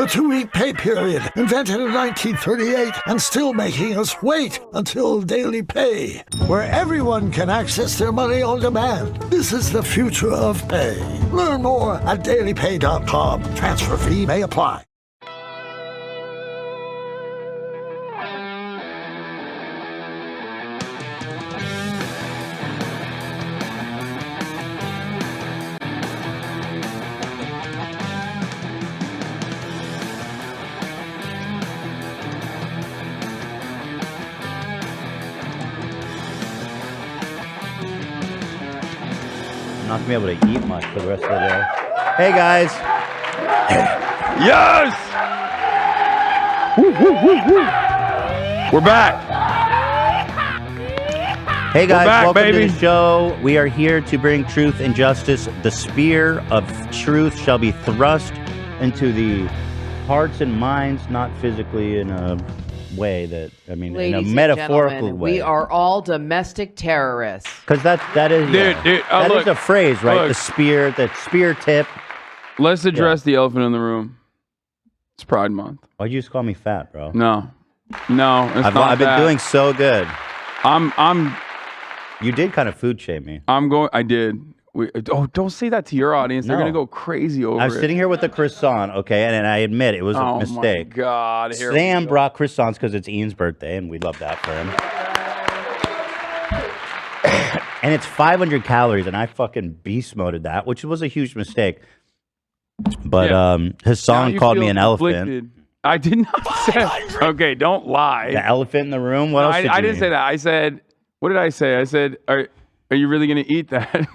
The 2-week pay period, invented in 1938 and still making us wait until daily pay, where everyone can access their money on demand. This is the future of pay. Learn more at dailypay.com. Transfer fee may apply. Not gonna be able to eat much for the rest of the day. Hey guys. Yes! Woo, woo, woo, woo. We're back. Hey guys, back, welcome baby. to the show. We are here to bring truth and justice. The spear of truth shall be thrust into the hearts and minds, not physically in a way that, I mean, Ladies in a and metaphorical gentlemen, way. we are all domestic terrorists. Because that is, Dude, that look, is a phrase, right? look. The spear tip. Let's address the elephant in the room. It's Pride Month. Why'd you just call me fat, bro? No, it's not I've been that. doing so good. I'm You did kind of food shame me. going. I did. Don't say that to your audience. They're No. gonna go crazy over I was it. sitting here with a croissant, okay, and I admit it was a mistake. My God, here we Sam go. brought croissants because it's Ian's birthday, and we love that for him. And it's 500 calories, and I fucking beast moded that, which was a huge mistake. But Yeah. Now Hassan you called feel me an elephant. conflicted. I did not say. Okay, don't lie. The elephant in the room. What else did you I didn't mean? say that. I said, what did I say? I said, are you really gonna eat that?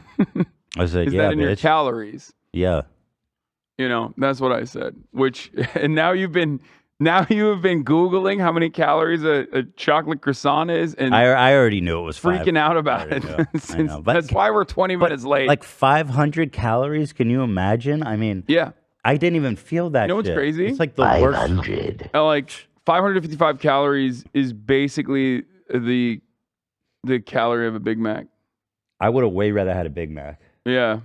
I said, Is yeah, that in your bitch. calories? Yeah. You know, that's what I said. Which, and now you have been Googling how many calories a chocolate croissant is, and I already knew it was freaking out about I it. already knew. I Since- know, but- that's why we're 20 minutes late. Like 500 calories. Can you imagine? I mean, yeah, I didn't even feel that. You know what's shit. crazy? It's like the worst. like 555 calories is basically the calorie of a Big Mac. I would have way rather had a Big Mac. Yeah.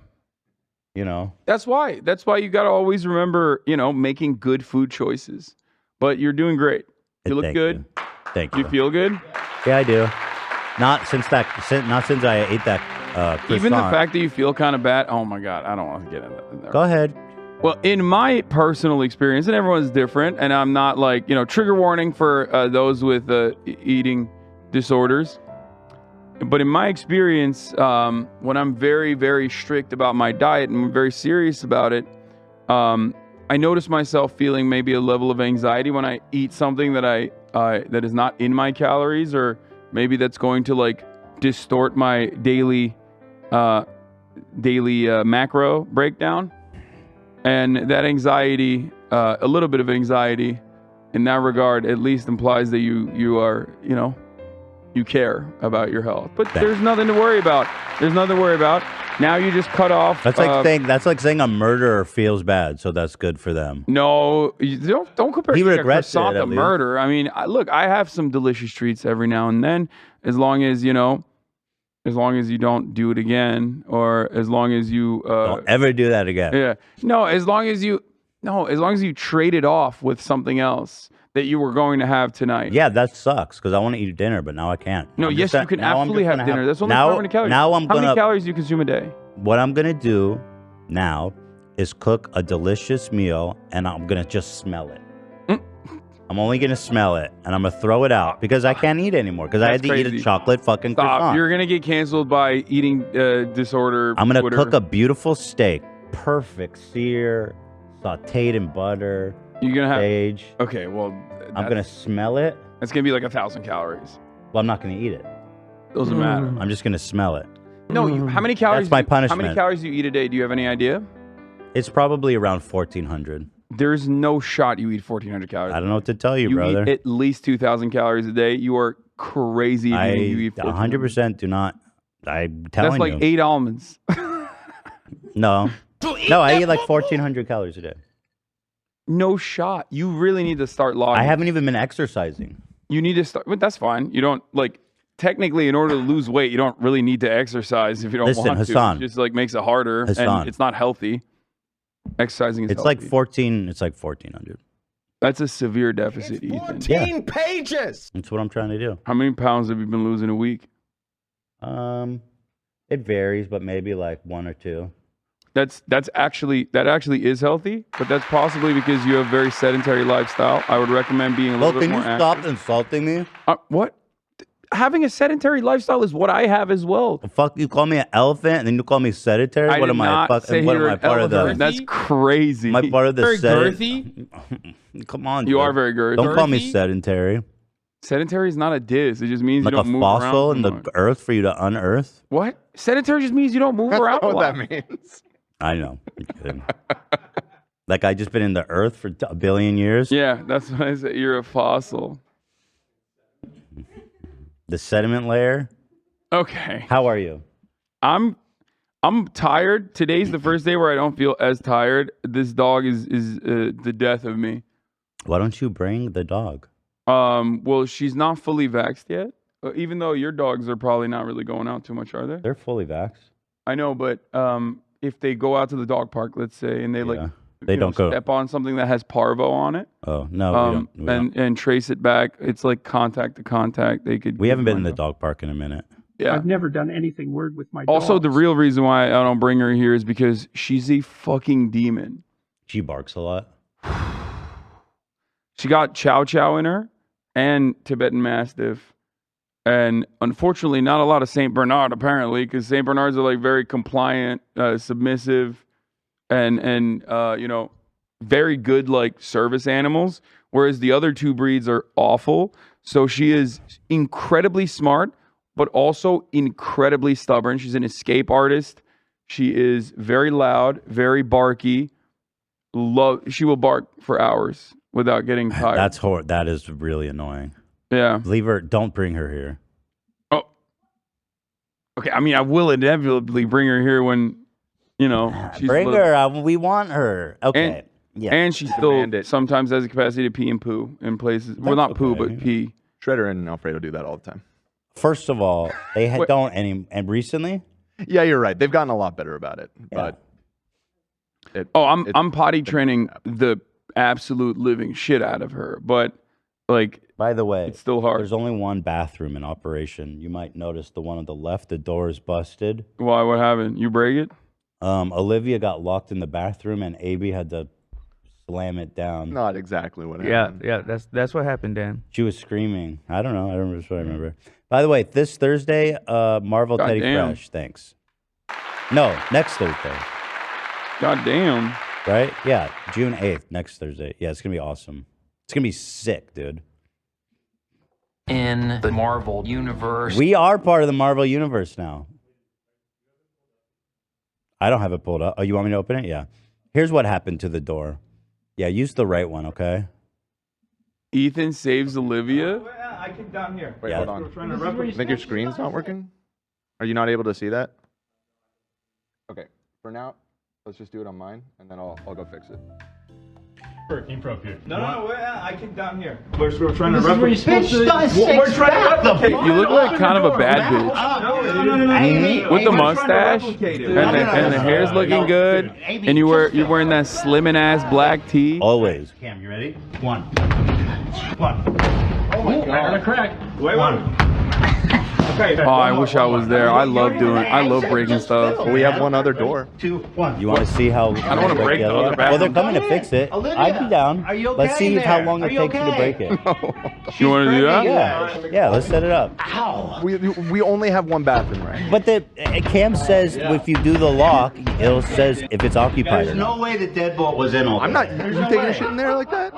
You know. That's why you got to always remember, making good food choices. But you're doing great. You look Thank good. you. Thank You you. feel good. Yeah, I do. Not since I ate that croissant. Even the fact that you feel kind of bad. Oh my God, I don't want to get in there. Go ahead. Well, in my personal experience, and everyone's different, and I'm not like, trigger warning for those with eating disorders. But in my experience, when I'm very, very strict about my diet and I'm very serious about it, I notice myself feeling maybe a level of anxiety when I eat something that that is not in my calories, or maybe that's going to like distort my daily macro breakdown. And that anxiety, a little bit of anxiety in that regard, at least implies that you are, you care about your health. But there's nothing to worry about. There's nothing to worry about. Now you just cut off. That's like saying a murderer feels bad, so that's good for them. No, you don't compare He eating a regrets it, croissant at to least. murder. I mean, look, I have some delicious treats every now and then, as long as you don't do it again, or as long as you Don't ever do that again. yeah. No, as long as you trade it off with something else that you were going to have tonight. Yeah, that sucks because I want to eat dinner, but now I can't. No, I'm yes, just- you can now I'm absolutely just have gonna dinner. That's only now, 500 calories. Now How many calories do you consume a day? What I'm gonna do now is cook a delicious meal, and I'm gonna just smell it. I'm only gonna smell it, and I'm gonna throw it out because I can't eat anymore because I had That's to eat crazy. a chocolate fucking Stop. croissant. You're gonna get canceled by eating disorder. I'm gonna Twitter. cook a beautiful steak, perfect sear, sautéed in butter, You're gonna have. sage. Okay, well, I'm gonna smell it. That's gonna be like 1,000 calories. Well, I'm not gonna eat it. Doesn't matter. I'm just gonna smell it. No, how many calories? That's my How many punishment. calories do you eat a day? Do you have any idea? It's probably around 1,400. There's no shot you eat 1,400 calories. I don't know what to tell you, You brother. eat at least 2,000 calories a day. You are crazy. If I you eat 1,400. 100% do not. I'm telling That's like you. 8 almonds. No. No, I eat like 1,400 calories a day. No shot. You really need to start logging. I haven't even been exercising. You need to start. But that's fine. You don't like. Technically, in order to lose weight, you don't really need to exercise if you don't Listen, want Hassan. to. It just like makes it harder, Hassan. and it's not healthy. Exercising is It's healthy. like 14. It's like 1,400. That's a severe deficit, Ethan. 14 pages. That's what I'm trying to do. How many pounds have you been losing a week? It varies, but maybe like 1 or 2. That actually is healthy, but that's possibly because you have a very sedentary lifestyle. I would recommend being a little bit Can more you active. stop insulting me? What? Having a sedentary lifestyle is what I have as well. The fuck, you call me an elephant and then you call me sedentary? I what did am not I? say What you're am I an part of the? elephant. That's crazy. Am I part of the Very girthy. Come on, You dude. are very girthy. Don't call me Girthy? sedentary. Sedentary is not a diss. It just means Like you a don't move fossil around in so the much. earth for you to unearth. What? Sedentary just means you don't move That's around not a what lot. that means. I know. I'm kidding. Like I just been in the earth for a billion years. Yeah, that's what I said. You're a fossil. The sediment layer. Okay. How are you? I'm tired. Today's the first day where I don't feel as tired. This dog is the death of me. Why don't you bring the dog? Well, she's not fully vaxxed yet. Even though your dogs are probably not really going out too much, are they? They're fully vaxxed. I know, but if they go out to the dog park, let's say, and they They don't go. step on something that has parvo on it, Oh no, we don't. and trace it back, it's like contact to contact. They could. We haven't been in the the dog park in a minute. Yeah. I've never done anything weird with my Also, the dogs. real reason why I don't bring her here is because she's a fucking demon. She barks a lot. She got Chow Chow in her and Tibetan Mastiff. And unfortunately, not a lot of St. Bernard, apparently, because St. Bernards are like very compliant, submissive, and very good like service animals. Whereas the other two breeds are awful. So she is incredibly smart, but also incredibly stubborn. She's an escape artist. She is very loud, very barky. She will bark for hours without getting tired. That's horrible. That is really annoying. Yeah. Leave her. Don't bring her here. Oh. Okay. I mean, I will inevitably bring her here when, she's Bring little. her. We want her. Okay. Yeah. And she still sometimes has a capacity to pee and poo in places. Well, not poo, okay. but pee. Shredder and Alfredo do that all the time. First of all, they Wait. don't any. And recently, Yeah, you're right. They've gotten a lot better about it. But I'm potty training the absolute living shit out of her, but like by the way, it's still hard. there's only one bathroom in operation. You might notice the one on the left. The door is busted. Why? What happened? You break it? Olivia got locked in the bathroom, and AB had to slam it down. not exactly what Yeah, happened. yeah, that's what happened, Dan. She was screaming. I don't know. I don't remember. By the way, this Thursday, Marvel God Teddy damn. Fresh. Thanks. No, next Thursday. God damn. Right? Yeah, June 8th, next Thursday. Yeah, it's going to be awesome. It's going to be sick, dude. In the Marvel Universe. We are part of the Marvel Universe now. I don't have it pulled up. Oh, you want me to open it? Yeah. Here's what happened to the door. Yeah, use the right one, okay? Ethan saves Olivia. I came down here. Wait, Yeah. hold on. I think your screen's not working? Are you not able to see that? Okay, for now, let's just do it on mine, and then I'll go fix it. No, I came down here. We're trying This is where you're supposed to. We're trying to replicate. You look like kind of a bad bitch. No. With the mustache and the hair's looking good, and you're wearing that slimming ass black tee. Always. Cam, you ready? One. Oh my God. I got a crack. Wait, one. Okay. Oh, I wish I was there. I love breaking stuff. Well, we have one other door. 2, 1. You want to see how... I don't want to break the other Well, they're bathroom. coming to fix it. I'd be down. Are you okay Let's see in how there? long Are it you takes you to okay? break it. You want to do that? Yeah, let's set it up. Ow. We only have one bathroom, right? But Cam says if you do the lock, it says if it's occupied or There's not. no way that Deadbolt was in all I'm not. You taking a shit in there like that?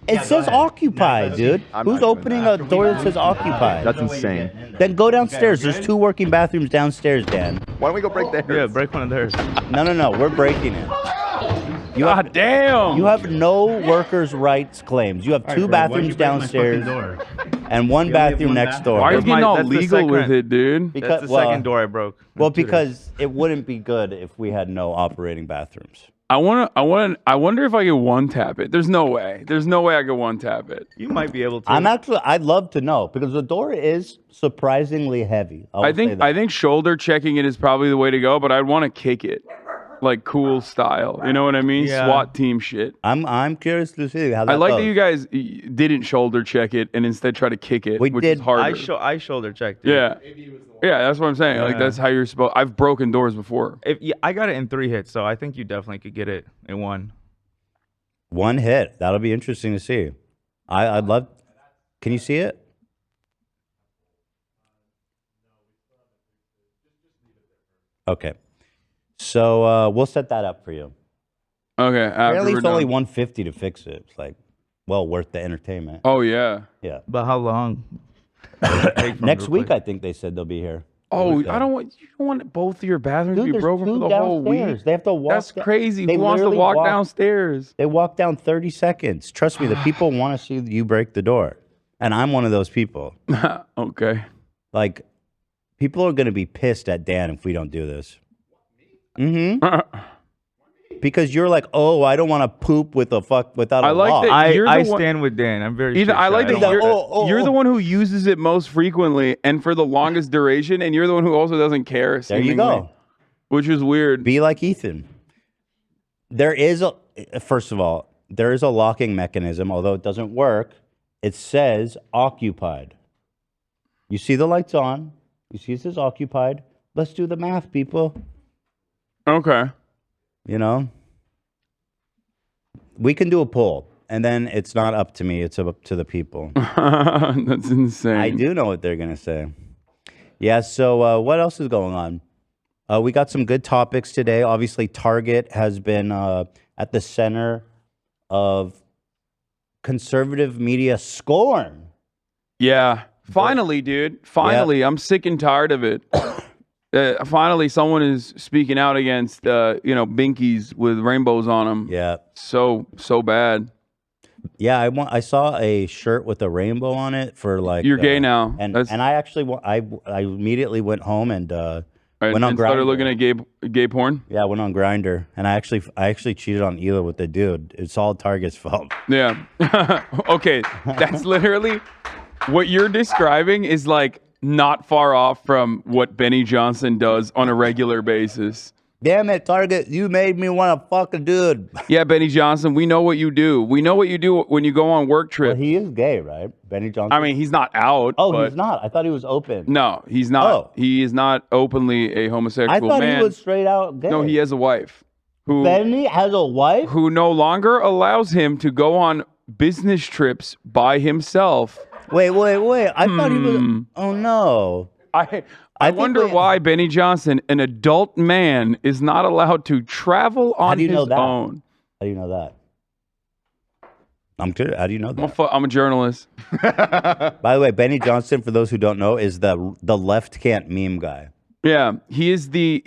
It says occupied, dude. I'm Who's not doing opening that. a door that says occupied? That's insane. Then go downstairs. There's 2 working bathrooms downstairs, Dan. Why don't we go break theirs? Yeah, break one of theirs. No. We're breaking it. You God have, damn. you have no workers' rights claims. You have 2 bathrooms downstairs and 1 bathroom next door. Why are you That's getting all that's the legal second- with it, dude? Because, That's the second door I broke. Well, because it wouldn't be good if we had no operating bathrooms. I wonder if I could one tap it. There's no way. There's no way I could one tap it. You might be able to. I'd love to know because the door is surprisingly heavy. I think shoulder checking it is probably the way to go, but I'd want to kick it. like cool style. You know what I mean? Yeah. SWAT team shit. I'm curious to see how that I like goes. that you guys didn't shoulder check it and instead try to kick it, We which did. is harder. I shoulder checked it. Yeah. Yeah, that's what I'm saying. Like, Yeah. that's how you're supposed. I've broken doors before. I got it in 3 hits, so I think you definitely could get it in 1. One hit. That'll be interesting to see. I'd love. Can you see it? Okay. So we'll set that up for you. Okay. After Apparently, we're it's only done. $150 to fix it. It's like, well, worth the entertainment. Oh yeah. Yeah. But how long? Next week, I think they said they'll be here. Oh, Tuesday. I don't want. You don't want both of your bathrooms Dude, to be there's broken two for the whole downstairs. week. They have to walk. That's crazy. They Who wants to literally walk walk- downstairs? They walk down 30 seconds. Trust me, the people want to see you break the door. And I'm one of those people. Okay. Like, people are going to be pissed at Dan if we don't do this. Mm-hmm. Because you're like, oh, I don't want to poop without a I like lock. that. You're the I one- stand with Dan. I'm very. Either I like shit-shy. that don't want you're the one who uses it most frequently and for the longest duration, and you're the one who also doesn't care. There you seemingly, go. Which is weird. Be like Ethan. First of all, there is a locking mechanism, although it doesn't work. It says occupied. You see the lights on. You see it says occupied. Let's do the math, people. Okay. You know? We can do a poll, and then it's not up to me. It's up to the people. That's insane. I do know what they're going to say. Yeah, so what else is going on? We got some good topics today. Obviously, Target has been at the center of conservative media scorn. Yeah. Finally, dude. Finally, I'm sick and tired of it. Finally, someone is speaking out against, binkies with rainbows on them. Yeah. So bad. Yeah, I saw a shirt with a rainbow on it for like. You're gay now. and That's- I actually I immediately went home and went on and started Grindr. looking at gay porn. Yeah, I went on Grinder, and I actually cheated on Hila with the dude. It's all Target's fault. Yeah. Okay. That's literally what you're describing is like not far off from what Benny Johnson does on a regular basis. Damn it, Target! You made me want to fuck a dude. Yeah, Benny Johnson, we know what you do. We know what you do when you go on work trips. Well, he is gay, right? Benny Johnson. I mean, he's not out. Oh, but he's not. I thought he was open. No, he's not. Oh. He is not openly a homosexual I thought man. he was straight out gay. No, he has a wife who Benny has a wife. who no longer allows him to go on business trips by himself. Wait. I thought he was. Oh no. I think wonder why Benny Johnson, an adult man, is not allowed to travel on do you his know that? own. How do you know that? I'm good. How do you know that? I'm a journalist. By the way, Benny Johnson, for those who don't know, is the left can't meme guy. Yeah, he is the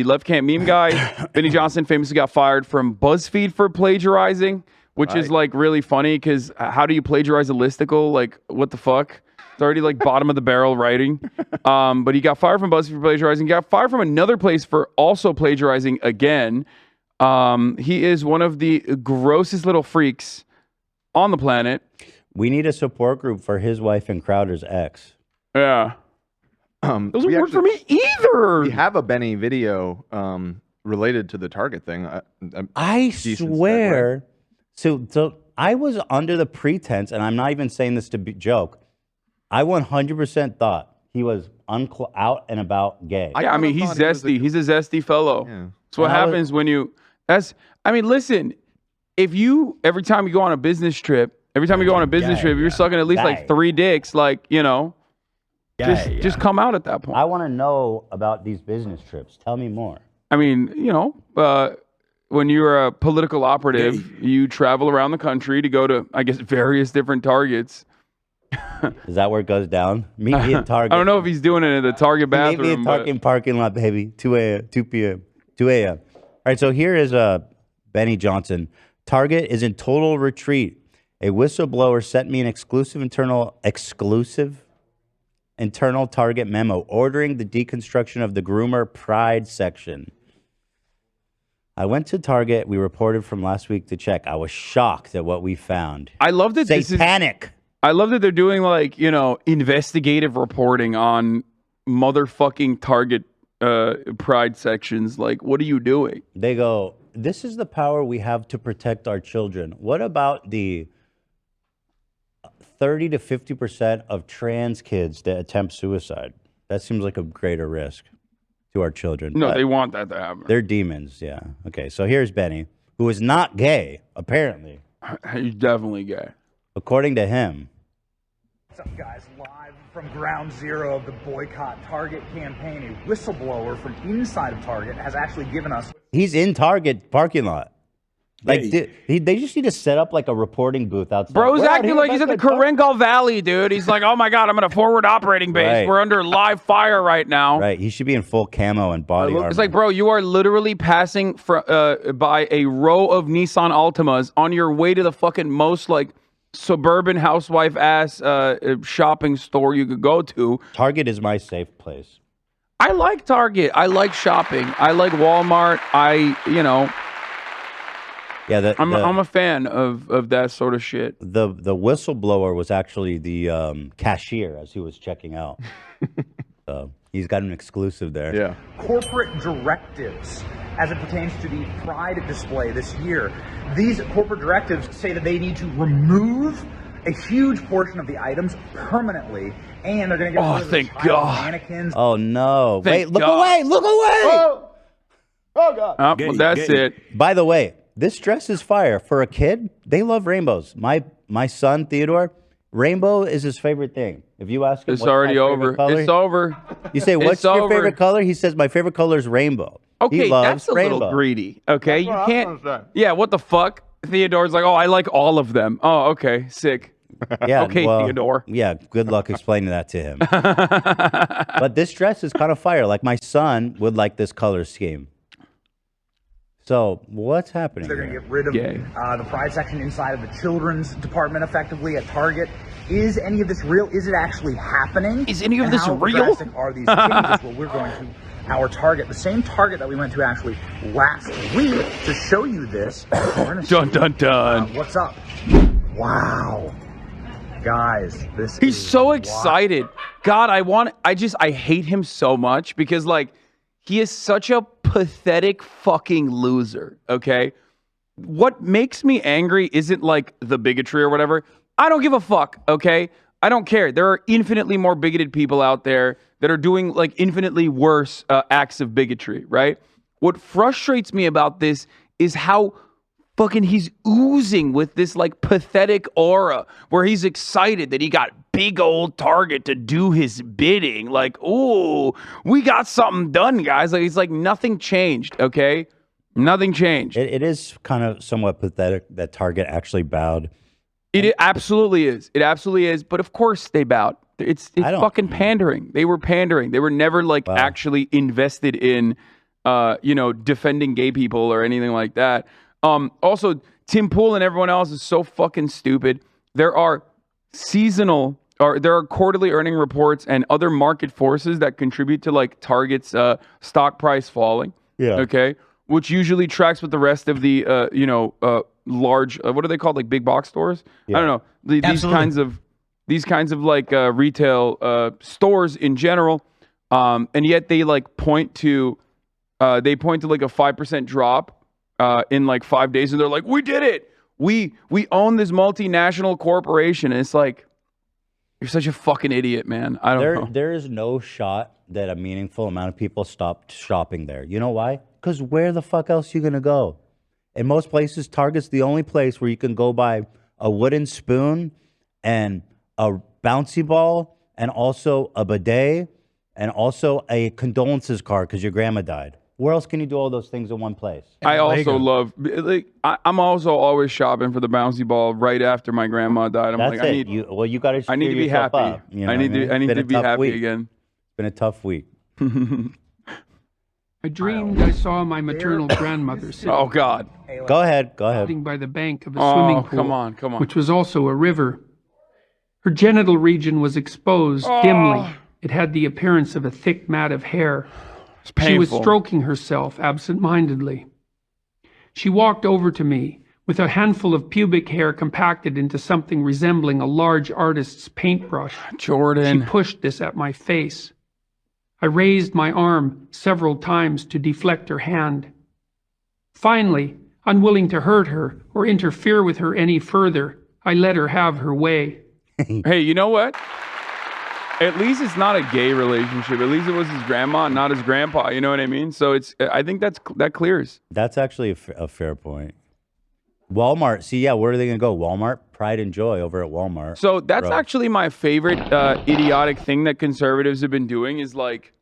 left camp meme guy. Benny Johnson famously got fired from BuzzFeed for plagiarizing, which is like really funny because how do you plagiarize a listicle? Like what the fuck? It's already like bottom of the barrel writing. But he got fired from BuzzFeed for plagiarizing. He got fired from another place for also plagiarizing again. He is one of the grossest little freaks on the planet. We need a support group for his wife and Crowder's ex. Yeah. Doesn't We work for me either. We have a Benny video related to the Target thing. I Decent swear. So I was under the pretense, and I'm not even saying this to be joke. I 100% thought he was out and about gay. Yeah, I mean, he's zesty. He's a zesty fellow. Yeah. That's what And I was- happens when you. Listen. If you every time you go on a business trip, you're sucking at least like 3 dicks. Like just come out at that point. I want to know about these business trips. Tell me more. I mean, when you're a political operative, you travel around the country to go to, I guess, various different targets. Is that where it goes down? Meet me at Target. I don't know if he's doing it in the Target Meet me bathroom. at but- Target parking lot, baby. 2 a.m., 2 p.m., 2 a.m. All right, so here is Benny Johnson. Target is in total retreat. A whistleblower sent me an exclusive internal Target memo ordering the deconstruction of the groomer pride section. I went to Target. We reported from last week to check. I was shocked at what we found. I love that this is. Satanic. I love that they're doing like, investigative reporting on motherfucking Target pride sections. Like, what are you doing? They go, this is the power we have to protect our children. What about the 30 to 50% of trans kids that attempt suicide? That seems like a greater risk to our children. No, But they want that to happen. they're demons, yeah. Okay, so here's Benny, who is not gay, apparently. He's definitely gay. According to him. What's up, guys? Live from ground zero of the Boycott Target campaign, a whistleblower from inside of Target has actually given us... He's in Target parking lot. Like, they just need to set up like a reporting booth outside. Bro's We're out acting here like he's at the Karengal Valley, dude. He's like, oh my God, I'm at a forward operating base. Right. We're under live fire right now. Right, he should be in full camo and body armor. It's like, bro, you are literally passing by a row of Nissan Altimas on your way to the fucking most like suburban housewife ass shopping store you could go to. Target is my safe place. I like Target. I like shopping. I like Walmart. Yeah, I'm a fan of that sort of shit. The whistleblower was actually the cashier as he was checking out. So he's got an exclusive there. Yeah. Corporate directives as it pertains to the Pride display this year. These corporate directives say that they need to remove a huge portion of the items permanently, and they're going to get rid of the child mannequins. Oh no! Thank Wait, look God. away! Look away! Oh God! Oh, well, that's it. By the way, this dress is fire for a kid. They love rainbows. My son Theodore, rainbow is his favorite thing. If you ask him, It's what's my already favorite over. color? It's over. You say, what's It's your over. favorite color? He says, my favorite color is rainbow. Okay, he loves that's a rainbow. little greedy. Okay, you what I can't. understand. Yeah, what the fuck? Theodore's like, oh, I like all of them. Oh, okay, sick. Yeah, Okay, well, Theodore. Yeah, good luck explaining that to him. But this dress is kind of fire. Like my son would like this color scheme. So what's happening They're going to here? get rid of the Pride section inside of the children's department effectively at Target. Is any of this real? Is it actually happening? Is any of And this how real? drastic are these changes? Well, we're going to our Target, the same Target that we went to actually last week to show you this. We're gonna Dun dun dun. what's up? Wow. Guys, this He's is so wild. excited. God, I hate him so much because like he is such a pathetic fucking loser, okay? What makes me angry isn't like the bigotry or whatever. I don't give a fuck, okay? I don't care. There are infinitely more bigoted people out there that are doing like infinitely worse acts of bigotry, right? What frustrates me about this is how fucking he's oozing with this like pathetic aura where he's excited that he got big old Target to do his bidding. Like, oh, we got something done, guys. Like, it's like nothing changed, okay? Nothing changed. It is kind of somewhat pathetic that Target actually bowed. It absolutely is. It absolutely is. But of course they bowed. It's fucking pandering. They were pandering. They were never like actually invested in, defending gay people or anything like that. Also, Tim Pool and everyone else is so fucking stupid. There are quarterly earning reports and other market forces that contribute to like Target's stock price falling. Yeah. Okay. Which usually tracks with the rest of the large what are they called, like big box stores? Yeah. I don't know. These kinds of like retail stores in general, and yet they like point to like a 5% drop in like 5 days, and they're like, we did it. We own this multinational corporation, and it's like, you're such a fucking idiot, man. I don't know. There is no shot that a meaningful amount of people stopped shopping there. You know why? Because where the fuck else are you gonna go? In most places, Target's the only place where you can go buy a wooden spoon and a bouncy ball and also a bidet and also a condolences card because your grandma died. Where else can you do all those things in one place? I also love, like, I'm also always shopping for the bouncy ball right after my grandma died. I'm That's like, it. You got to. I need to be happy. I need to be happy again. It's been a tough week. I dreamed I saw my maternal grandmother sitting. Oh God! Go ahead. Sitting by the bank of a swimming pool. Come on. Which was also a river. Her genital region was exposed dimly. It had the appearance of a thick mat of hair. It's painful. She was stroking herself absent-mindedly. She walked over to me with a handful of pubic hair compacted into something resembling a large artist's paintbrush. Jordan. She pushed this at my face. I raised my arm several times to deflect her hand. Finally, unwilling to hurt her or interfere with her any further, I let her have her way. Hey, you know what? At least it's not a gay relationship. At least it was his grandma, not his grandpa. You know what I mean? So I think that clears. That's actually a fair point. Walmart. See, yeah, where are they going to go? Walmart? Pride and Joy over at Walmart. So that's Bro. actually my favorite idiotic thing that conservatives have been doing is like,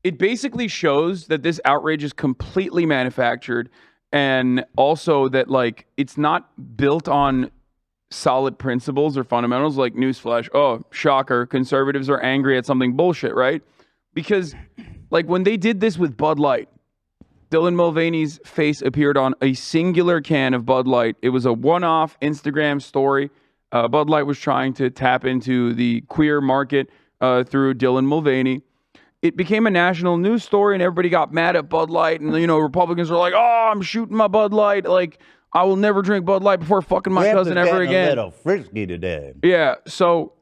it basically shows that this outrage is completely manufactured, and also that like it's not built on solid principles or fundamentals. Like, newsflash, oh, shocker, conservatives are angry at something bullshit, right? Because like when they did this with Bud Light, Dylan Mulvaney's face appeared on a singular can of Bud Light. It was a one-off Instagram story. Bud Light was trying to tap into the queer market through Dylan Mulvaney. It became a national news story, and everybody got mad at Bud Light. And, you know, Republicans were like, oh, I'm shooting my Bud Light. Like, I will never drink Bud Light before fucking my cousin ever again. A little frisky today. Yeah, so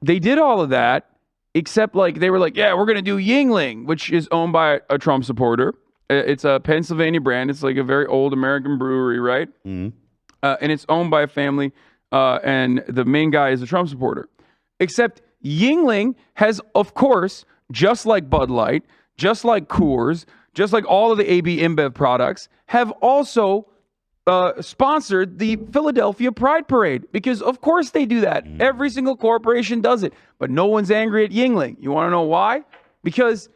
they did all of that, except like they were like, yeah, we're going to do Yingling, which is owned by a Trump supporter. It's a Pennsylvania brand. It's like a very old American brewery, right? Mm-hmm. And it's owned by a family, and the main guy is a Trump supporter. Except Yingling has, of course, just like Bud Light, just like Coors, just like all of the AB InBev products, have also sponsored the Philadelphia Pride Parade, because of course they do that. Every single corporation does it, but no one's angry at Yingling. You want to know why? Because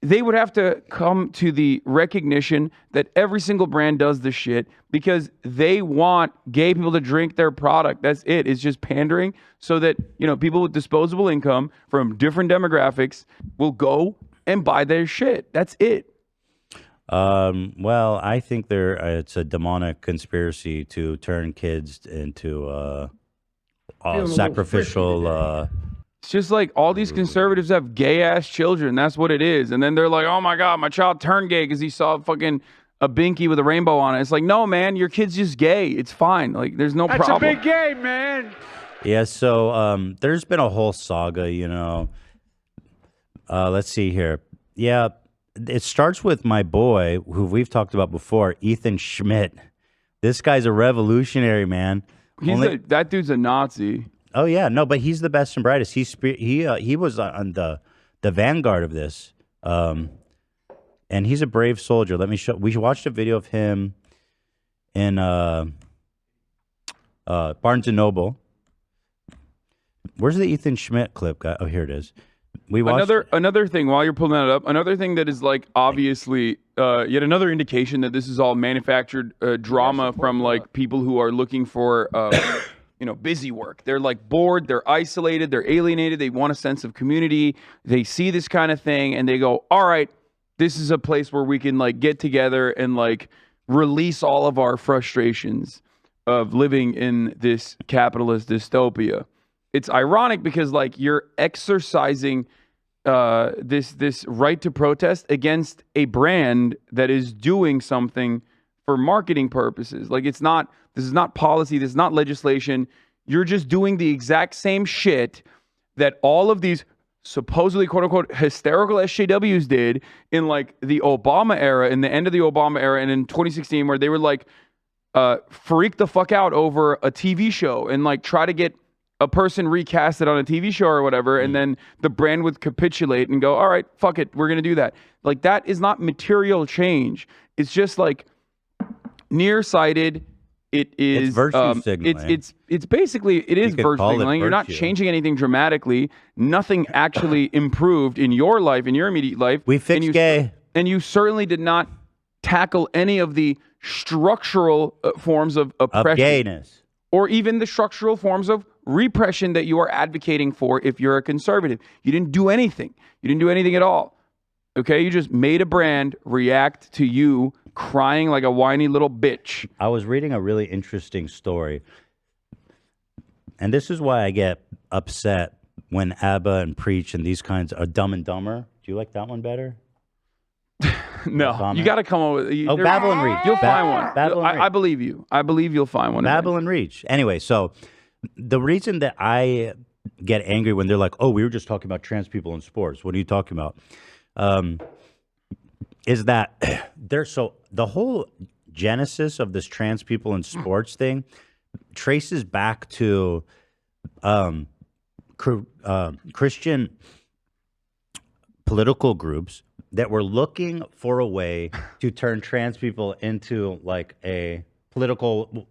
they would have to come to the recognition that every single brand does this shit because they want gay people to drink their product. That's it. It's just pandering so that, you know, people with disposable income from different demographics will go and buy their shit. That's it. Well, I think it's a demonic conspiracy to turn kids into sacrificial. It's just like all these conservatives have gay ass children. That's what it is. And then they're like, oh my God, my child turned gay because he saw fucking a binky with a rainbow on it. It's like, no, man, your kid's just gay. It's fine. Like, there's no problem. That's a big game, man. Yeah, so there's been a whole saga, you know. Let's see here. Yeah, it starts with my boy, who we've talked about before, Ethan Schmidt. This guy's a revolutionary, man. That dude's a Nazi. Oh yeah, no, but he's the best and brightest. He was on the vanguard of this, and he's a brave soldier. Let me show. We watched a video of him in Barnes and Noble. Where's the Ethan Schmidt clip, guy? Oh, here it is. We watched another thing while you're pulling that up. Another thing that is like obviously yet another indication that this is all manufactured drama from like people who are looking for. You know, busy work. They're like bored, they're isolated, they're alienated, they want a sense of community. They see this kind of thing and they go, all right, this is a place where we can like get together and like release all of our frustrations of living in this capitalist dystopia. It's ironic because like you're exercising this right to protest against a brand that is doing something for marketing purposes. Like this is not policy, this is not legislation. You're just doing the exact same shit that all of these supposedly quote unquote hysterical SJWs did in like the Obama era, in the end of the Obama era, and in 2016, where they were like freak the fuck out over a TV show and like try to get a person recasted on a TV show or whatever, and then the brand would capitulate and go, all right, fuck it, we're gonna do that. Like that is not material change. It's just like nearsighted. It is virtue signaling. It's basically virtue signaling. You're not virtue. changing anything dramatically. Nothing actually improved in your life, in your immediate life. We fixed gay, and you certainly did not tackle any of the structural forms of oppression, of gayness, or even the structural forms of repression that you are advocating for. If you're a conservative, you didn't do anything. You didn't do anything at all. Okay, you just made a brand react to you crying like a whiny little bitch. I was reading a really interesting story, and this is why I get upset when ABBA and Preach and these kinds are Dumb and Dumber. Do you like that one better? No, you got to come up with. Babble and Reach. You'll find one. Babble and Reach. I believe you. I believe you'll find one. Babble and Reach. Anyway, so the reason that I get angry when they're like, "Oh, we were just talking about trans people in sports. What are you talking about?" is that the whole genesis of this trans people in sports thing traces back to Christian political groups that were looking for a way to turn trans people into like a political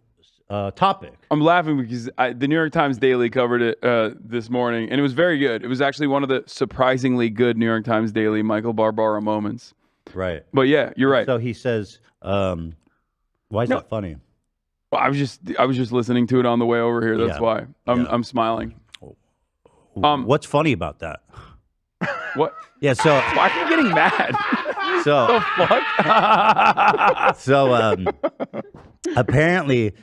topic. I'm laughing because the New York Times Daily covered it this morning, and it was very good. It was actually one of the surprisingly good New York Times Daily Michael Barbaro moments. Right. But yeah, you're right. So he says, why is that funny? Well, I was just listening to it on the way over here. That's why I'm smiling. What's funny about that? What? Yeah. So why are you getting mad? So the fuck? So apparently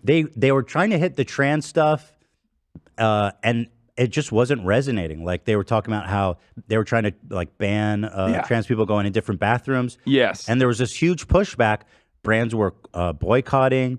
they were trying to hit the trans stuff, and it just wasn't resonating. Like they were talking about how they were trying to like ban trans people going in different bathrooms. Yes. And there was this huge pushback. Brands were boycotting.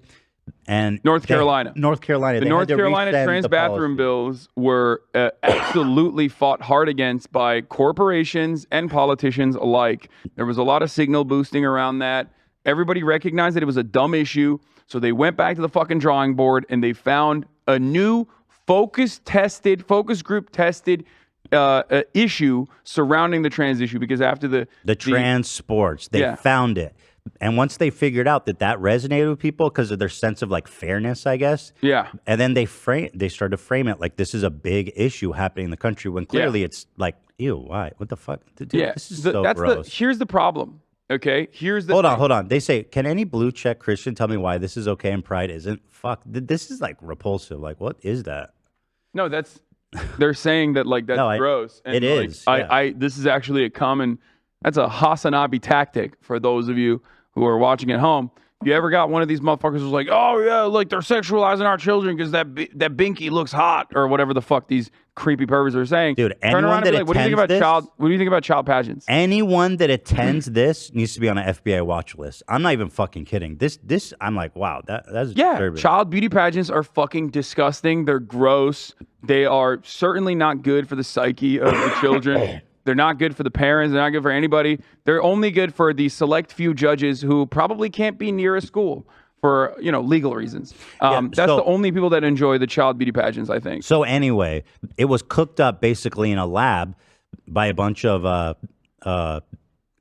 And North Carolina. The North Carolina trans bathroom bills were absolutely fought hard against by corporations and politicians alike. There was a lot of signal boosting around that. Everybody recognized that it was a dumb issue. So they went back to the fucking drawing board and they found a new focus group tested issue surrounding the trans issue, because after the trans sports, they found it. And once they figured out that resonated with people because of their sense of like fairness, I guess. Yeah. And then they started to frame it like this is a big issue happening in the country when clearly it's like, ew, why? What the fuck? Dude, this is so gross. Here's the problem. Okay. Hold on. They say, can any blue check Christian tell me why this is okay and pride isn't? Fuck. This is like repulsive. Like, what is that? No, they're saying that like that's gross. And it like, is. This is actually that's a Hasanabi tactic for those of you who are watching at home. If you ever got one of these motherfuckers who's like, oh yeah, like they're sexualizing our children because that binky looks hot, or whatever the fuck these creepy perverts are saying. Dude, turn around and be like, what do you think about child pageants? Anyone that attends this needs to be on an FBI watch list. I'm not even fucking kidding. This I'm like, wow, that's disturbing. Child beauty pageants are fucking disgusting. They're gross. They are certainly not good for the psyche of the children. They're not good for the parents. They're not good for anybody. They're only good for the select few judges who probably can't be near a school for, legal reasons. That's the only people that enjoy the child beauty pageants, I think. So anyway, it was cooked up basically in a lab by a bunch of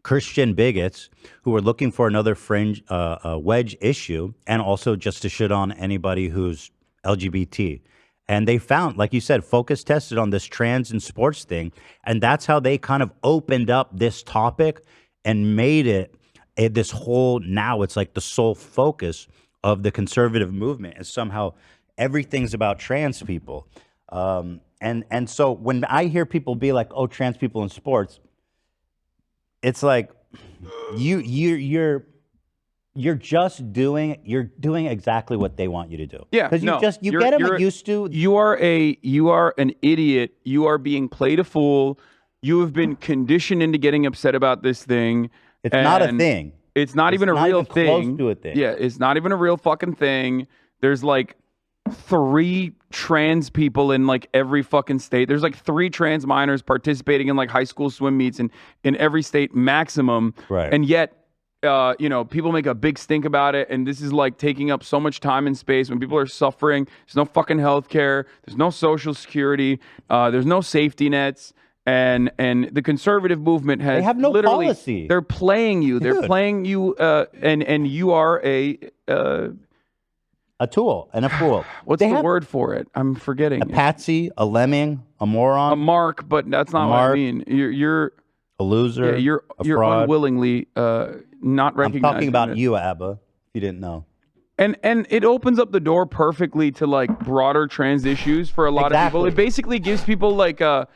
Christian bigots who were looking for another fringe wedge issue, and also just to shit on anybody who's LGBT. And they found, like you said, focus tested on this trans and sports thing. And that's how they kind of opened up this topic and made it this whole, now it's like the sole focus of the conservative movement, is somehow everything's about trans people. And so when I hear people be like, oh, trans people in sports, it's like you're doing exactly what they want you to do. Yeah, because you get them used to. You are an idiot. You are being played a fool. You have been conditioned into getting upset about this thing. It's not a thing. It's not even a real thing. Close to a thing. Yeah, it's not even a real fucking thing. There's like 3 trans people in like every fucking state. There's like 3 trans minors participating in like high school swim meets in every state maximum. Right. And yet, people make a big stink about it, and this is like taking up so much time and space when people are suffering. There's no fucking health care. There's no social security. There's no safety nets. And the conservative movement has they have no policy. They're playing you. They're playing you, and you are a tool and a fool. What's the word for it? I'm forgetting. A patsy, a lemming, a moron, a mark, but that's not what I mean. You're a loser. Yeah, you're fraud. Unwillingly not recognizing. I'm talking about you, Abba. If you didn't know. And it opens up the door perfectly to like broader trans issues for a lot of people. It basically gives people like foot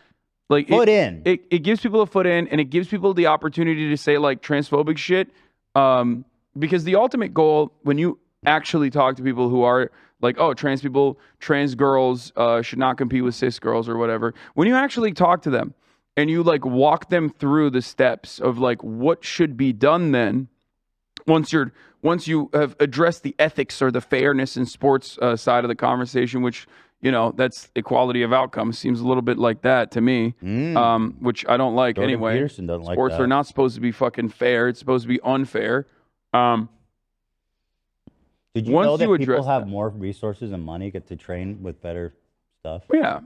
in. It gives people a foot in, and it gives people the opportunity to say like transphobic shit. Because the ultimate goal, when you actually talk to people who are like, oh, trans people, trans girls should not compete with cis girls or whatever. When you actually talk to them and you like walk them through the steps of like what should be done, then once you have addressed the ethics or the fairness in sports side of the conversation, which that's equality of outcomes, seems a little bit like that to me, which I don't like Jordan anyway. Peterson doesn't like Sports that. are not supposed to be fucking fair. It's supposed to be unfair. Did you once know that you people address have that- more resources and money, get to train with better stuff? Yeah,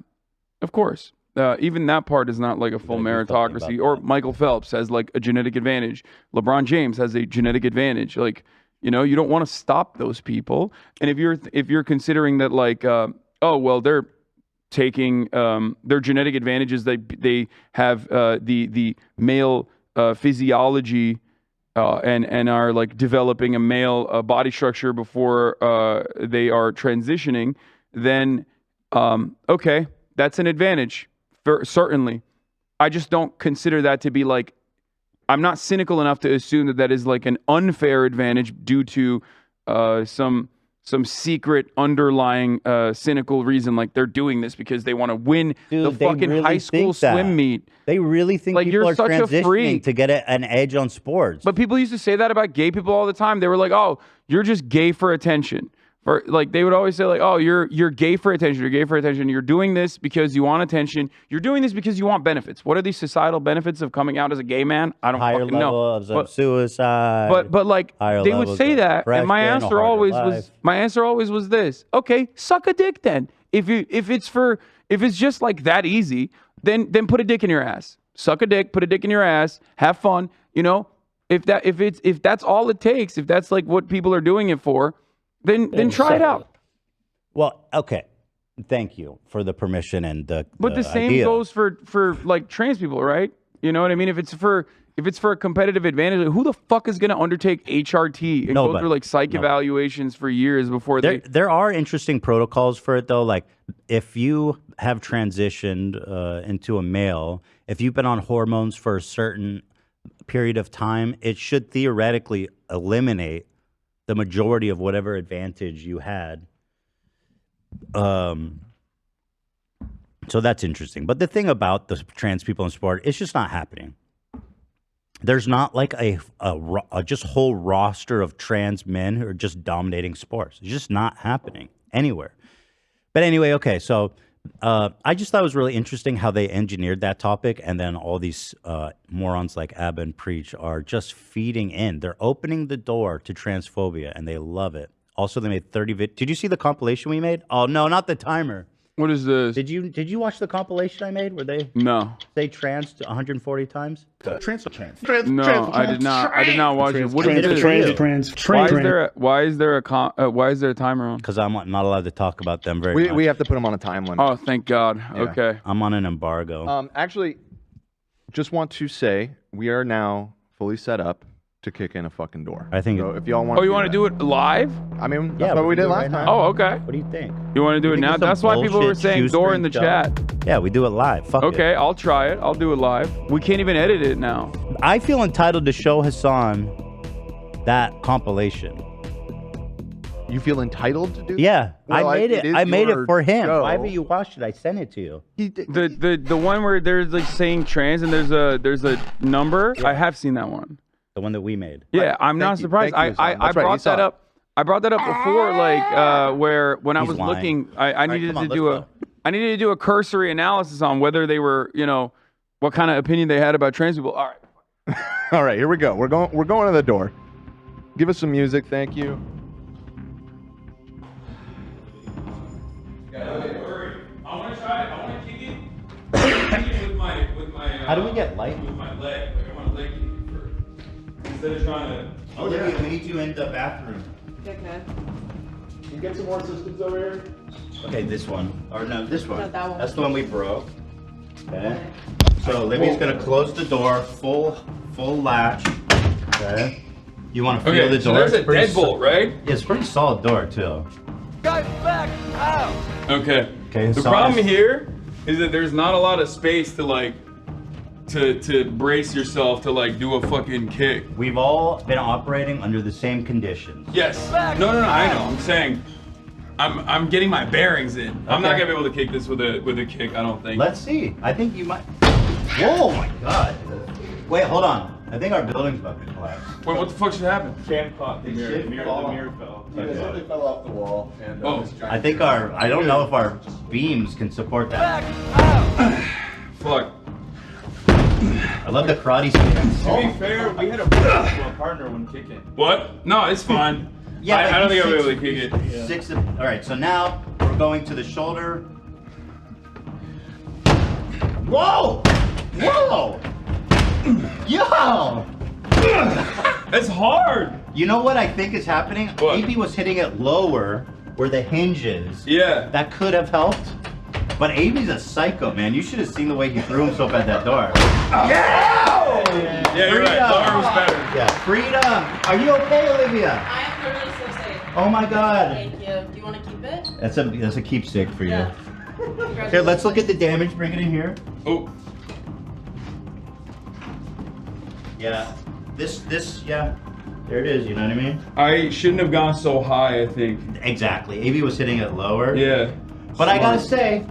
of course. Even that part is not like a full gotta do something meritocracy. about Or that. Michael Phelps has like a genetic advantage. LeBron James has a genetic advantage. Like, you don't want to stop those people. And if you're considering that like, oh well, they're taking their genetic advantages. They have the male physiology. And are like developing a male body structure before they are transitioning, then okay, that's an advantage, certainly. I just don't consider that to be like, I'm not cynical enough to assume that is like an unfair advantage due to some secret underlying cynical reason, like they're doing this because they want to win Dude, the they fucking really high school think that. swim meet. They really think Like, people you're are such a transitioning freak. to get an edge on sports. But people used to say that about gay people all the time. They were like, "Oh, you're just gay for attention." For like, they would always say like, "Oh, you're gay for attention. You're gay for attention. You're doing this because you want attention. You're doing this because you want benefits." What are these societal benefits of coming out as a gay man? I don't higher fucking know. levels of suicide. But like, higher they would levels say of that, and my depression, a answer harder always life. was this: okay, suck a dick then. If it's just like that easy, then put a dick in your ass. Suck a dick, put a dick in your ass, have fun. If that's all it takes, if that's like what people are doing it for, then try it out. Well, okay. Thank you for the permission and the But the same idea. goes for like trans people, right? You know what I mean? If it's for a competitive advantage, who the fuck is going to undertake HRT and go Nobody. through like psych evaluations for years before There are interesting protocols for it, though. Like, if you have transitioned into a male, if you've been on hormones for a certain period of time, it should theoretically eliminate the majority of whatever advantage you had. So that's interesting. But the thing about the trans people in sport, it's just not happening. There's not like a just whole roster of trans men who are just dominating sports. It's just not happening anywhere. But anyway, okay, so I just thought it was really interesting how they engineered that topic, and then all these morons like Abba and Preach are just feeding in. They're opening the door to transphobia, and they love it. Also, they made 30 Did you see the compilation we made? Oh, no, not the timer. What is this? Did you watch the compilation I made where they No. say trans to 140 times? No, I did not. I did not watch it. What is this? Why is there a timer on? Because I'm not allowed to talk about them very much. We have to put them on a time limit. Oh, thank God. Yeah. Okay. I'm on an embargo. Actually, just want to say we are now fully set up to kick in a fucking door. I think. So if y'all want. Oh, you want to do it live? I mean, Yeah, that's what we did do it last right time. now. Oh, okay. What do you think? You want to do it think now? it's some That's why people were bullshit saying door in the shoestring chat. job? Yeah, we do it live. Fuck Okay, it. I'll try it. I'll do it live. We can't even edit it now. I feel entitled to show Hassan that compilation. You feel entitled to do that? Yeah, Well, I made it. is I made it your for him. show. Why haven't you watched it? I sent it to you. The one where there's like saying trans and there's a number. I have seen that one. The one that we made. Yeah, I'm not surprised. I brought that up. I brought that up before, like where when I He's was lying. looking, I needed come on, to let's do I needed to do a cursory analysis on whether they were, what kind of opinion they had about trans people. All right. All right, here we go. We're going to the door. Give us some music, thank you. I want to try it. I want to kick it with my How do we get light? with my leg. Like I want to leg kick it first instead of trying to. Oh yeah, we need you in the bathroom. Okay. Can you get some more assistance over here? Okay, this one. Or no, this one. No, that one. That's the one we broke. Okay. So Libby's gonna close the door, full latch. Okay. You want to feel the door? there's a It's pretty deadbolt, right? It's a pretty solid door too. Okay. Okay. The problem here is that there's not a lot of space to like to brace yourself to like do a fucking kick. We've all been operating under the same conditions. Yes. No, I know. I'm saying I'm getting my bearings in. I'm not Okay. gonna be able to kick this with a kick, I don't think. Let's see. I think you might. Whoa, my God. Wait, hold on. I think our building's about to collapse. Wait, what the fuck should happen? Cam caught the It mirror. should The mirror fall. fell. Yeah, something fell off the wall. And, Oh. this giant I think I don't know if our beams can support that. Fuck. I love the karate stance. To be fair, we had a partner when kicking. What? No, it's fine. Yeah, I don't think I'll be able to six- kick it. Six. All right, so now we're going to the shoulder. Whoa! Whoa! Yo! It's hard. You know what I think is happening? What? AB was hitting it lower where the hinge is. Yeah. That could have helped. But AB's a psycho, man. You should have seen the way he threw himself at that door. Yeah! Yeah, you're right. Lower was better. Yeah. Freedom! Are you okay, Olivia? I am literally so safe. Oh my god. Thank you. Do you want to keep it? That's a keepsake for you. Yeah. Here, let's look at the damage. Bring it in here. Oh. Yeah. This, yeah. There it is, you know what I mean? I shouldn't have gone so high, I think. Exactly. AB was hitting it lower. Yeah. But I gotta say,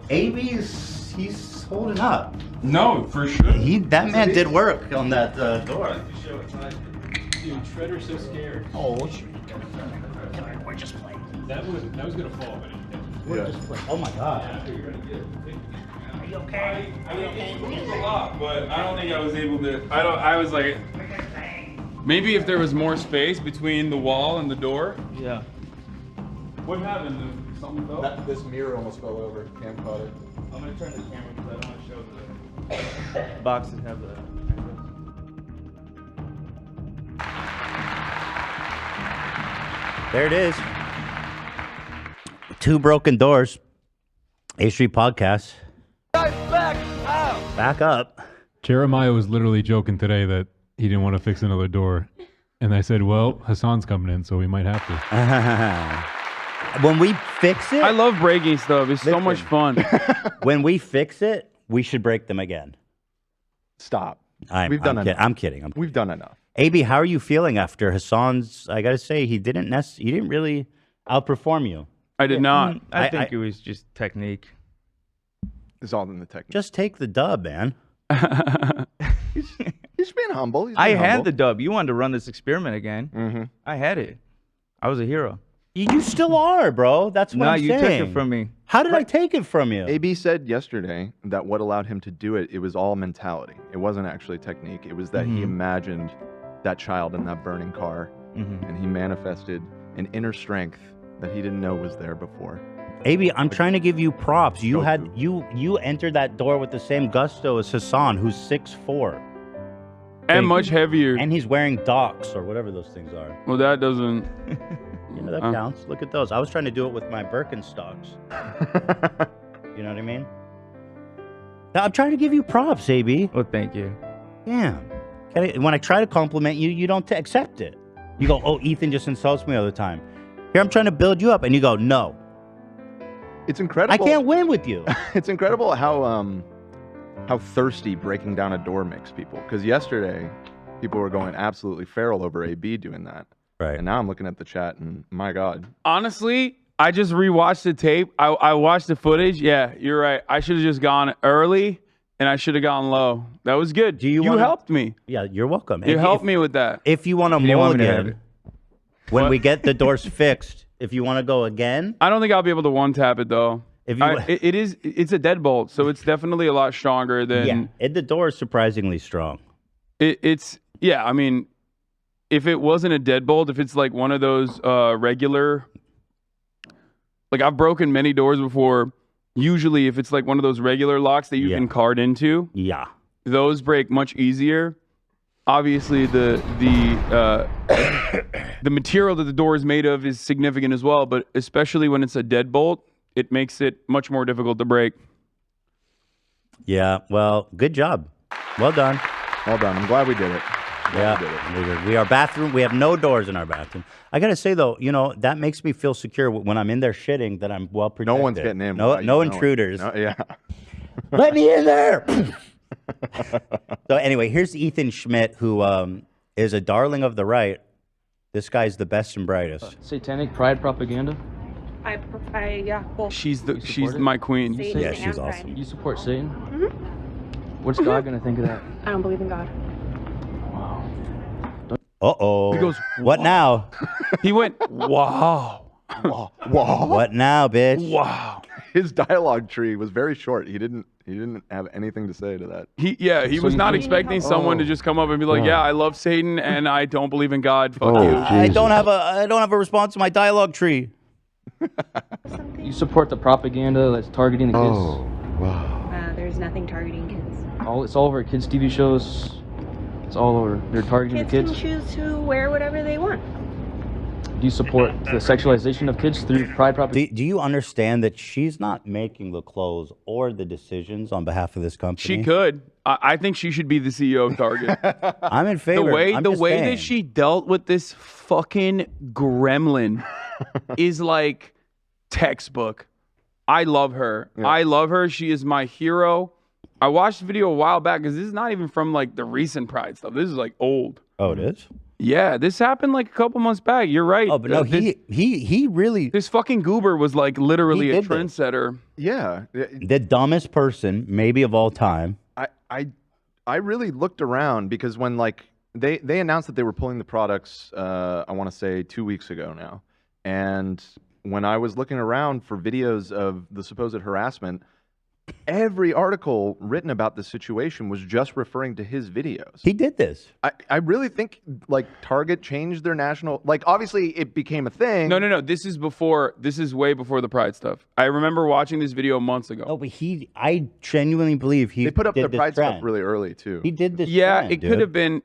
he's holding up. No, for sure. That man did work on that door. Dude, Shredder's so scared. Oh, We're just playing. That was gonna fall, but it didn't. oh my god. Are you okay? I mean, it moved a lot, but I don't think I was able to. I was like, maybe if there was more space between the wall and the door. Yeah. What happened? Something fell? This mirror almost fell over. Cam caught it. I'm gonna turn the camera because I don't want to show the box that have the. There it is. Two broken doors. A Street Podcast. Back up. Jeremiah was literally joking today that he didn't want to fix another door. And I said, well, Hassan's coming in, so we might have to. When we fix it, I love breaking stuff. It's so much fun. when we fix it, we should break them again. Stop. We've done enough. I'm kidding. We've done enough. AB, how are you feeling after Hassan's? I gotta say, he didn't really outperform you. I did not. I think it was just technique. It's all in the technique. Just take the dub, man. He's being humble. I had the dub. You wanted to run this experiment again. Mm-hmm. I had it. I was a hero. You still are, bro. That's what I'm you saying. took it from me. How did I take it from you? AB said yesterday that what allowed him to do it, it was all mentality. It wasn't actually technique. It was that he imagined that child in that burning car, and he manifested an inner strength that he didn't know was there before. AB, I'm trying to give you props. You entered that door with the same gusto as Hassan, who's 6'4". And much heavier. And he's wearing docks or whatever those things are. Well, that doesn't. That counts. Look at those. I was trying to do it with my Birkenstocks. You know what I mean? I'm trying to give you props, AB. Well, thank you. Yeah. When I try to compliment you, you don't accept it. You go, oh, Ethan just insults me all the time. Here, I'm trying to build you up. And you go, no. It's incredible. I can't win with you. It's incredible how thirsty breaking down a door makes people. Because yesterday, people were going absolutely feral over AB doing that. Right. And now I'm looking at the chat and my God. Honestly, I just rewatched the tape. I watched the footage. Yeah, you're right. I should have just gone early and I should have gone low. That was good. You helped me. Yeah, you're welcome. You helped me with that. If you want to mulligan, when we get the doors fixed, if you want to go again. I don't think I'll be able to one-tap it, though. If you, it's a deadbolt, so it's definitely a lot stronger than... Yeah, the door is surprisingly strong. Yeah, I mean, if it wasn't a deadbolt, if it's like one of those regular... Like, I've broken many doors before. Usually, if it's like one of those regular locks that you can card into, those break much easier. Obviously, the material that the door is made of is significant as well, but especially when it's a deadbolt, it makes it much more difficult to break. Yeah, well, good job. Well done. Well done. I'm glad we did it. We are bathroom. We have no doors in our bathroom. I gotta say though, that makes me feel secure when I'm in there shitting that I'm well protected. No one's getting in. No intruders. Yeah. Let me in there. So anyway, here's Ethan Schmidt, who is a darling of the right. This guy's the best and brightest. Satanic pride propaganda. Yeah. Both. She's my queen. Satan she's awesome. You support Satan? Mm-hmm. What's God gonna think of that? I don't believe in God. Uh-oh. He goes, what now? He went, wow. Wow. What now, bitch? Wow. His dialogue tree was very short. He didn't have anything to say to that. He was not expecting someone to just come up and be like, yeah, I love Satan and I don't believe in God. Fuck you. I don't have a response to my dialogue tree. You support the propaganda that's targeting the kids. Oh, wow. There's nothing targeting kids. It's all over kids' TV shows. It's all over. They're targeting the kids. Kids can choose to wear whatever they want. Do you support the sexualization of kids through pride propaganda? Do you understand that she's not making the clothes or the decisions on behalf of this company? She could. I think she should be the CEO of Target. I'm in favor. The way that she dealt with this fucking gremlin is like textbook. I love her. Yeah. I love her. She is my hero. I watched the video a while back because this is not even from like the recent Pride stuff. This is like old. Oh, it is? Yeah, this happened like a couple months back. You're right. Oh, but no, he really... This fucking goober was like literally a trendsetter. Yeah. The dumbest person maybe of all time. I really looked around because when like they announced that they were pulling the products, I want to say 2 weeks ago now. And when I was looking around for videos of the supposed harassment, every article written about the situation was just referring to his videos. He did this. I really think like Target changed their national, like obviously it became a thing. No. This is way before the Pride stuff. I remember watching this video months ago. Oh, but I genuinely believe they put up the Pride stuff really early too. He did this. Yeah, trend,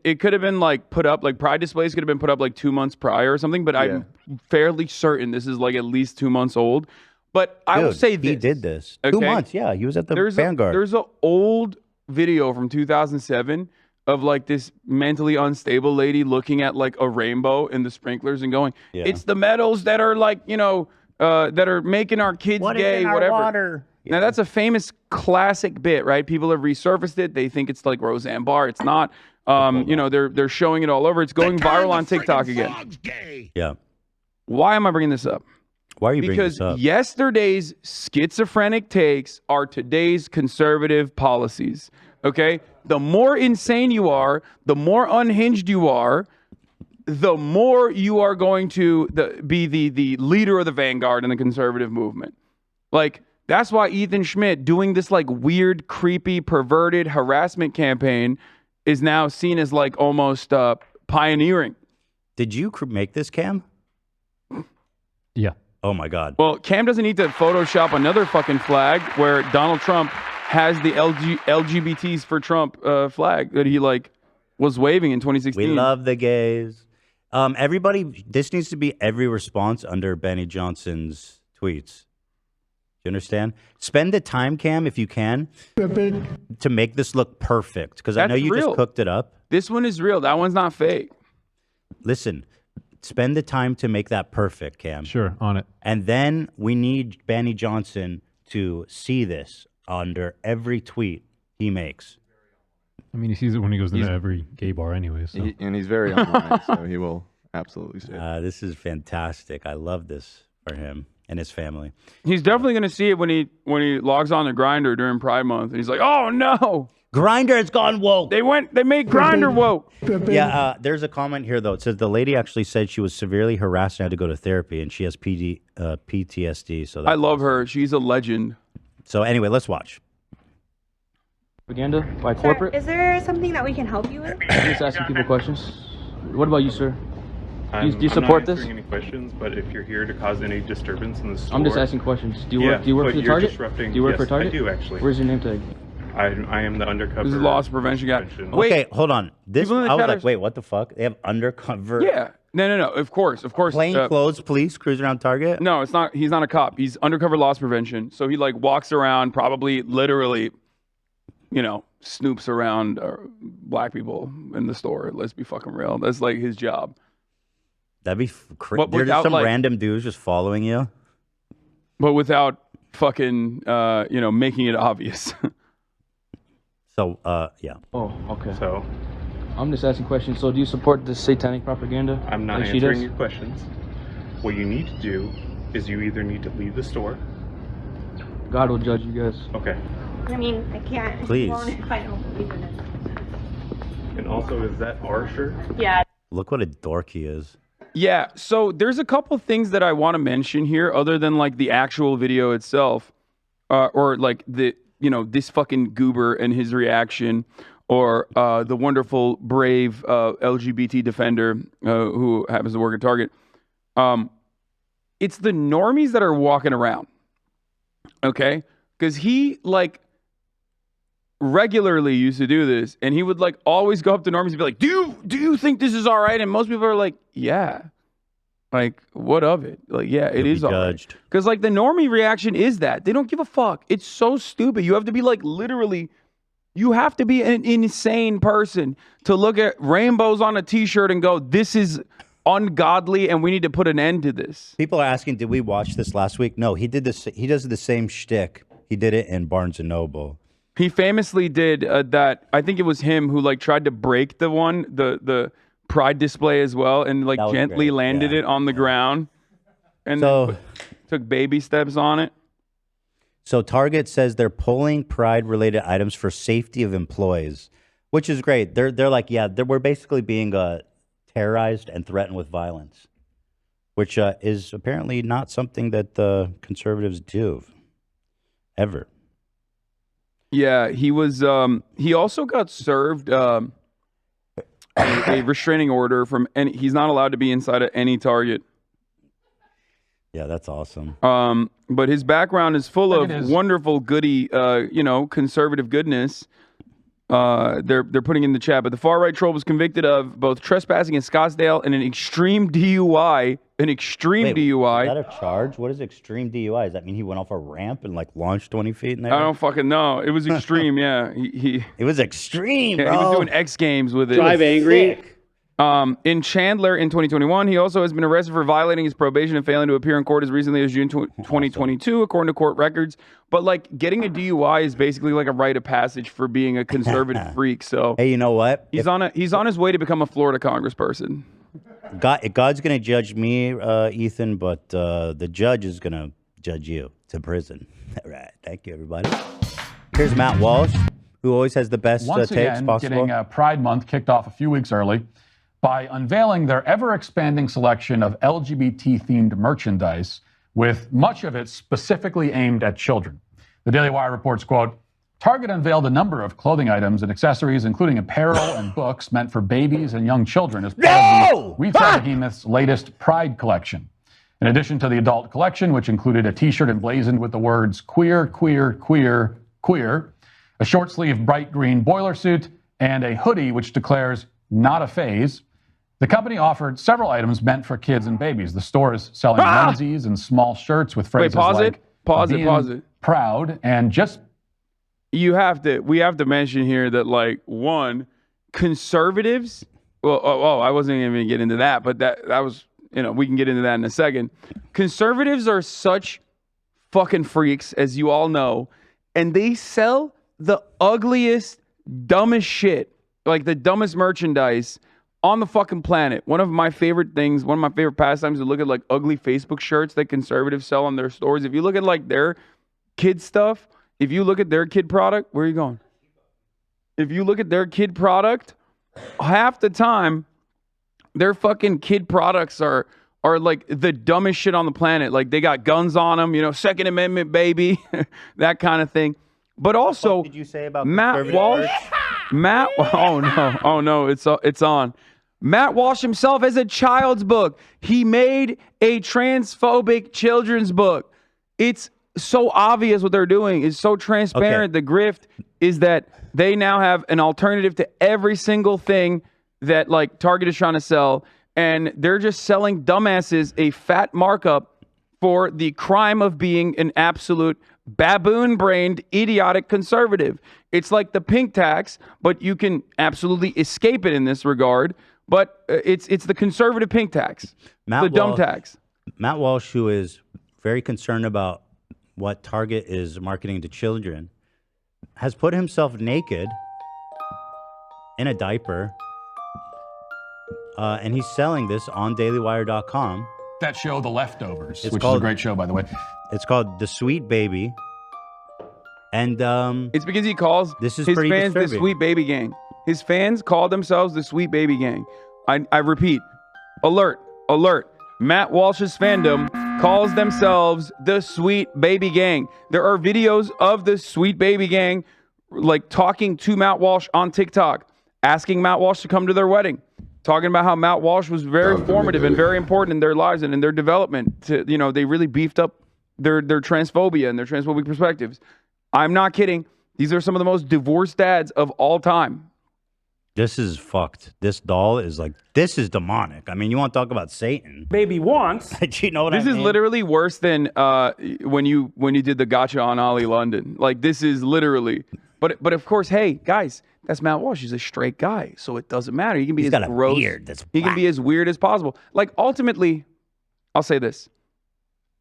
it could have been like put up, like Pride displays could have been put up like 2 months prior or something, but I'm fairly certain this is like at least 2 months old. But I will say this. He did this. Okay? 2 months, yeah. He was at the Vanguard. There's an old video from 2007 of like this mentally unstable lady looking at like a rainbow in the sprinklers and going, it's the metals that are like, that are making our kids gay, whatever. Water? Now, that's a famous classic bit, right? People have resurfaced it. They think it's like Roseanne Barr. It's not. They're showing it all over. It's going viral on TikTok again. Yeah. Why am I bringing this up? Why are you bringing this up? Because yesterday's schizophrenic takes are today's conservative policies. Okay? The more insane you are, the more unhinged you are, the more you are going to be the leader of the vanguard in the conservative movement. Like, that's why Ethan Schmidt doing this like weird, creepy, perverted harassment campaign is now seen as like almost pioneering. Did you make this, Cam? Yeah. Oh my God. Well, Cam doesn't need to Photoshop another fucking flag where Donald Trump has the LGBTs for Trump flag that he like was waving in 2016. We love the gays. Everybody, this needs to be every response under Benny Johnson's tweets. Do you understand? Spend the time, Cam, if you can, to make this look perfect. Because I know you just cooked it up. This one is real. That one's not fake. Listen. Spend the time to make that perfect, Cam. Sure, on it. And then we need Benny Johnson to see this under every tweet he makes. I mean, he sees it when he goes into every gay bar anyway. So. And he's very online, so he will absolutely see it. This is fantastic. I love this for him and his family. He's definitely going to see it when he logs on to Grindr during Pride Month. And he's like, oh, no. Grindr has gone woke. They made Grindr woke. Yeah, there's a comment here, though. It says the lady actually said she was severely harassed and had to go to therapy, and she has PTSD. So I love her. She's a legend. So anyway, let's watch. Propaganda by corporate. Is there something that we can help you with? I'm just asking people questions. What about you, sir? Do you support I'm not this? answering any questions, but if you're here to cause any disturbance in the store, I'm just asking questions. Do you work for the Target? Do you work for Target? I do actually. Where's your name tag? I am the undercover. This is loss prevention guy. Wait, okay, hold on. I was like, wait, what the fuck? They have undercover. Yeah. No. Of course. Plain clothes police cruising around Target? No, it's not. He's not a cop. He's undercover loss prevention. So he like walks around, probably literally, snoops around black people in the store. Let's be fucking real. That's like his job. That'd be crazy. There's just some random dudes just following you. But without fucking, making it obvious. So, yeah. Oh, okay. So, I'm just asking questions. So, do you support this satanic propaganda? I'm not answering your questions. What you need to do is you either need to leave the store. God will judge you guys. Okay. I mean, I can't. Please. If I don't believe in it. And also, is that our shirt? Yeah. Look what a dork he is. Yeah, so there's a couple things that I want to mention here, other than like the actual video itself, or like this fucking goober and his reaction, or the wonderful, brave LGBT defender who happens to work at Target. It's the normies that are walking around, okay? Because he like regularly used to do this, and he would like always go up to normies and be like, do you think this is all right? And most people are like, yeah. Like, what of it? Like, yeah, it is all right. Because like the normie reaction is that they don't give a fuck. It's so stupid. You have to be like literally, you have to be an insane person to look at rainbows on a t-shirt and go, this is ungodly and we need to put an end to this. People are asking, did we watch this last week? No, he did this. He does the same shtick. He did it in Barnes and Noble. He famously did that. I think it was him who like tried to break the Pride display as well, and like gently landed it on the ground, and then took baby steps on it. So Target says they're pulling Pride-related items for safety of employees, which is great. They're like, yeah, we're basically being terrorized and threatened with violence, which is apparently not something that the conservatives do ever. Yeah, he was. He also got served a restraining order from any. He's not allowed to be inside of any Target. Yeah, that's awesome. But his background is full of wonderful, goody, conservative goodness. They're putting in the chat, but the far right troll was convicted of both trespassing in Scottsdale and an extreme DUI. DUI. Is that a charge? What is extreme DUI? Does that mean he went off a ramp and like launched 20 feet in there? I don't fucking know. It was extreme. Yeah, it was extreme. Yeah, bro. he was doing X Games with it. Drive angry. In Chandler in 2021, he also has been arrested for violating his probation and failing to appear in court as recently as June 2022, according to court records. But like getting a DUI is basically like a rite of passage for being a conservative freak. So hey, you know what? He's on his way to become a Florida congressperson. God's gonna judge me, Ethan, but the judge is gonna judge you to prison. All right, thank you, everybody. Here's Matt Walsh, who always has the best takes possible. Getting Pride Month kicked off a few weeks early by unveiling their ever-expanding selection of LGBT-themed merchandise, with much of it specifically aimed at children. The Daily Wire reports, quote, Target unveiled a number of clothing items and accessories, including apparel and books meant for babies and young children as part of the retail behemoth's latest Pride collection. In addition to the adult collection, which included a t-shirt emblazoned with the words queer, queer, queer, queer, a short-sleeved bright green boiler suit, and a hoodie which declares not a phase, the company offered several items meant for kids and babies. The store is selling onesies and small shirts with phrases like pause it. Proud and just... We have to mention here that like one, conservatives, I wasn't even gonna get into that, but that was, we can get into that in a second. Conservatives are such fucking freaks, as you all know, and they sell the ugliest, dumbest shit, like the dumbest merchandise on the fucking planet. One of my favorite pastimes to look at like ugly Facebook shirts that conservatives sell on their stores. If you look at like their kid stuff, if you look at their kid product, where are you going? If you look at their kid product, half the time, their fucking kid products are like the dumbest shit on the planet. Like they got guns on them, Second Amendment, baby, that kind of thing. But also, what did you say about Matt Walsh? Oh no, it's on. Matt Walsh himself has a child's book. He made a transphobic children's book. It's so obvious what they're doing. It's so transparent. Okay. The grift is that they now have an alternative to every single thing that like Target is trying to sell, and they're just selling dumbasses a fat markup for the crime of being an absolute baboon-brained, idiotic conservative. It's like the pink tax, but you can absolutely escape it in this regard. But it's the conservative pink tax, dumb tax. Matt Walsh, who is very concerned about what Target is marketing to children, has put himself naked in a diaper, and he's selling this on dailywire.com. That show, The Leftovers, which is a great show, by the way. It's called The Sweet Baby. And it's because he calls his fans the Sweet Baby Gang. His fans call themselves the Sweet Baby Gang. I repeat, alert, alert. Matt Walsh's fandom calls themselves the Sweet Baby Gang. There are videos of the Sweet Baby Gang like talking to Matt Walsh on TikTok, asking Matt Walsh to come to their wedding, talking about how Matt Walsh was very formative and very important in their lives and in their development. They really beefed up their transphobia and their transphobic perspectives. I'm not kidding. These are some of the most divorced dads of all time. This is fucked. This doll is like, this is demonic. I mean, you want to talk about Satan? Baby wants. You know what This is literally worse than when you did the gotcha on Ollie London. Like, this is literally. But of course, hey guys, that's Matt Walsh. He's a straight guy, so it doesn't matter. He can be He's as got a gross. beard that's he can be as weird as possible. Like, ultimately, I'll say this: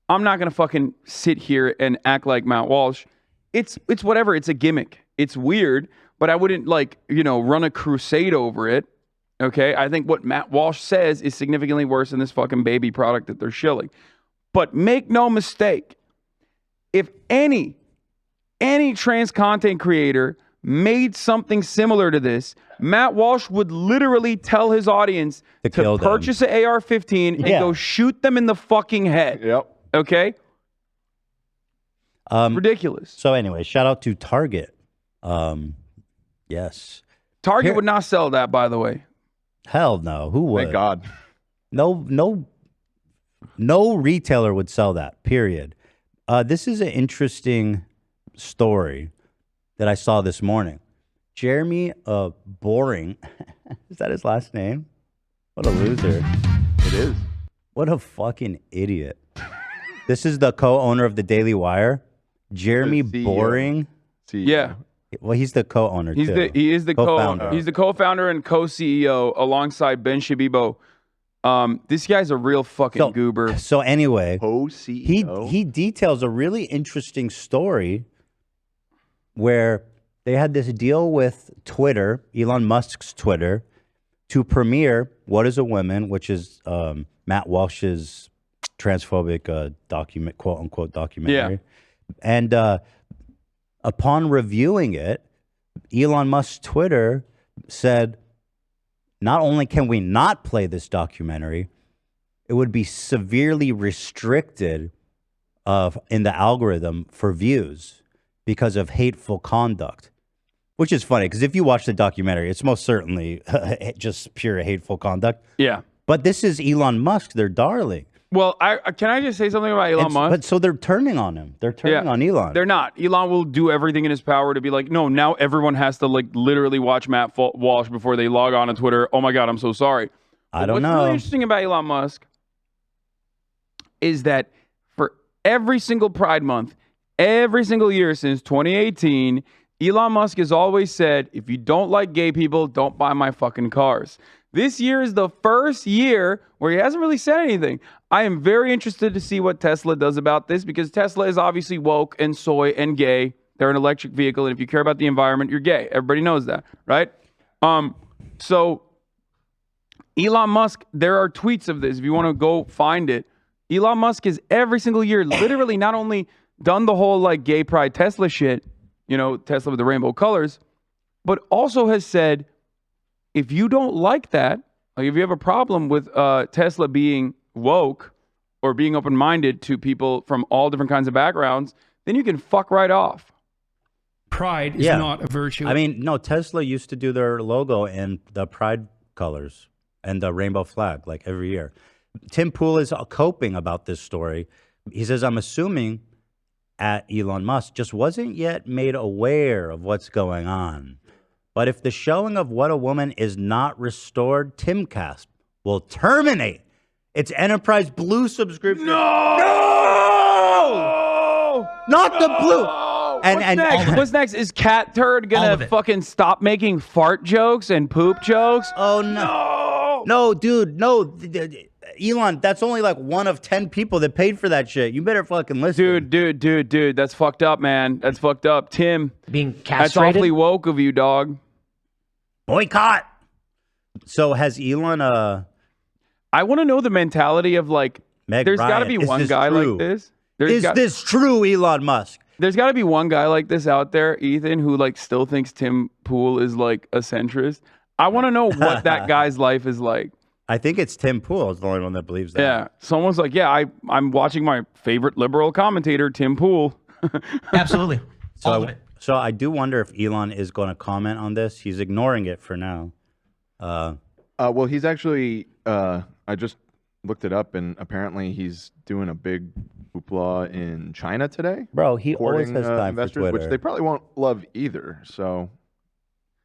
I'm not gonna fucking sit here and act like Matt Walsh. It's whatever. It's a gimmick. It's weird, but I wouldn't run a crusade over it. Okay, I think what Matt Walsh says is significantly worse than this fucking baby product that they're shilling. But make no mistake, if any trans content creator made something similar to this, Matt Walsh would literally tell his audience to purchase an AR-15 and go shoot them in the fucking head. Yep. Okay? Ridiculous. So anyway, shout out to Target. Yes. Target would not sell that, by the way. Hell no. Who would? Thank God. No retailer would sell that, period. This is an interesting story that I saw this morning. Jeremy Boring, is that his last name? What a loser. It is. What a fucking idiot. This is the co-owner of the Daily Wire. Jeremy Boring. Yeah. Well, he's the co-owner too. He is the co-founder. He's the co-founder and co-CEO alongside Ben Shabibo. This guy's a real fucking goober. So anyway, co-CEO. he details a really interesting story where they had this deal with Twitter, Elon Musk's Twitter, to premiere What is a Woman, which is Matt Walsh's transphobic document, quote unquote documentary. Yeah. And upon reviewing it, Elon Musk's Twitter said, not only can we not play this documentary, it would be severely restricted in the algorithm for views because of hateful conduct. Which is funny, because if you watch the documentary, it's most certainly just pure hateful conduct. Yeah. But this is Elon Musk, their darling. Well, can I just say something about Elon Musk? But so they're turning on him. They're turning on Elon. They're not. Elon will do everything in his power to be like, no, now everyone has to literally watch Matt Walsh before they log on to Twitter. Oh my God, I'm so sorry. I don't know. What's really interesting about Elon Musk is that for every single Pride Month, every single year since 2018, Elon Musk has always said, if you don't like gay people, don't buy my fucking cars. This year is the first year where he hasn't really said anything. I am very interested to see what Tesla does about this, because Tesla is obviously woke and soy and gay. They're an electric vehicle, and if you care about the environment, you're gay. Everybody knows that, right? So Elon Musk, there are tweets of this if you want to go find it. Elon Musk has every single year literally not only done the whole gay pride Tesla shit, Tesla with the rainbow colors, but also has said, if you don't like that, if you have a problem with Tesla being woke or being open-minded to people from all different kinds of backgrounds, then you can fuck right off. Pride is not a virtue. I mean, no, Tesla used to do their logo in the pride colors and the rainbow flag every year. Tim Pool is coping about this story. He says, I'm assuming at Elon Musk just wasn't yet made aware of what's going on. But if the showing of What a Woman is not restored, Timcast will terminate its Enterprise Blue subscription. No! Not the Blue. What's next? Is Cat Turd gonna fucking stop making fart jokes and poop jokes? Oh no! No, dude, no. Elon, that's only one of 10 people that paid for that shit. You better fucking listen. Dude, that's fucked up, man. That's fucked up. Tim, being castrated? That's awfully woke of you, dog. Boycott. So has Elon, I want to know the mentality of Meg there's got to be one guy like this. Is this true, Elon Musk? There's got to be one guy like this out there, Ethan, who still thinks Tim Pool is a centrist. I want to know what that guy's life is like. I think it's Tim Pool is the only one that believes that. Yeah. Someone's like, yeah, I'm watching my favorite liberal commentator, Tim Pool. Absolutely. So I do wonder if Elon is going to comment on this. He's ignoring it for now. Well, he's actually. I just looked it up, and apparently he's doing a big hoopla in China today. Bro, he always courting, has time for investors, Twitter. which they probably won't love either. So,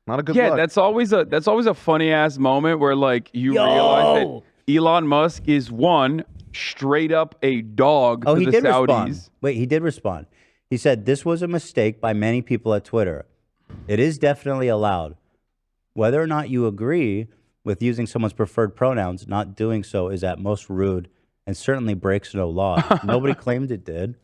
not a good Yeah, look. that's always a funny ass moment where like you realize that Elon Musk is one straight up a dog Oh, to he the did Saudis. respond. Wait, he did respond. He said, this was a mistake by many people at Twitter. It is definitely allowed. Whether or not you agree with using someone's preferred pronouns, not doing so is at most rude and certainly breaks no law. Nobody claimed it did.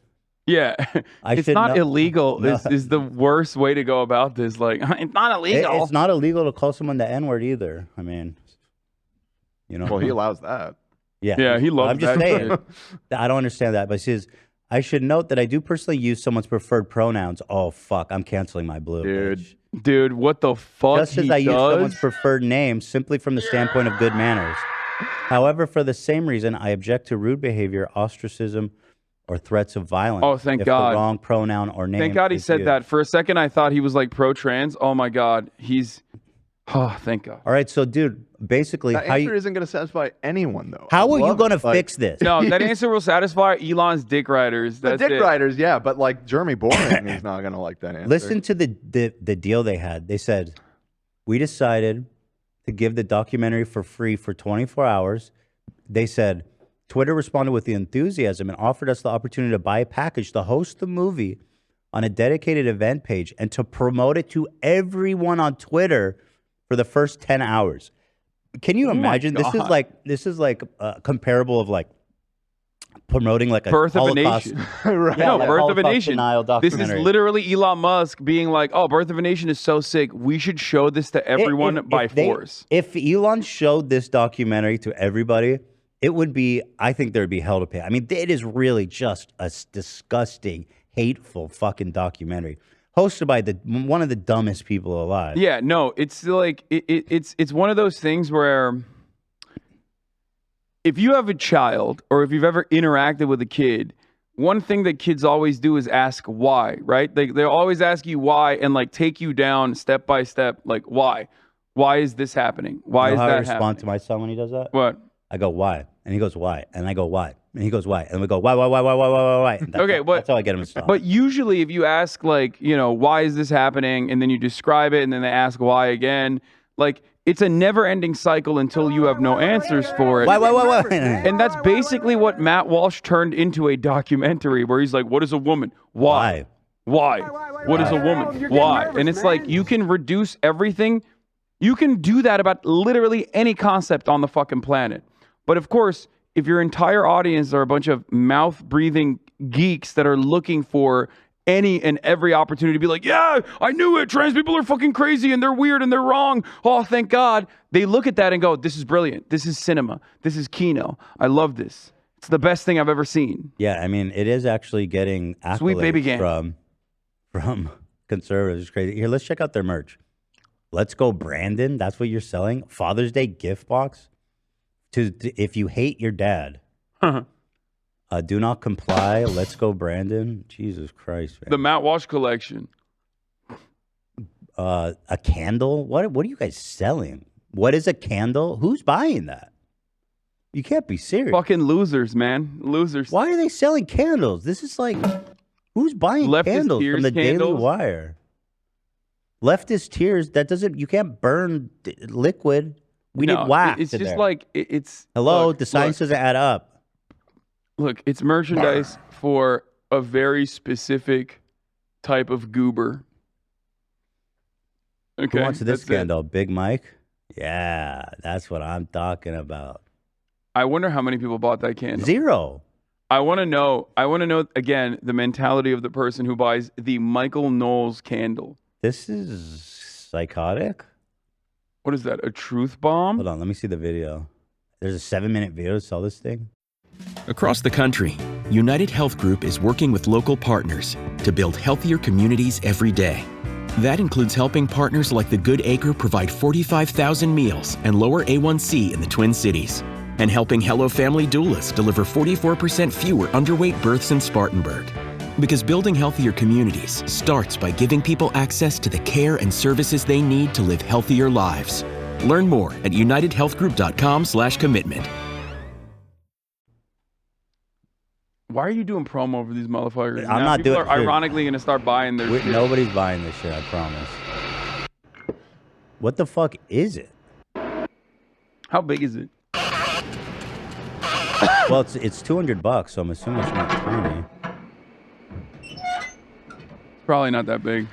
Yeah, I it's should not know- illegal. No. Is the worst way to go about this. Like, it's not illegal. It's not illegal to call someone the N-word either. I mean, you know. Well, he allows that. Yeah, he loves I'm just that saying. shit. I don't understand that. But he says, I should note that I do personally use someone's preferred pronouns. Oh, fuck. I'm canceling my blue. Dude, what the fuck Just as he I use does? someone's preferred name simply from the standpoint of good manners. However, for the same reason, I object to rude behavior, ostracism, or threats of violence. Oh, thank if God. the wrong pronoun or name. Thank God he is said used. that. For a second, I thought he was like pro-trans. Oh my God, he's. Oh, thank God. All right, so dude, basically, That how answer you, isn't going to satisfy anyone, though. how I are you love going to it. Like, fix this? No, that answer will satisfy Elon's dick riders. The That's dick it. riders, yeah, but like Jeremy Boring is not going to like that answer. Listen to the deal they had. They said, we decided to give the documentary for free for 24 hours. They said, Twitter responded with the enthusiasm and offered us the opportunity to buy a package to host the movie on a dedicated event page and to promote it to everyone on Twitter for the first 10 hours. Can you Oh my imagine? This is like comparable of like promoting like a Birth of a Holocaust. Nation. Right. No, like Birth of a Holocaust Nation. denial This is documentary. literally Elon Musk being like, "Oh, Birth of a Nation is so sick. We should show this to everyone by force." If Elon showed this documentary to everybody, it would be, I think there'd be hell to pay. I mean, it is really just a disgusting, hateful fucking documentary hosted by one of the dumbest people alive. Yeah, no, it's like it's one of those things where if you have a child or if you've ever interacted with a kid, one thing that kids always do is ask why, right? They always ask you why and like take you down step by step, like why? Why is this happening? Why You know is how I that respond happening? to my son when he does that? What? I go, why? And he goes, why? And I go, why? And he goes, why? And we go, why? And that's how I get him to stop. But usually if you ask like, you know, why is this happening? And then you describe it and then they ask why again, like it's a never ending cycle until you have no answers for it. Why? And that's basically what Matt Walsh turned into a documentary where he's like, what is a woman? Why? What is a woman? Why? And it's like, you can reduce everything. You can do that about literally any concept on the fucking planet. But of course, if your entire audience are a bunch of mouth-breathing geeks that are looking for any and every opportunity to be like, yeah, I knew it. Trans people are fucking crazy and they're weird and they're wrong. Oh, thank God. They look at that and go, this is brilliant. This is cinema. This is Kino. I love this. It's the best thing I've ever seen. Yeah, I mean, it is actually getting accolades Sweet baby game. from conservatives. It's crazy. Here, let's check out their merch. Let's Go Brandon. That's what you're selling. Father's Day gift box. To if you hate your dad, do not comply. Let's Go Brandon. Jesus Christ, man. The Matt Walsh collection. A candle. What are you guys selling? What is a candle? Who's buying that? You can't be serious. Fucking losers, man. Losers. Why are they selling candles? This is like, who's buying Leftist candles tears from the Daily candles? Wire? Leftist tears. That doesn't. You can't burn liquid. We No, need wax. It's in just there. like, it's. Hello, look, the science doesn't add up. Look, it's merchandise for a very specific type of goober. Okay. Who wants this that's it. candle? Big Mike? Yeah, that's what I'm talking about. I wonder how many people bought that candle. 0. I want to know again the mentality of the person who buys the Michael Knowles candle. This is psychotic. What is that? A truth bomb? Hold on, let me see the video. There's a 7-minute video to sell this thing. Across the country, United Health Group is working with local partners to build healthier communities every day. That includes helping partners like the Good Acre provide 45,000 meals and lower A1C in the Twin Cities, and helping Hello Family doulas deliver 44% fewer underweight births in Spartanburg. Because building healthier communities starts by giving people access to the care and services they need to live healthier lives. Learn more at unitedhealthgroup.com/commitment. Why are you doing promo for these motherfuckers? I'm Now not people doing- are dude. ironically going to start buying their shit. Nobody's buying this shit, I promise. What the fuck is it? How big is it? Well, it's $200, so I'm assuming it's not tiny. Probably not that big.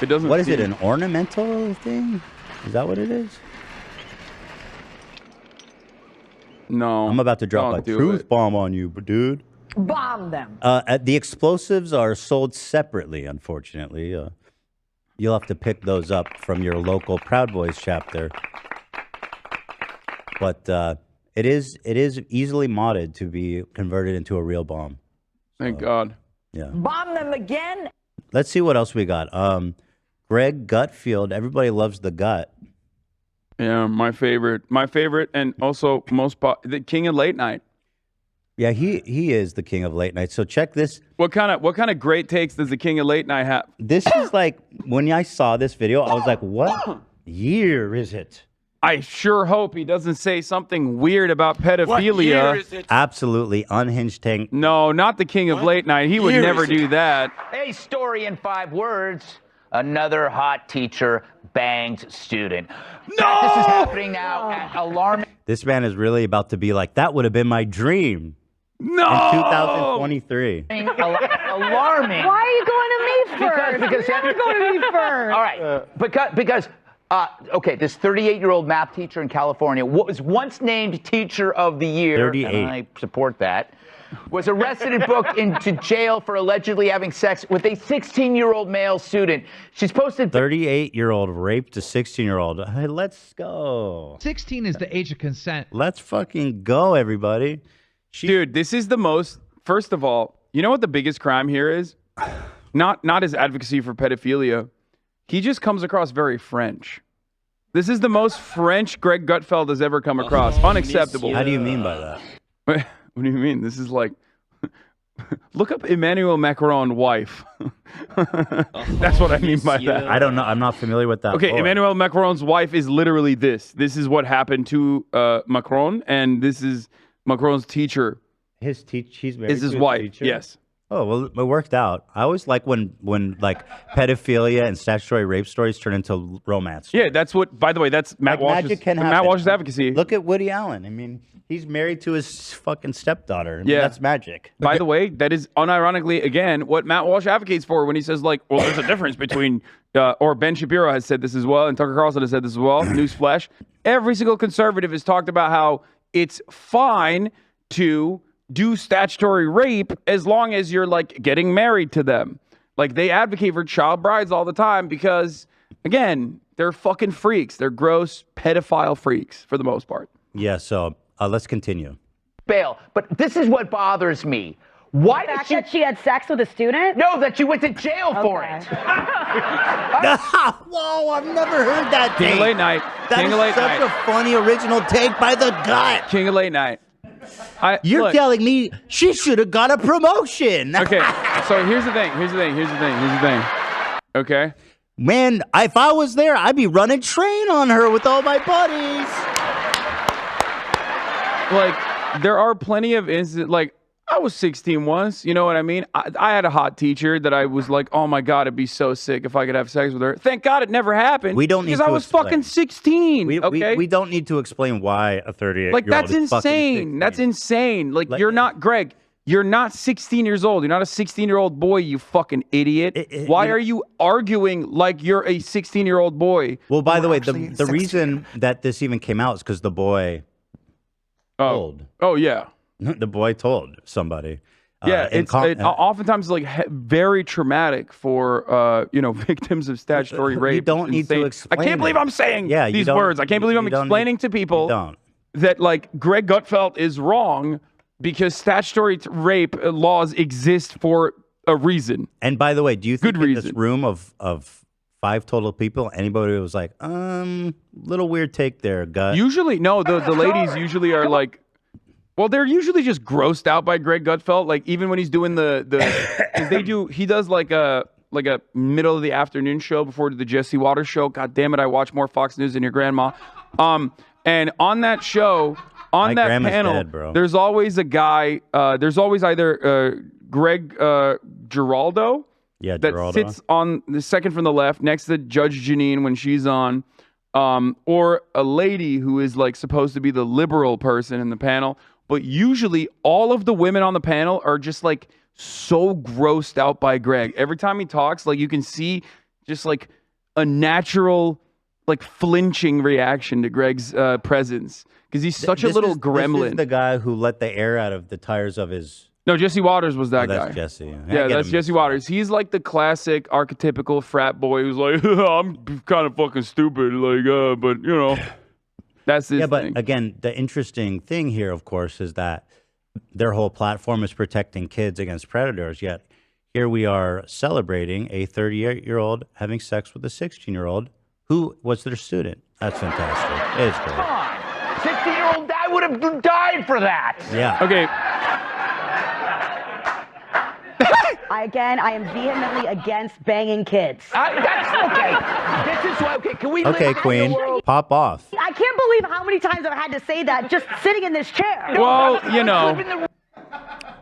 It doesn't. What is it? seem- An ornamental thing? Is that what it is? No. I'm about to drop a Don't do truth it. bomb on you, dude. Bomb them. The explosives are sold separately, unfortunately. You'll have to pick those up from your local Proud Boys chapter. But it is easily modded to be converted into a real bomb. Thank God. Yeah. Bomb them again. Let's see what else we got. Greg Gutfield. Everybody loves the gut. Yeah, my favorite, and also the king of late night. Yeah, he is the king of late night. So check this. What kind of great takes does the king of late night have? This is like when I saw this video, I was like, what year is it? I sure hope he doesn't say something weird about pedophilia. Absolutely unhinged tank. No, not the king of late night. He would year never is it? do that. A story in 5 words. Another hot teacher banged student. No! This is happening now at alarming. This man is really about to be like, that would have been my dream. No! In 2023. Alarming. Why are you going to me first? Because You're never going to me first. All right, because okay, this 38-year-old math teacher in California was once named Teacher of the Year. 38. And I support that. Was arrested and booked into jail for allegedly having sex with a 16-year-old male student. She's posted 38-year-old raped a 16-year-old. Hey, let's go. 16 is the age of consent. Let's fucking go, everybody. Dude, this is the most. First of all, you know what the biggest crime here is? Not his advocacy for pedophilia. He just comes across very French. This is the most French Greg Gutfeld has ever come across. Unacceptable. How do you mean by that? What do you mean? This is like, look up Emmanuel Macron wife. That's what I mean by that. I don't know. I'm not familiar with that. Okay, boy. Emmanuel Macron's wife is literally this. This is what happened to Macron, and this is Macron's teacher. He's married Is his to wife? teacher? Yes. Oh, well, it worked out. I always like when like pedophilia and statutory rape stories turn into romance. Yeah, that's what. By the way, that's Matt Walsh's. Magic can Matt happen. Walsh's advocacy. Look at Woody Allen. I mean, he's married to his fucking stepdaughter. I mean, Yeah. that's magic. By the way, that is unironically again what Matt Walsh advocates for when he says like, well, there's a difference between, or Ben Shapiro has said this as well, and Tucker Carlson has said this as well. Newsflash: every single conservative has talked about how it's fine to do statutory rape as long as you're like getting married to them. Like they advocate for child brides all the time because, again, they're fucking freaks. They're gross pedophile freaks for the most part. Yeah. So let's continue. bail. But this is what bothers me. Why The did fact she? that she had sex with a student? No, that you went to jail for it. Whoa, I've never heard that King take. of Late Night. That King is of Late such Night. a funny original take by the gut. King of Late Night. You're look. telling me she should have got a promotion. Okay, so here's the thing. Okay? Man, if I was there, I'd be running train on her with all my buddies. Like, there are plenty of instances, like, I was 16 once, you know what I mean? I had a hot teacher that I was like, oh my God, it'd be so sick if I could have sex with her. Thank God it never happened. We don't need because to I was explain. fucking 16, okay? We don't need to explain why a 38-year-old Like, that's is fucking insane. That's insane. Like, you're not, Greg, you're not 16 years old. You're not a 16-year-old boy, you fucking idiot. Why are you arguing like you're a 16-year-old boy? Well, by the way, the reason that this even came out is because the boy told. Oh, yeah. The boy told somebody. Yeah, it's oftentimes like very traumatic for victims of statutory rape. You don't It's need to insane. explain I can't believe it. I'm saying Yeah, you these don't- words. I can't believe I'm you don't explaining need- to people you don't. that like Greg Gutfeld is wrong because statutory rape laws exist for a reason. And by the way, do you think Good in this reason. room of 5 total people, anybody was like, little weird take there, gut? Usually, no, the ladies usually are like, well, they're usually just grossed out by Greg Gutfeld. Like even when he's doing he does like a middle of the afternoon show before the Jesse Waters show. God damn it, I watch more Fox News than your grandma. And on that show, My that grandma's panel, dead, bro. there's always a guy. There's always either Greg Giraldo. Yeah, that Giraldo. sits on the second from the left next to Judge Janine when she's on, or a lady who is like supposed to be the liberal person in the panel. But usually all of the women on the panel are just like so grossed out by Greg. Every time he talks, like you can see just like a natural like flinching reaction to Greg's presence because he's such a little gremlin. This is the guy who let the air out of the tires of his... No, Jesse Waters was that guy. That's Jesse. Yeah, that's Jesse Waters. He's like the classic archetypical frat boy who's like, I'm kind of fucking stupid, like, but you know, that's his thing. But again, the interesting thing here, of course, is that their whole platform is protecting kids against predators. Yet here we are celebrating a 38-year-old having sex with a 16-year-old who was their student. That's fantastic. It is great. Come on. 60-year-old dad would have died for that. Yeah. Okay. I am vehemently against banging kids. That's okay. This is why. Okay, can we? Okay, Queen, pop off. I can't believe how many times I've had to say that just sitting in this chair. Well,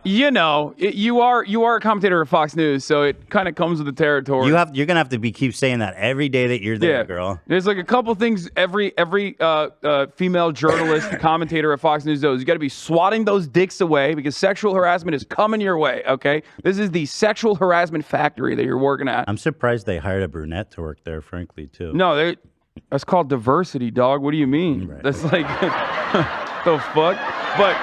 you are a commentator at Fox News, so it kind of comes with the territory. You're gonna have to keep saying that every day that you're there, girl. There's like a couple things every female journalist, commentator at Fox News does. You got to be swatting those dicks away because sexual harassment is coming your way. Okay, this is the sexual harassment factory that you're working at. I'm surprised they hired a brunette to work there, frankly, too. No, that's called diversity, dog. What do you mean? Right. That's like the fuck. But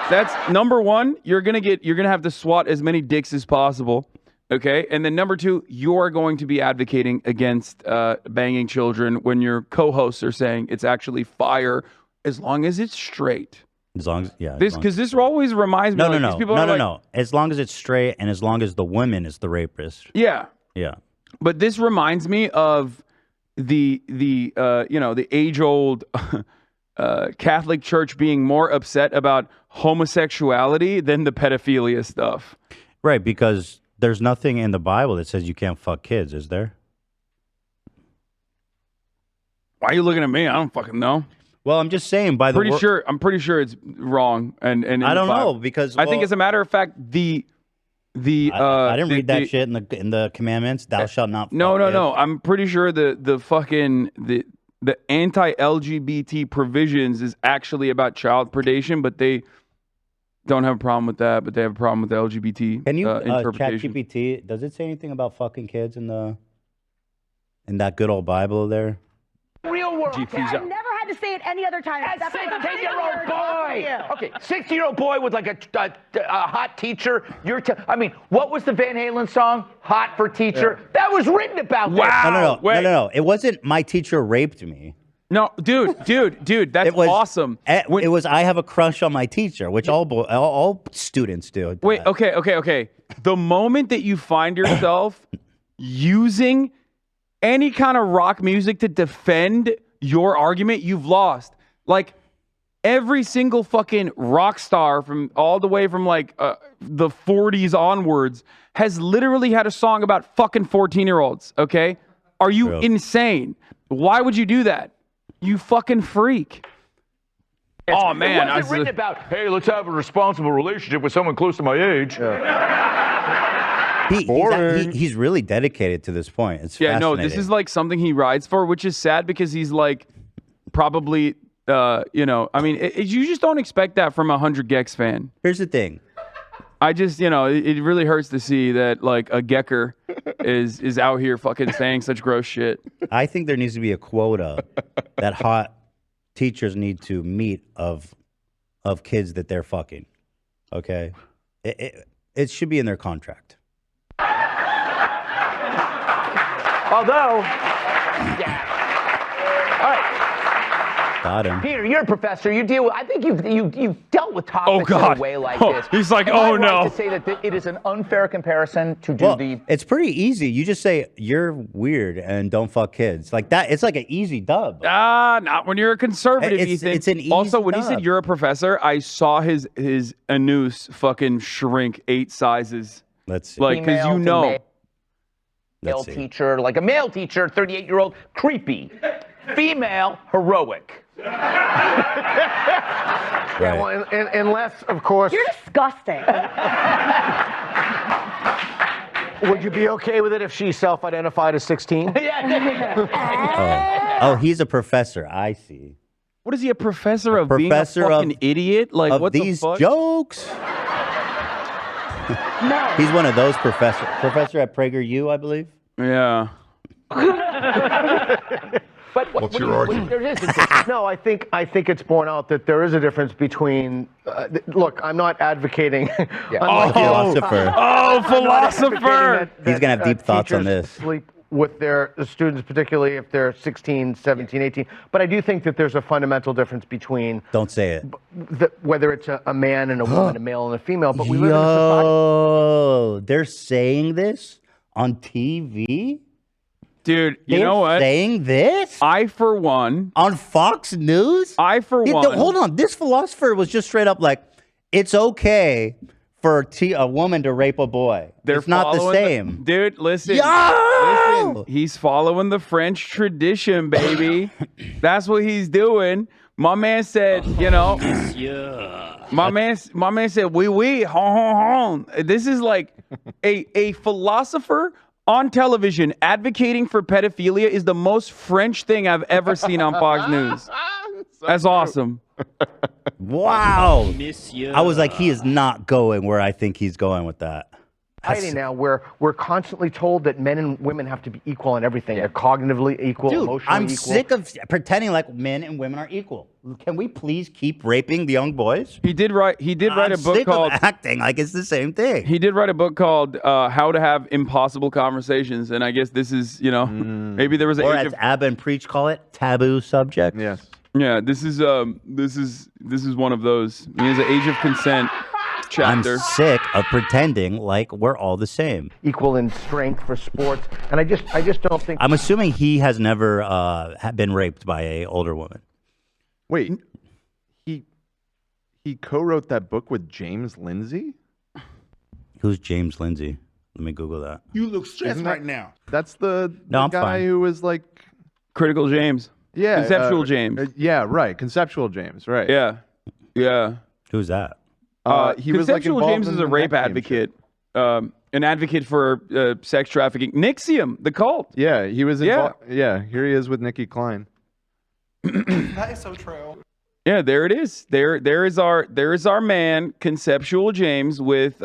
that's number one. You're gonna have to swat as many dicks as possible. Okay, and then number two, you're going to be advocating against banging children when your co-hosts are saying it's actually fire as long as it's straight. As long as this always reminds me. These people are like, no. As long as it's straight and as long as the woman is the rapist. Yeah. Yeah. But this reminds me of the age-old Catholic Church being more upset about homosexuality than the pedophilia stuff. Right, because there's nothing in the Bible that says you can't fuck kids, is there? Why are you looking at me? I don't fucking know. Well, I'm just saying. I'm pretty sure it's wrong. And I don't know because I think, as a matter of fact, I didn't read that shit in the commandments. Thou shalt not. No. I'm pretty sure the anti-LGBT provisions is actually about child predation, but they don't have a problem with that. But they have a problem with the LGBT. Can you interpretation. ChatGPT? Does it say anything about fucking kids in that good old Bible there? Real world. I've never had to say it any other time. A 16-year-old boy. Okay, 16-year-old boy with like a hot teacher. What was the Van Halen song? Hot for Teacher. Yeah. That was written about. Wow. No. It wasn't my teacher raped me. No, dude, that's awesome. It was I have a crush on my teacher, which all students do. Wait, okay. The moment that you find yourself using any kind of rock music to defend your argument, you've lost. Like every single fucking rock star from all the way from like the 40s onwards has literally had a song about fucking 14-year-olds. Okay, are you insane? Why would you do that? You fucking freak. Oh man, it wasn't written about. Hey, let's have a responsible relationship with someone close to my age. He's really dedicated to this point. It's no, this is like something he rides for, which is sad because he's like probably, you just don't expect that from a 100 Gex fan. Here's the thing. I just, it really hurts to see that like a Gecker is out here fucking saying such gross shit. I think there needs to be a quota that hot teachers need to meet of kids that they're fucking. Okay? It should be in their contract. Although, all right. Got him. Peter, you're a professor. You deal with. I think you've dealt with topics in God. a way like Oh, this. he's like, am I oh, right no. to say that it is an unfair comparison to do Well, the. it's pretty easy. You just say you're weird and don't fuck kids like that. It's like an easy dub. Not when you're a conservative, It's- Ethan. it's an easy Also, when he dub. said you're a professor, I saw his anus fucking shrink 8 sizes. Let's see. Like, because Female you to know. male teacher, like a male teacher, 38-year-old, creepy. Female, heroic. Yeah, well, unless, of course. You're disgusting. Would you be okay with it if she self-identified as 16? Oh, he's a professor. I see. What is he, a professor of Professor being a of- fucking idiot? Like, of what these the fuck? jokes. He's one of those professor at PragerU, I believe. Yeah. But What's your argument? No, I think it's borne out that there is a difference between. Look, I'm not advocating. Oh, philosopher. Oh, philosopher. He's gonna have deep thoughts on teachers this. Sleep with their students, particularly if they're 16, 17, 18. But I do think that there's a fundamental difference between Don't say it. whether it's a man and a woman, a male and a female. But we live in a society. Yo, they're saying this on TV? Dude, you They're know what? saying this? I, for one. On Fox News? I, for one. Hold on. This philosopher was just straight up like, it's okay for a woman to rape a boy. It's not the following same. Dude, listen. Yo! Listen. He's following the French tradition, baby. That's what he's doing. My man said, you know. My man said, oui, hon. This is like a philosopher on television advocating for pedophilia is the most French thing I've ever seen on Fox News. That's awesome. Wow. I was like, he is not going where I think he's going with that. Society now where we're constantly told that men and women have to be equal in everything. They're cognitively equal, Dude, emotionally I'm equal. sick of pretending like men and women are equal. Can we please keep raping the young boys? He did write a book sick called of acting like it's the same thing. He did write a book called How to Have Impossible Conversations, and I guess this is, maybe there was an Or age as of, Abba and Preach call it, taboo subject. Yes. yeah, this is one of those. He has an age of consent chapter. I'm sick of pretending like we're all the same. Equal in strength for sports, and I just don't think. I'm assuming he has never been raped by a older woman. Wait, he co-wrote that book with James Lindsay? Who's James Lindsay? Let me Google that. You look stressed Isn't that- right now. That's the I'm guy fine. who was like Critical James. Yeah, Conceptual James. Yeah, right. Conceptual James, right. Yeah. Who's that? He was like Conceptual involved James in is a the rape Nexium advocate. An advocate for sex trafficking. Nixium, the cult. Yeah, he was Yeah. involved. Yeah, here he is with Nikki Klein. That is so true. Yeah, there it is. There is our man, Conceptual James, with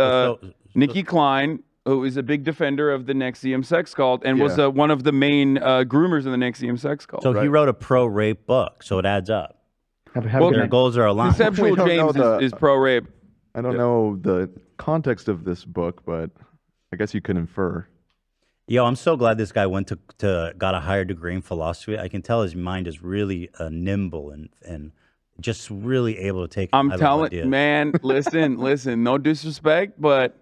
Nikki Klein, who is a big defender of the Nexium sex cult and was one of the main groomers in the Nexium sex cult. So he wrote a pro-rape book, so it adds up. Well, Their goals are aligned. Conceptual James is pro-rape. I don't know the context of this book, but I guess you could infer. Yo, I'm so glad this guy went to got a higher degree in philosophy. I can tell his mind is really nimble and just really able to take. I'm high-level telling, ideas. man, listen, no disrespect, but,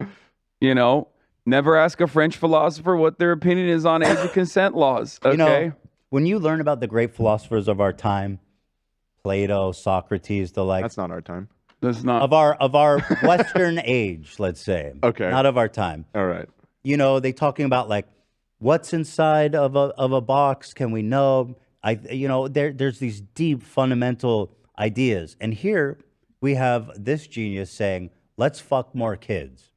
never ask a French philosopher what their opinion is on age of consent laws, okay? When you learn about the great philosophers of our time, Plato, Socrates, the like. That's not our time. That's not. Of our Western age, let's say. Okay. Not of our time. All right. They talking about like what's inside of a box. Can we know? There's these deep fundamental ideas, and here we have this genius saying, "Let's fuck more kids."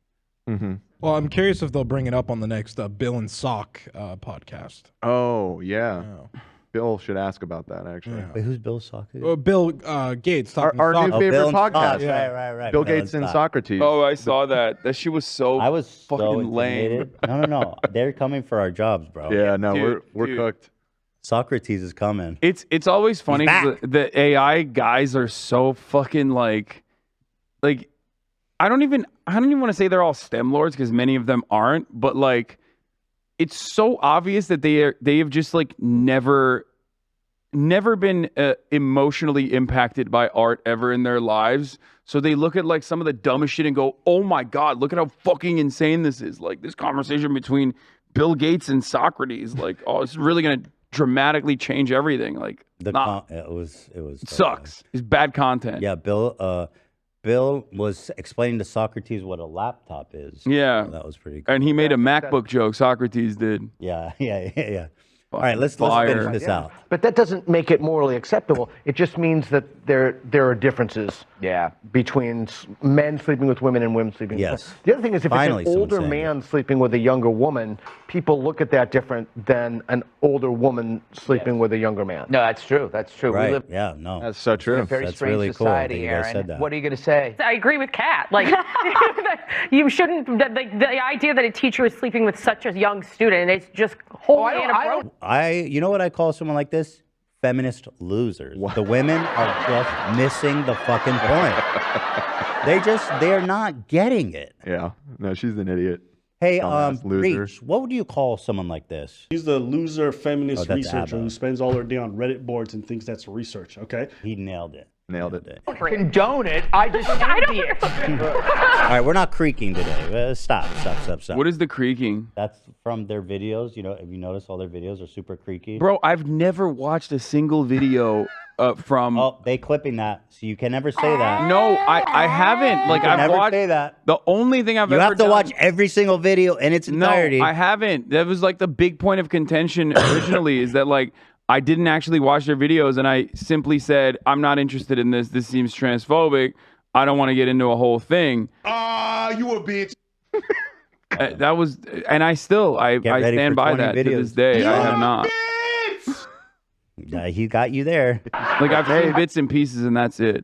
Mm-hmm. Well, I'm curious if they'll bring it up on the next Bill and Sock podcast. Oh yeah. Bill should ask about that actually. Wait, who's Bill Socrates? Bill Gates. Our new favorite Bill and podcast. Sock. Right. Bill Bill Gates and and Sock. Socrates. Oh, I saw that. That shit was so I was fucking so lame. intimidated. No. They're coming for our jobs, bro. Yeah, no, Dude, we're dude. cooked. Socrates is coming. It's always funny He's 'cause the AI guys are so fucking like I don't even want to say they're all STEM lords because many of them aren't, but like it's so obvious that they have just like never been emotionally impacted by art ever in their lives. So they look at like some of the dumbest shit and go, "Oh my God, look at how fucking insane this is!" Like this conversation between Bill Gates and Socrates, like, oh, it's really gonna dramatically change everything. Like, it was sucks. It's bad content. Yeah, Bill was explaining to Socrates what a laptop is. Yeah, that was pretty cool. And he made a MacBook joke. Socrates did. Yeah. All right, let's finish this out. But that doesn't make it morally acceptable. It just means that there are differences. Between men sleeping with women and women sleeping with men. The other thing is, if Finally, it's an older someone's saying man sleeping with a younger woman, people look at that different than an older woman sleeping with a younger man. No, that's true. That's true. Right. We live Yeah, no. That's so true. in a very That's strange really cool. I society, think you guys Aaron. said that. What are you going to say? I agree with Kat. Like, you shouldn't. The idea that a teacher is sleeping with such a young student, it's just wholly inappropriate. You know what I call someone like this? Feminist losers. The women are just missing the fucking point. They're not getting it. Yeah. No, she's an idiot. Hey, Dumbass loser. Reach, what would you call someone like this? He's the loser feminist that's researcher ABBA. who spends all her day on Reddit boards and thinks that's research, okay? He nailed it. Nailed it. Condone it. I just champion it. All right, we're not creaking today. Stop. What is the creaking? That's from their videos. You know, have you noticed all their videos are super creaky? Bro, I've never watched a single video from. Oh, they clipping that, so you can never say that. No, I haven't. Like, can I've never watched. say that. The only thing I've You ever have to done- watch every single video in its entirety. No, I haven't. That was like the big point of contention originally is that like I didn't actually watch their videos and I simply said, I'm not interested in this. This seems transphobic. I don't want to get into a whole thing. You a bitch. That was, and I ready stand for by 20 that to videos. this day. I have not. He got you there. Like I've seen bits and pieces and that's it.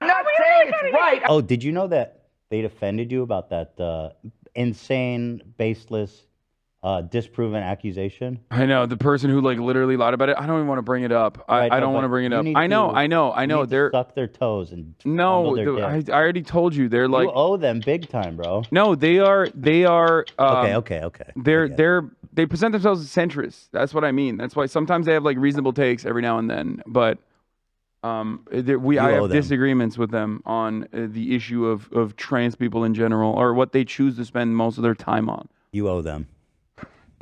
I'm not saying it's right. Oh, did you know that they defended you about that insane, baseless, disproven accusation? I know the person who like literally lied about it. I don't even want to bring it up. Right, I no, don't want but to bring it you up. need I know. You need to They're suck their toes and no. fondle their dick. I already told you. They're like You owe them big time, bro. no. They are. Okay. They present themselves as centrists. That's what I mean. That's why sometimes they have like reasonable takes every now and then. But I have them. disagreements with them on the issue of trans people in general or what they choose to spend most of their time on. You owe them.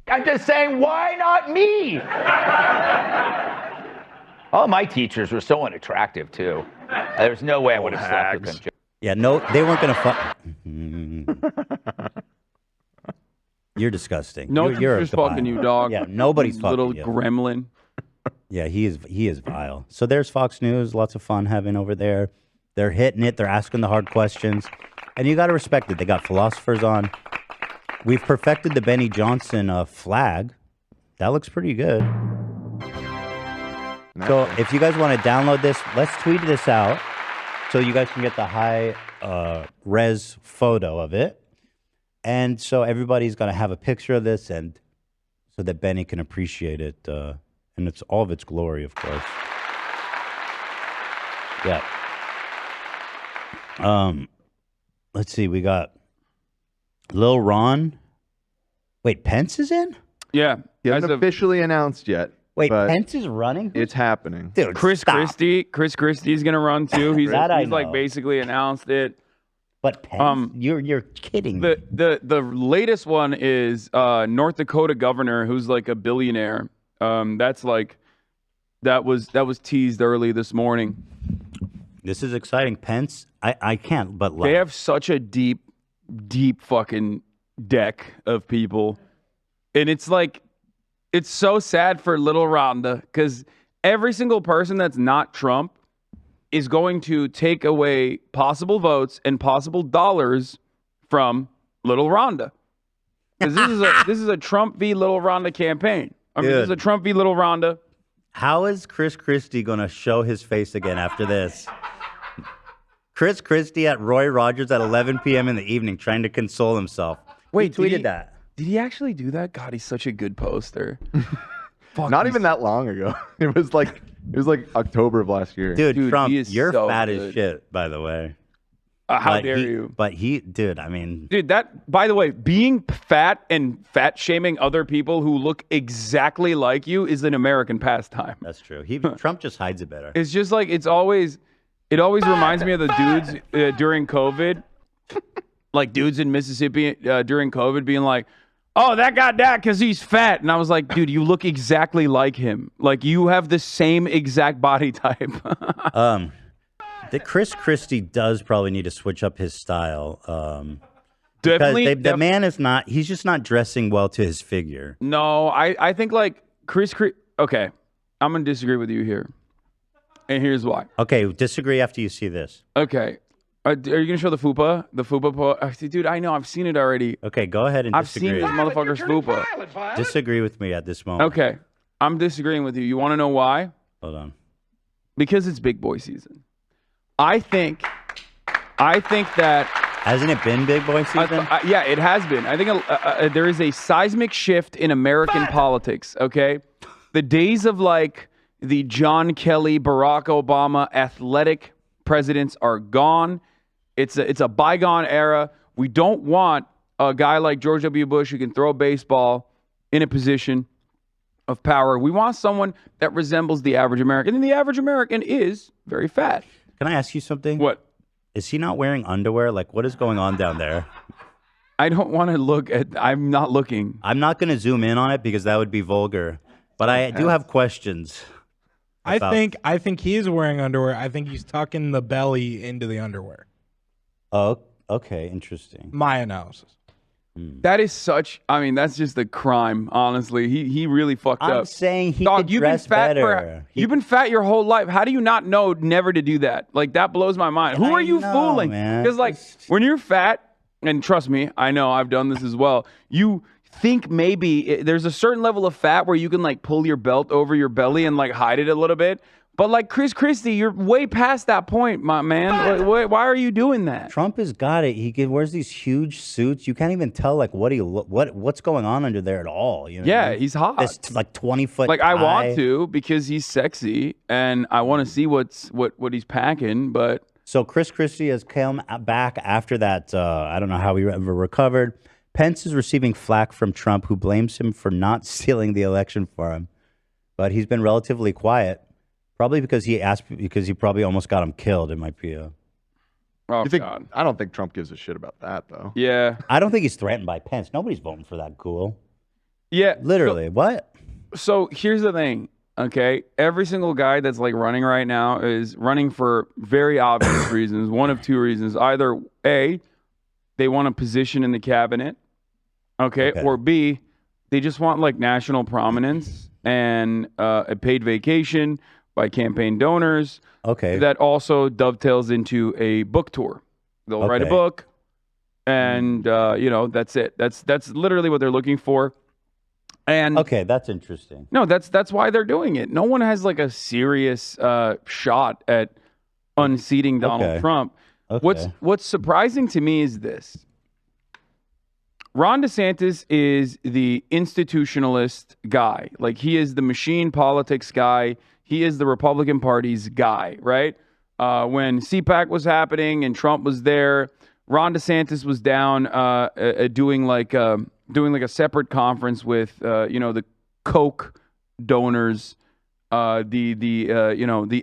I'm just saying, why not me? All my teachers were so unattractive, too. There's no way I would have slept with them. Yeah, no, they weren't gonna fuck. You're disgusting. No you're teacher's fucking you, dog. Yeah, nobody's fucking little you. gremlin. Yeah, he is vile. So there's Fox News, lots of fun having over there. They're hitting it. They're asking the hard questions, and you got to respect it. They got philosophers on. We've perfected the Benny Johnson flag. That looks pretty good. So if you guys want to download this, let's tweet this out so you guys can get the high res photo of it. And so everybody's going to have a picture of this and so that Benny can appreciate it. And it's all of its glory, of course. Yeah. Let's see. We got Lil Ron. Wait, Pence is in? Yeah. He hasn't officially announced yet. Wait, but Pence is running? It's happening. Dude, Chris stop. Christie's gonna run too. He's That I like know. basically announced it. But Pence, you're kidding me. The latest one is North Dakota governor who's like a billionaire. That was teased early this morning. This is exciting. Pence, I can't but laugh. They have such a deep fucking deck of people. And it's like, it's so sad for little Rhonda because every single person that's not Trump is going to take away possible votes and possible dollars from little Rhonda. Because this is a Trump v. little Rhonda campaign. I mean, this is a Trump v. little Rhonda. How is Chris Christie going to show his face again after this? Chris Christie at Roy Rogers at 11 p.m. in the evening trying to console himself. Wait, he tweeted that. Did he actually do that? God, he's such a good poster. Not even that long ago. It was like October of last year. Dude, Trump, he is you're so fat good. as shit, by the way. How But dare he- you? But dude, I mean, Dude, that, by the way, being fat and fat shaming other people who look exactly like you is an American pastime. that's true. Trump just hides it better. It's just like, it's always, It always reminds me of the dudes during COVID, like dudes in Mississippi during COVID being like, oh, that got that because he's fat. And I was like, dude, you look exactly like him. Like, you have the same exact body type. The Chris Christie does probably need to switch up his style. Definitely. The man is not, he's just not dressing well to his figure. No, I think like okay, I'm going to disagree with you here. And here's why. Okay, disagree after you see this. Okay. Are you going to show the fupa? The fupa? Dude, I know. I've seen it already. Okay, go ahead and I've disagree. seen this motherfucker's fupa. Disagree with me at this moment. Okay. I'm disagreeing with you. You want to know why? Hold on. Because it's big boy season. I think that... Hasn't it been big boy season? Yeah, it has been. I think there is a seismic shift in American politics, okay? The days of like the John Kelly, Barack Obama athletic presidents are gone. It's a bygone era. We don't want a guy like George W. Bush who can throw a baseball in a position of power. We want someone that resembles the average American, and the average American is very fat. Can I ask you something? What? Is he not wearing underwear? Like, what is going on down there? I don't want to look at... I'm not looking. I'm not going to zoom in on it because that would be vulgar. But I do have questions. I think he is wearing underwear. I think he's tucking the belly into the underwear. Oh, okay. Interesting. My analysis. That is such... I mean, that's just a crime, honestly. He really fucked up. I'm saying he Dog, could you've dress been fat better. You've been fat your whole life. How do you not know never to do that? Like, that blows my mind. Who are you fooling? Because, like, when you're fat, and trust me, I know I've done this as well, you think maybe there's a certain level of fat where you can, like, pull your belt over your belly and, like, hide it a little bit. But like Chris Christie, you're way past that point, my man. Why are you doing that? Trump has got it. He wears these huge suits. You can't even tell like what's going on under there at all. You know? Yeah, he's hot. This like 20-foot. Like I want to because he's sexy and I want to see what he's packing. But so Chris Christie has come back after that. I don't know how he ever recovered. Pence is receiving flack from Trump, who blames him for not stealing the election for him, but he's been relatively quiet. Probably because he probably almost got him killed. It might be a... Oh, God. I don't think Trump gives a shit about that, though. Yeah. I don't think he's threatened by Pence. Nobody's voting for that cool. Yeah. Literally. What? So here's the thing, okay? Every single guy that's like running right now is running for very obvious reasons. One of two reasons. Either A, they want a position in the cabinet, okay? Or B, they just want like national prominence and a paid vacation by campaign donors. Okay. That also dovetails into a book tour. They'll write a book, and that's it. That's literally what they're looking for. And okay, that's interesting. No, that's why they're doing it. No one has like a serious shot at unseating Donald Trump. Okay. What's surprising to me is this. Ron DeSantis is the institutionalist guy. Like, he is the machine politics guy. He is the Republican Party's guy, right? When CPAC was happening and Trump was there, Ron DeSantis was down doing like a separate conference with the Koch donors, the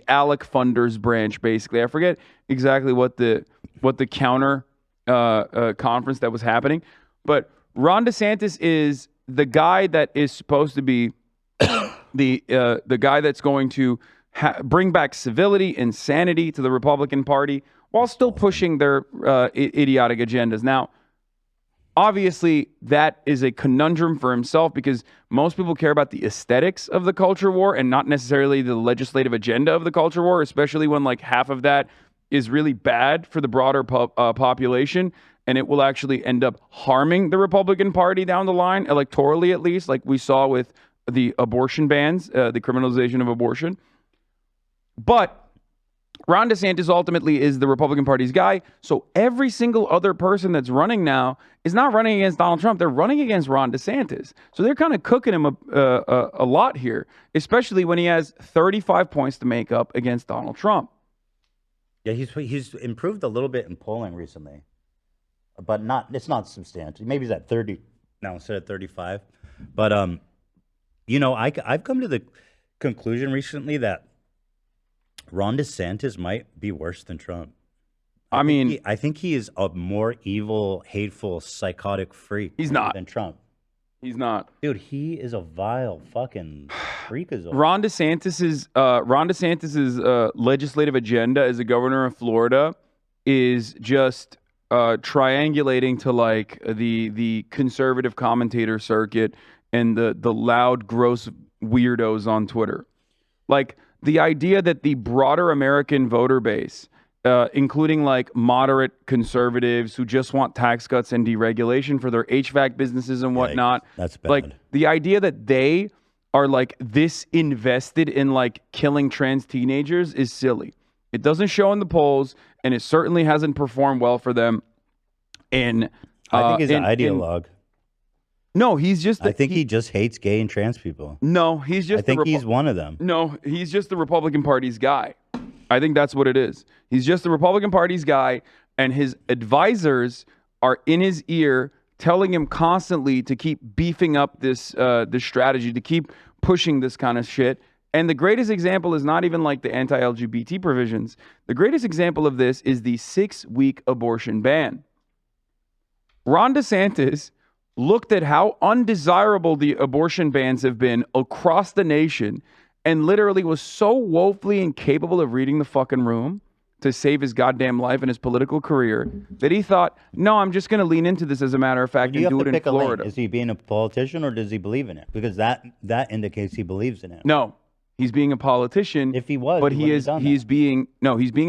ALEC funders branch, basically. I forget exactly what the counter conference that was happening. But Ron DeSantis is the guy that is supposed to be the guy that's going to bring back civility and sanity to the Republican Party while still pushing their idiotic agendas. Now, obviously, that is a conundrum for himself because most people care about the aesthetics of the culture war and not necessarily the legislative agenda of the culture war, especially when like half of that is really bad for the broader population. And it will actually end up harming the Republican Party down the line, electorally at least, like we saw with the abortion bans, the criminalization of abortion. But Ron DeSantis ultimately is the Republican Party's guy. So every single other person that's running now is not running against Donald Trump. They're running against Ron DeSantis. So they're kind of cooking him a lot here, especially when he has 35 points to make up against Donald Trump. Yeah, he's improved a little bit in polling recently. But it's not substantial. Maybe he's at 30 now instead of 35. But, I've come to the conclusion recently that Ron DeSantis might be worse than Trump. I think he is a more evil, hateful, psychotic freak. He's not than Trump. He's not, dude. He is a vile fucking freakazoid. Ron DeSantis's legislative agenda as the governor of Florida is just triangulating to like the conservative commentator circuit and the loud, gross weirdos on Twitter. Like the idea that the broader American voter base, including like moderate conservatives who just want tax cuts and deregulation for their HVAC businesses and whatnot. That's bad. Like the idea that they are like this invested in like killing trans teenagers is silly. It doesn't show in the polls, and it certainly hasn't performed well for them. And I think he's an ideologue. No, he's just. I think he just hates gay and trans people. No, he's just. I think he's one of them. No, he's just the Republican Party's guy. I think that's what it is. He's just the Republican Party's guy, and his advisors are in his ear telling him constantly to keep beefing up this strategy, to keep pushing this kind of shit. And the greatest example is not even like the anti-LGBT provisions. The greatest example of this is the 6-week abortion ban. Ron DeSantis looked at how undesirable the abortion bans have been across the nation and literally was so woefully incapable of reading the fucking room to save his goddamn life and his political career that he thought, no, I'm just going to lean into this as a matter of fact and do it in Florida. Is he being a politician or does he believe in it? Because that indicates he believes in it. No, he's being a politician. If he was, but he's being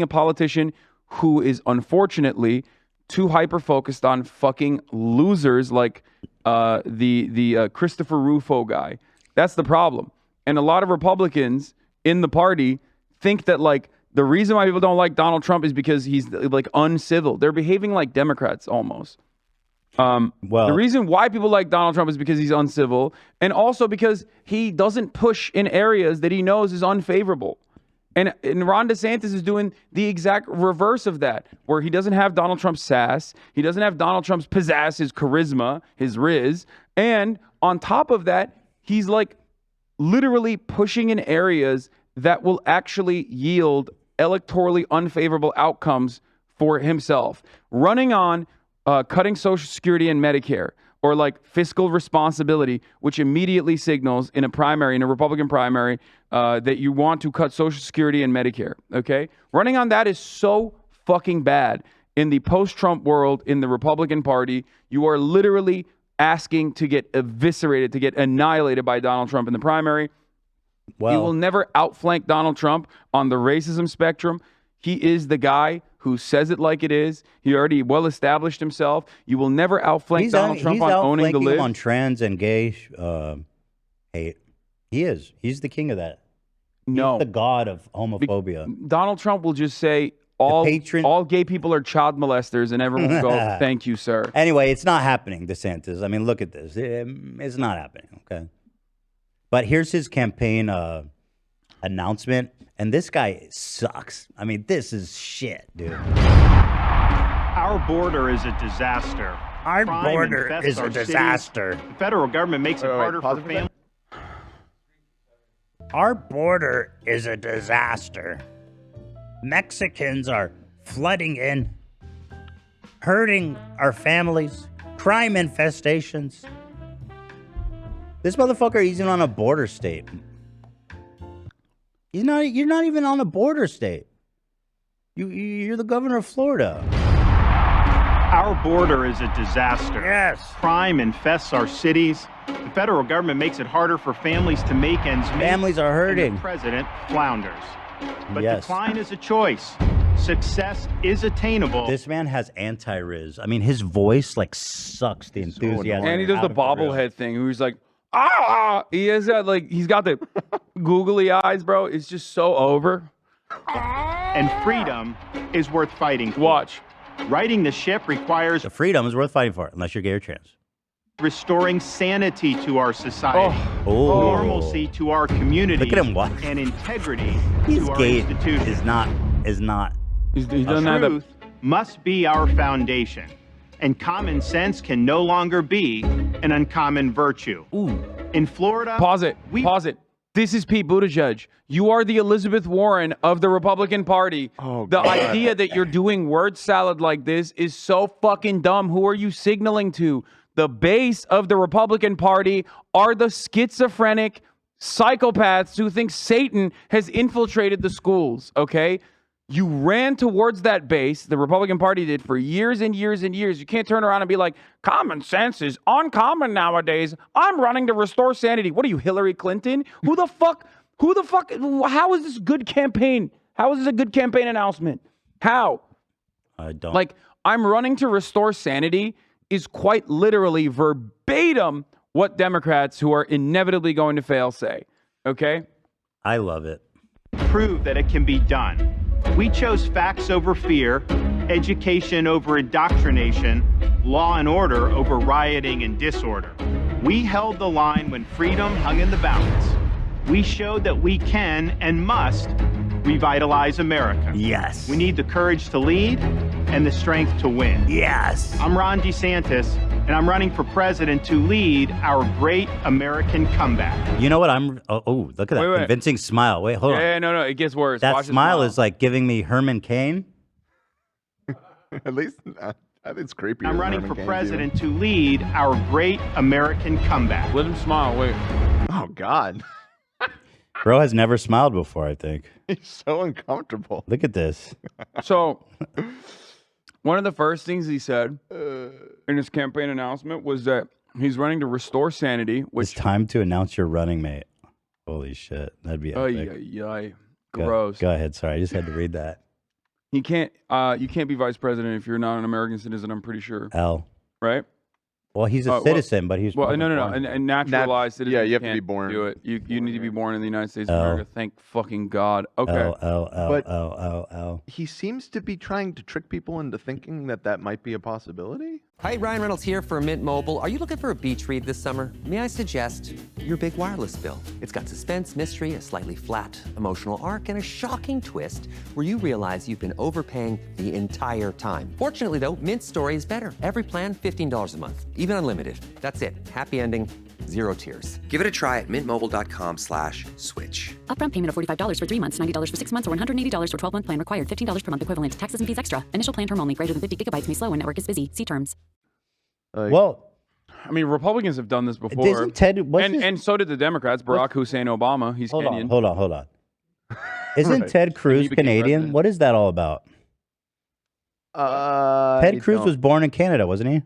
a politician who is unfortunately too hyper focused on fucking losers like the Christopher Rufo guy. That's the problem. And a lot of Republicans in the party think that like the reason why people don't like Donald Trump is because he's like uncivil. They're behaving like Democrats almost. The reason why people like Donald Trump is because he's uncivil, and also because he doesn't push in areas that he knows is unfavorable. And Ron DeSantis is doing the exact reverse of that, where he doesn't have Donald Trump's sass, he doesn't have Donald Trump's pizzazz, his charisma, his riz, and on top of that, he's like literally pushing in areas that will actually yield electorally unfavorable outcomes for himself. Running on cutting Social Security and Medicare, or like fiscal responsibility, which immediately signals in a primary, in a Republican primary, that you want to cut Social Security and Medicare, okay? Running on that is so fucking bad. In the post-Trump world, in the Republican Party, you are literally asking to get eviscerated, to get annihilated by Donald Trump in the primary. He will never outflank Donald Trump on the racism spectrum. He is the guy who says it like it is. He already well established himself. You will never outflank Donald Trump on owning the lib. On trans and gay hate. He is. He's the king of that. No. He's the god of homophobia. Donald Trump will just say all gay people are child molesters, and everyone will go, thank you, sir. Anyway, it's not happening, DeSantis. I mean, look at this. It's not happening, okay? But here's his campaign announcement, and this guy sucks. I mean, this is shit, dude. Our border is a disaster. Our Crime border infests is a our cities. disaster. The federal government makes it harder for families. Our border is a disaster. Mexicans are flooding in, hurting our families, crime infestations. This motherfucker isn't on a border state. You're not even on a border state. You're the governor of Florida. Our border is a disaster. Yes. Crime infests our cities. The federal government makes it harder for families to make ends meet. Families are hurting. And the president flounders. But Yes. decline is a choice. Success is attainable. This man has anti-riz. I mean, his voice like sucks the enthusiasm. And he does the bobblehead thing. Who's like, ah! He has that like he's got the googly eyes, bro. It's just so over. And freedom is worth fighting for. Watch. Righting the ship requires The freedom is worth fighting for, unless you're gay or trans. restoring sanity to our society, Oh. normalcy to our community, Look at him walk. and integrity He's to our gay. institutions. Is not. He doesn't have Truth must be our foundation, and common sense can no longer be an uncommon virtue. In Florida, Pause it. we Pause it. This is Pete Buttigieg. You are the Elizabeth Warren of the Republican Party. Oh, the God. idea that you're doing word salad like this is so fucking dumb. Who are you signaling to? The base of the Republican Party are the schizophrenic psychopaths who think Satan has infiltrated the schools, okay? You ran towards that base, the Republican Party did, for years and years and years. You can't turn around and be like, common sense is uncommon nowadays. I'm running to restore sanity. What are you, Hillary Clinton? Who the fuck, how is this good campaign? How is this a good campaign announcement? How? I don't. Like, I'm running to restore sanity is quite literally verbatim what Democrats who are inevitably going to fail say, okay? I love it. Prove that it can be done. We chose facts over fear, education over indoctrination, law and order over rioting and disorder. We held the line when freedom hung in the balance. We showed that we can and must revitalize America. Yes. We need the courage to lead and the strength to win. Yes. I'm Ron DeSantis, and I'm running for president to lead our great American comeback. You know what? Oh, look at that Wait. convincing smile. Wait, hold on. Yeah, no, it gets worse. That Watch the smile is like giving me Herman Cain. At least I think it's creepy. I'm running for president to lead our great American comeback. Let him smile. Wait. Oh, God. Bro has never smiled before, I think. He's so uncomfortable. Look at this. So, one of the first things he said in his campaign announcement was that he's running to restore sanity, which It's time to announce your running mate. Holy shit. That'd be epic. Gross. Go ahead. Sorry, I just had to read that. You can't be vice president if you're not an American citizen, I'm pretty sure. L. Right? Well, he's a citizen, but he's... Well, no. And naturalized citizens. Yeah, you have to be can't born. Do it. You need to be born in the United States of L. America. Thank fucking God. Okay. L. He seems to be trying to trick people into thinking that might be a possibility. Hi, Ryan Reynolds here for Mint Mobile. Are you looking for a beach read this summer? May I suggest your big wireless bill? It's got suspense, mystery, a slightly flat emotional arc, and a shocking twist where you realize you've been overpaying the entire time. Fortunately, though, Mint's story is better. Every plan, $15 a month, even unlimited. That's it. Happy ending, 0 tears. Give it a try at mintmobile.com/switch. Upfront payment of $45 for 3 months, $90 for 6 months, or $180 for 12-month plan required. $15 per month equivalent. Taxes and fees extra. Initial plan term only. Greater than 50 gigabytes may slow when network is busy. See terms. Well, I mean, Republicans have done this before. Isn't Ted... And so did the Democrats. Barack Hussein Obama. He's Kenyan. Hold on. Isn't Right. Ted Cruz he became Canadian? president. What is that all about? Ted Cruz was born in Canada, wasn't he?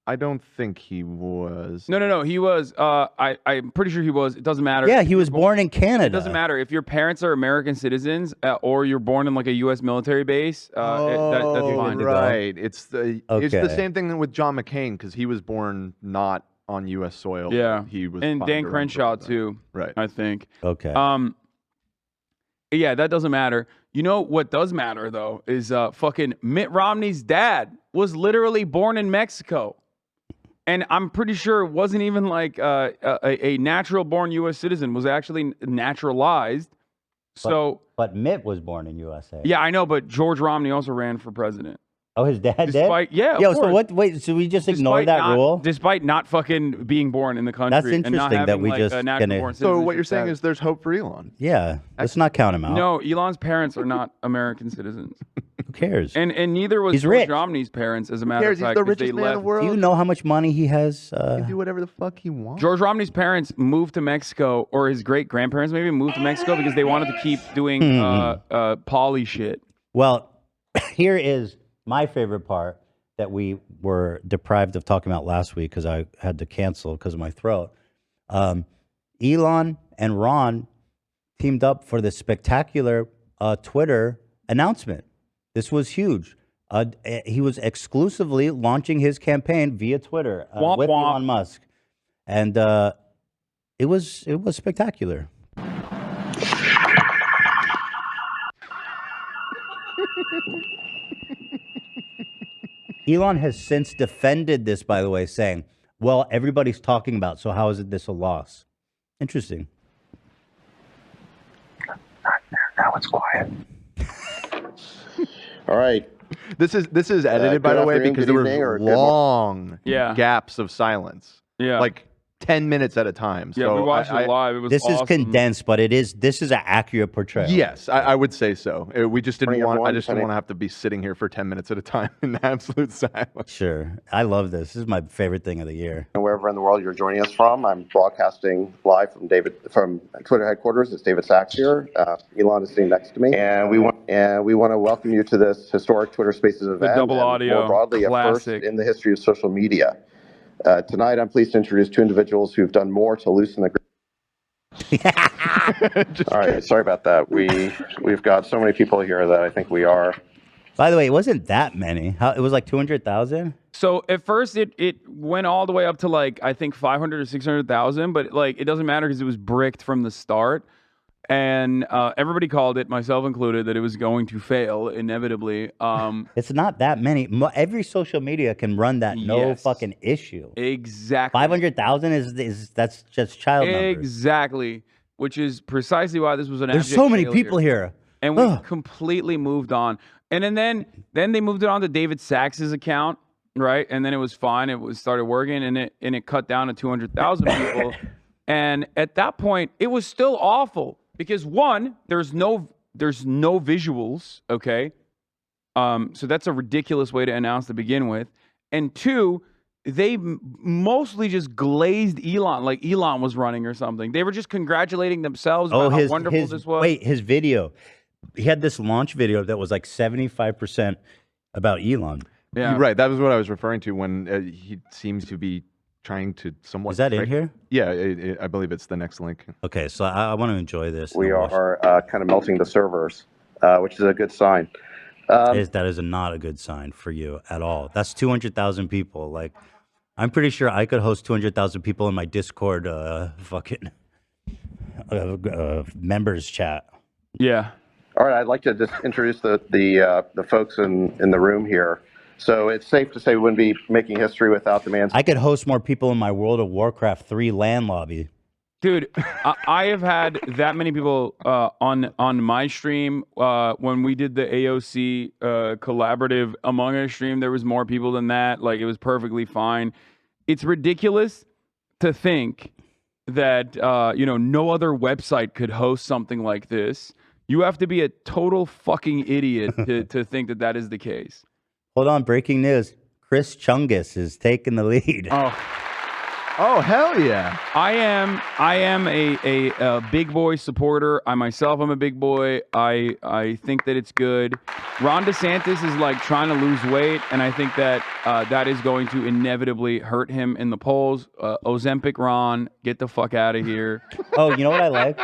I don't think he was. No. He was. I'm pretty sure he was. It doesn't matter. Yeah, he was born in Canada. It doesn't matter if your parents are American citizens or you're born in like a U.S. military base. That's fine. Right. It's the Okay. same thing with John McCain because he was born not on U.S. soil. Yeah. He was. And fine Dan to run for Crenshaw president. too. Right. I think. Okay. Yeah, that doesn't matter. You know what does matter though is fucking Mitt Romney's dad was literally born in Mexico. And I'm pretty sure it wasn't even like a natural born U.S. citizen, was actually naturalized. But Mitt was born in USA. Yeah, I know, but George Romney also ran for president. Oh, his dad Despite, did? yeah, of Yo, so course. what? Wait, so we just ignore that rule? Despite not fucking being born in the country. That's and not interesting having, that we like, just a natural gonna- born So what citizenship you're saying status. is there's hope for Elon. Yeah. Let's not count him out. No, Elon's parents are not American citizens. Who cares? And neither was He's George rich. Romney's parents, as a matter cares? of He's fact. the 'cause they richest man in the left. world. Do you know how much money he has? He can do whatever the fuck he wants. George Romney's parents moved to Mexico, or his great grandparents maybe moved to Mexico because they wanted to keep doing poly shit. Well, here is my favorite part that we were deprived of talking about last week because I had to cancel because of my throat. Elon and Ron teamed up for this spectacular Twitter announcement. This was huge. He was exclusively launching his campaign via Twitter Womp with womp. Elon Musk, and it was spectacular. Elon has since defended this, by the way, saying, well, everybody's talking about, so how is this a loss? Interesting. Now it's quiet. All right. This is edited, by good the way, afternoon, because good there evening, or were good long Yeah. gaps of silence. Yeah. Like 10 minutes at a time. Yeah, so we watched it live. It was This is awesome. condensed, but this is an accurate portrayal. Yes, I would say so. We just didn't Morning, want. I everyone. just didn't want to have to be sitting here for 10 minutes at a time in absolute silence. Sure. I love this. This is my favorite thing of the year. And wherever in the world you're joining us from, I'm broadcasting live from Twitter headquarters. It's David Sachs here. Elon is sitting next to me, and we want to welcome you to this historic Twitter Spaces event. double and audio, more broadly, a first classic. in the history of social media. Tonight, I'm pleased to introduce two individuals who've done more to loosen the grip. All right, sorry about that. We've got so many people here that I think we are. By the way, it wasn't that many. It was like 200,000. So at first it went all the way up to like I think 500 or 600,000, but like it doesn't matter because it was bricked from the start, and everybody called it, myself included, that it was going to fail inevitably. It's not that many. Every social media can run that, no Yes. fucking issue. Exactly. 500,000 is that's just child numbers. Exactly, which is precisely why this was an. There's abject so many failure. people here. And we Ugh. completely moved on. And then they moved it on to David Sachs's account, right? And then it was fine. It started working, and it cut down to 200,000 people. And at that point, it was still awful because one, there's no visuals, okay? So that's a ridiculous way to announce to begin with. And two, they mostly just glazed Elon, like Elon was running or something. They were just congratulating themselves about how wonderful this was. Wait, his video. He had this launch video that was like 75% about Elon. Yeah. You're right. That was what I was referring to when he seems to be trying to somewhat. Is that in trick- here? Yeah, I believe it's the next link. Okay, so I want to enjoy this. We are kind of melting the servers, which is a good sign. That is not a good sign for you at all. That's 200,000 people. Like, I'm pretty sure I could host 200,000 people in my Discord fucking members chat. Yeah. All right, I'd like to just introduce the folks in the room here. So it's safe to say we wouldn't be making history without the man. I could host more people in my World of Warcraft 3 LAN lobby. Dude, I have had that many people on my stream. When we did the AOC collaborative Among Us stream, there was more people than that. Like, it was perfectly fine. It's ridiculous to think that no other website could host something like this. You have to be a total fucking idiot to think that that is the case. Hold on, breaking news. Chris Chungus is taking the lead. Oh, hell yeah. I am a big boy supporter. I myself am a big boy. I think that it's good. Ron DeSantis is like trying to lose weight, and I think that that is going to inevitably hurt him in the polls. Ozempic Ron, get the fuck out of here. Oh, you know what I like?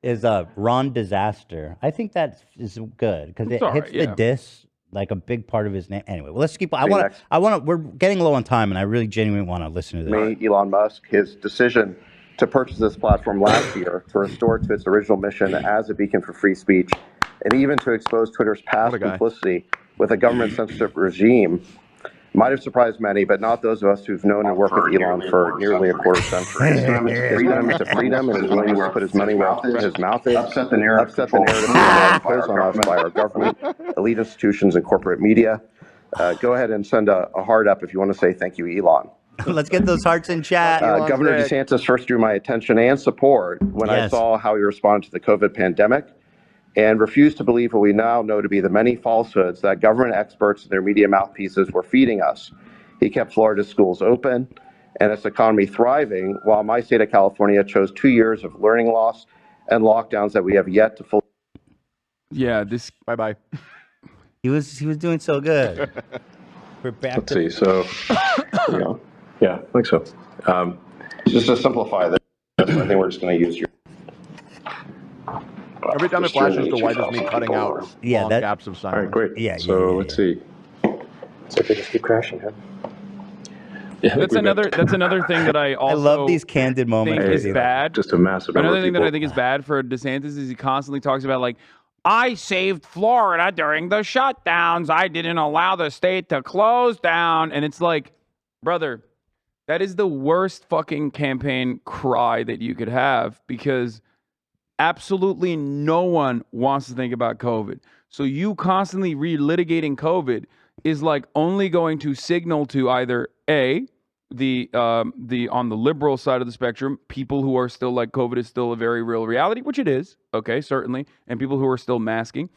Is Ron Disaster. I think that is good because it It's all hits right, the yeah. diss, like a big part of his name. Anyway, well, let's keep. I want to. We're getting low on time, and I really genuinely want to listen to this. Elon Musk, his decision to purchase this platform last year to restore it to its original mission as a beacon for free speech, and even to expose Twitter's past complicity with a government censorship regime, might have surprised many, but not those of us who've known and worked with Elon for nearly a quarter century. His commitment to freedom and his willingness to put his money where his mouth is upset the narrative imposed on us by our government, elite institutions, and corporate media. Go ahead and send a heart up if you want to say thank you, Elon. Let's get those hearts in chat. Governor DeSantis first drew my attention and support when I Yes. saw how he responded to the COVID pandemic and refused to believe what we now know to be the many falsehoods that government experts and their media mouthpieces were feeding us. He kept Florida's schools open and its economy thriving, while my state of California chose 2 years of learning loss and lockdowns that we have yet to fully. Yeah, this. Bye-bye. He was doing so good. We're back. Let's see. So, yeah, I think so. Just to simplify this, I think we're just going to use your. Every time it flashes to white is me cutting out long gaps of silence. All right, great. Yeah. Let's see. So they just keep crashing, huh? That's another thing that I also love these candid moments. think is bad. Just a massive number Another of thing that I people. think is bad for DeSantis is he constantly talks about like, I saved Florida during the shutdowns. I didn't allow the state to close down. And it's like, brother, that is the worst fucking campaign cry that you could have because absolutely no one wants to think about COVID. So you constantly relitigating COVID is like only going to signal to either A, on the liberal side of the spectrum, people who are still like COVID is still a very real reality, which it is, okay, certainly, and people who are still masking,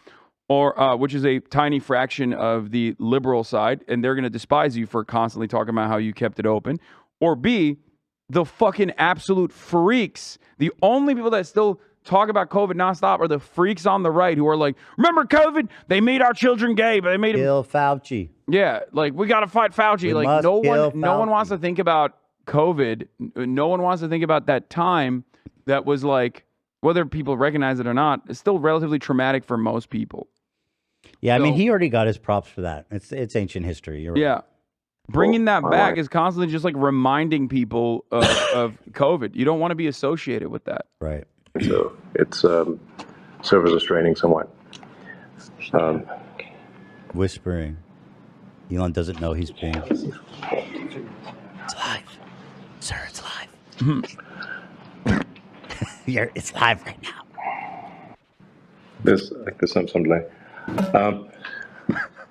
or which is a tiny fraction of the liberal side, and they're going to despise you for constantly talking about how you kept it open, or B, the fucking absolute freaks. The only people that still talk about COVID nonstop are the freaks on the right who are like, remember COVID? They made our children gay, but they made them Kill Fauci. Yeah, like we got to fight Fauci. We like must no kill one wants to think about COVID. No one wants to think about that time that was like, whether people recognize it or not, it's still relatively traumatic for most people. Yeah, I mean, he already got his props for that. It's ancient history. You're right. Yeah. Bringing that back is constantly just like reminding people of COVID. You don't want to be associated with that. Right. So it's serves as training somewhat. Whispering. Elon doesn't know he's being. It's live. Sir, it's live. It's live right now. This some delay.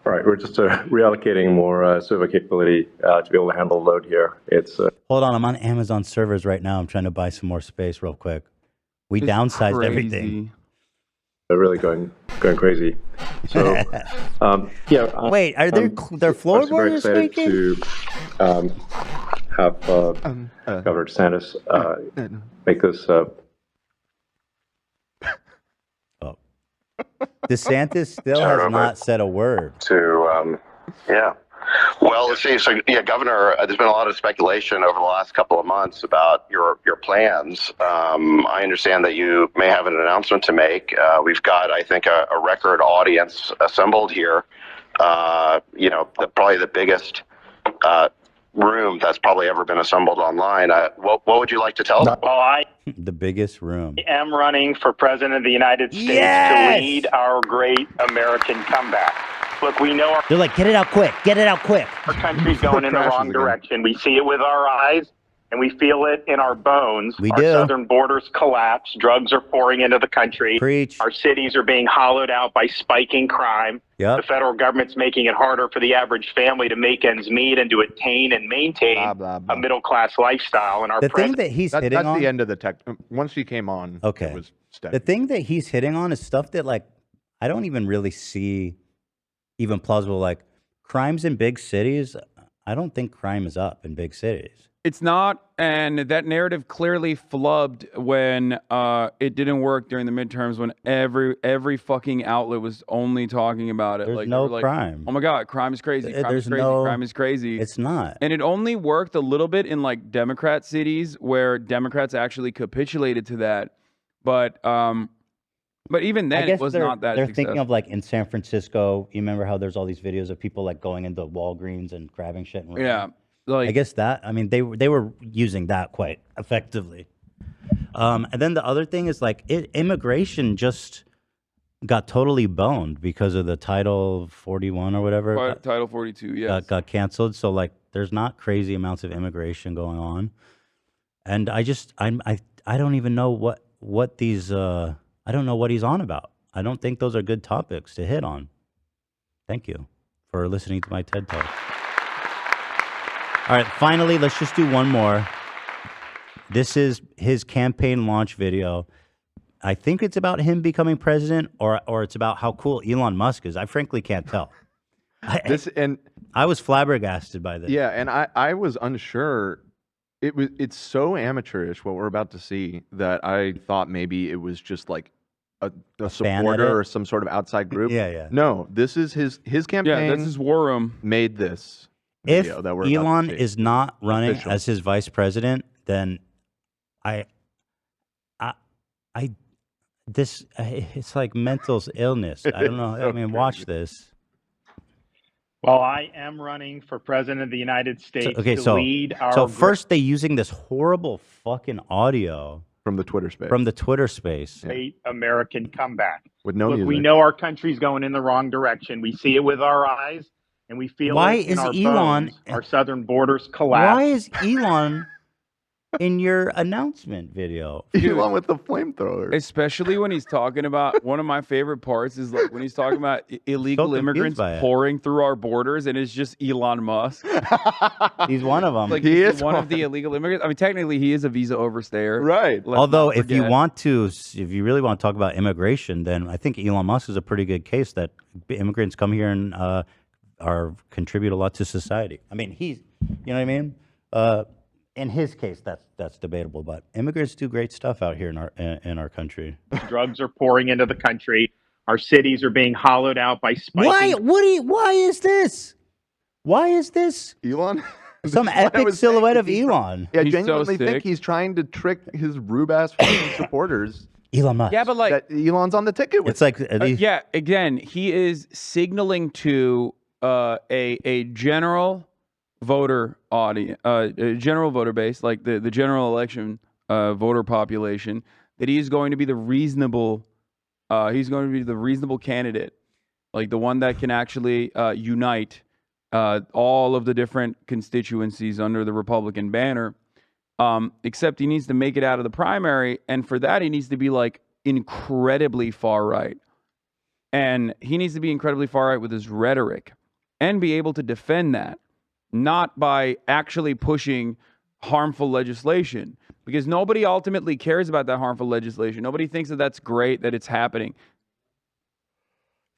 All right, we're just reallocating more server capability to be able to handle the load here. It's Hold on, I'm on Amazon servers right now. I'm trying to buy some more space real quick. We downsized everything. They're really going crazy. So yeah. Wait, are their floorboards very excited speaking? to have Governor DeSantis make this. DeSantis still has not said a word. Yeah. Well, let's see. So, yeah, Governor, there's been a lot of speculation over the last couple of months about your plans. I understand that you may have an announcement to make. We've got, I think, a record audience assembled here. Probably the biggest room that's probably ever been assembled online. What would you like to tell them? The biggest room. Am running for president of the United States to lead our great American comeback. Look, we know They're like, get it out quick. Get it out quick. our country's going in the wrong direction. We see it with our eyes, and we feel it in our bones. We our do. southern borders collapse. Drugs are pouring into the country. Preach. Our cities are being hollowed out by spiking crime. Yep. The federal government's making it harder for the average family to make ends meet and to attain and maintain a middle-class lifestyle. And our The thing that he's hitting that's on. the end of the tech. Once he came on, Okay. it was steady. The thing that he's hitting on is stuff that, like, I don't even really see even plausible. Like, crimes in big cities, I don't think crime is up in big cities. It's not, and that narrative clearly flubbed when it didn't work during the midterms, when every fucking outlet was only talking about it. There's like, no they were like, crime. Oh my God, crime is crazy. Crime There's is crazy. no- Crime is crazy. It's not. And it only worked a little bit in like Democrat cities where Democrats actually capitulated to that. But even then, I guess it was they're, not that they're successful. thinking of, like, in San Francisco. You remember how there's all these videos of people like going into Walgreens and grabbing shit and running? Yeah, I guess that. I mean, they were using that quite effectively. And then the other thing is, like, immigration just got totally boned because of the Title 41 or whatever. Title 42, yes. Got canceled. So, like, there's not crazy amounts of immigration going on. And I don't even know what these I don't know what he's on about. I don't think those are good topics to hit on. Thank you for listening to my TED Talk. All right, finally, let's just do one more. This is his campaign launch video. I think it's about him becoming president, or it's about how cool Elon Musk is. I frankly can't tell. I was flabbergasted by this. Yeah, and I was unsure. It's so amateurish what we're about to see that I thought maybe it was just like a fan supporter edit? or some sort of outside group. Yeah. No, this is his campaign. Yeah, this is War Room. Made this If video that we're about to Elon see. is not running Official. as his vice president, then it's like mental illness. I don't know. I mean, watch this. Well, I am running for president of the United States to lead our So first they're using this horrible fucking audio from the Twitter space. great American comeback. With no Look, music. we know our country's going in the wrong direction. We see it with our eyes, and we feel Why it in is our Elon- bones. Our southern borders collapse. Why is Elon in your announcement video. Elon with the flamethrower. Especially when he's talking about one of my favorite parts is like when he's talking about illegal confused immigrants by it. pouring through our borders, and it's just Elon Musk. He's one of them. Like He he's is one one. of the illegal immigrants. I mean, technically, he is a visa overstayer. Right. Let's Although, not if you forget. want to, if you really want to talk about immigration, then I think Elon Musk is a pretty good case that immigrants come here and contribute a lot to society. I mean, you know what I mean? In his case, that's debatable, but immigrants do great stuff out here in our country. Drugs are pouring into the country. Our cities are being hollowed out by spiking. Why is this? Why is this? Elon? Some This is what I epic was silhouette of saying. Elon. Yeah, I He's so genuinely think sick. he's trying to trick his rube-ass fucking supporters. Elon Musk. Yeah, but like, That Elon's on the ticket with. It's like yeah, again, he is signaling to a general voter audience, a general voter base, like the general election voter population, that he's going to be the reasonable, candidate, like the one that can actually unite all of the different constituencies under the Republican banner. Except he needs to make it out of the primary, and for that he needs to be like incredibly far right, and he needs to be incredibly far right with his rhetoric, and be able to defend that, not by actually pushing harmful legislation, because nobody ultimately cares about that harmful legislation. Nobody thinks that that's great that it's happening.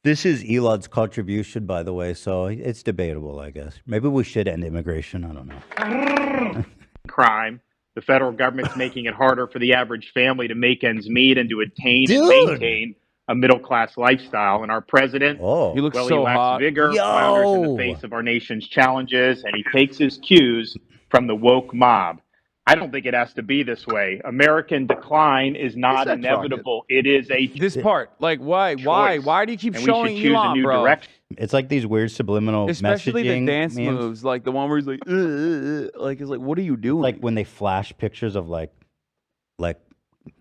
This is Elon's contribution, by the way, so it's debatable, I guess. Maybe we should end immigration. I don't know. Crime. The federal government's making it harder for the average family to make ends meet and to attain and Dude. maintain a middle-class lifestyle. And our president, Oh, He looks well, so he lacks hot. vigor, flounders in Yo. the face of our nation's challenges, and he takes his cues from the woke mob. I don't think it has to be this way. American decline is not that inevitable. It is a This part, like, why do you keep and we should showing choose a Elon, new bro? direction. it's like these weird subliminal Especially the messaging dance memes. moves, like the one where he's like, like, it's like, what are you doing? Like when they flash pictures of like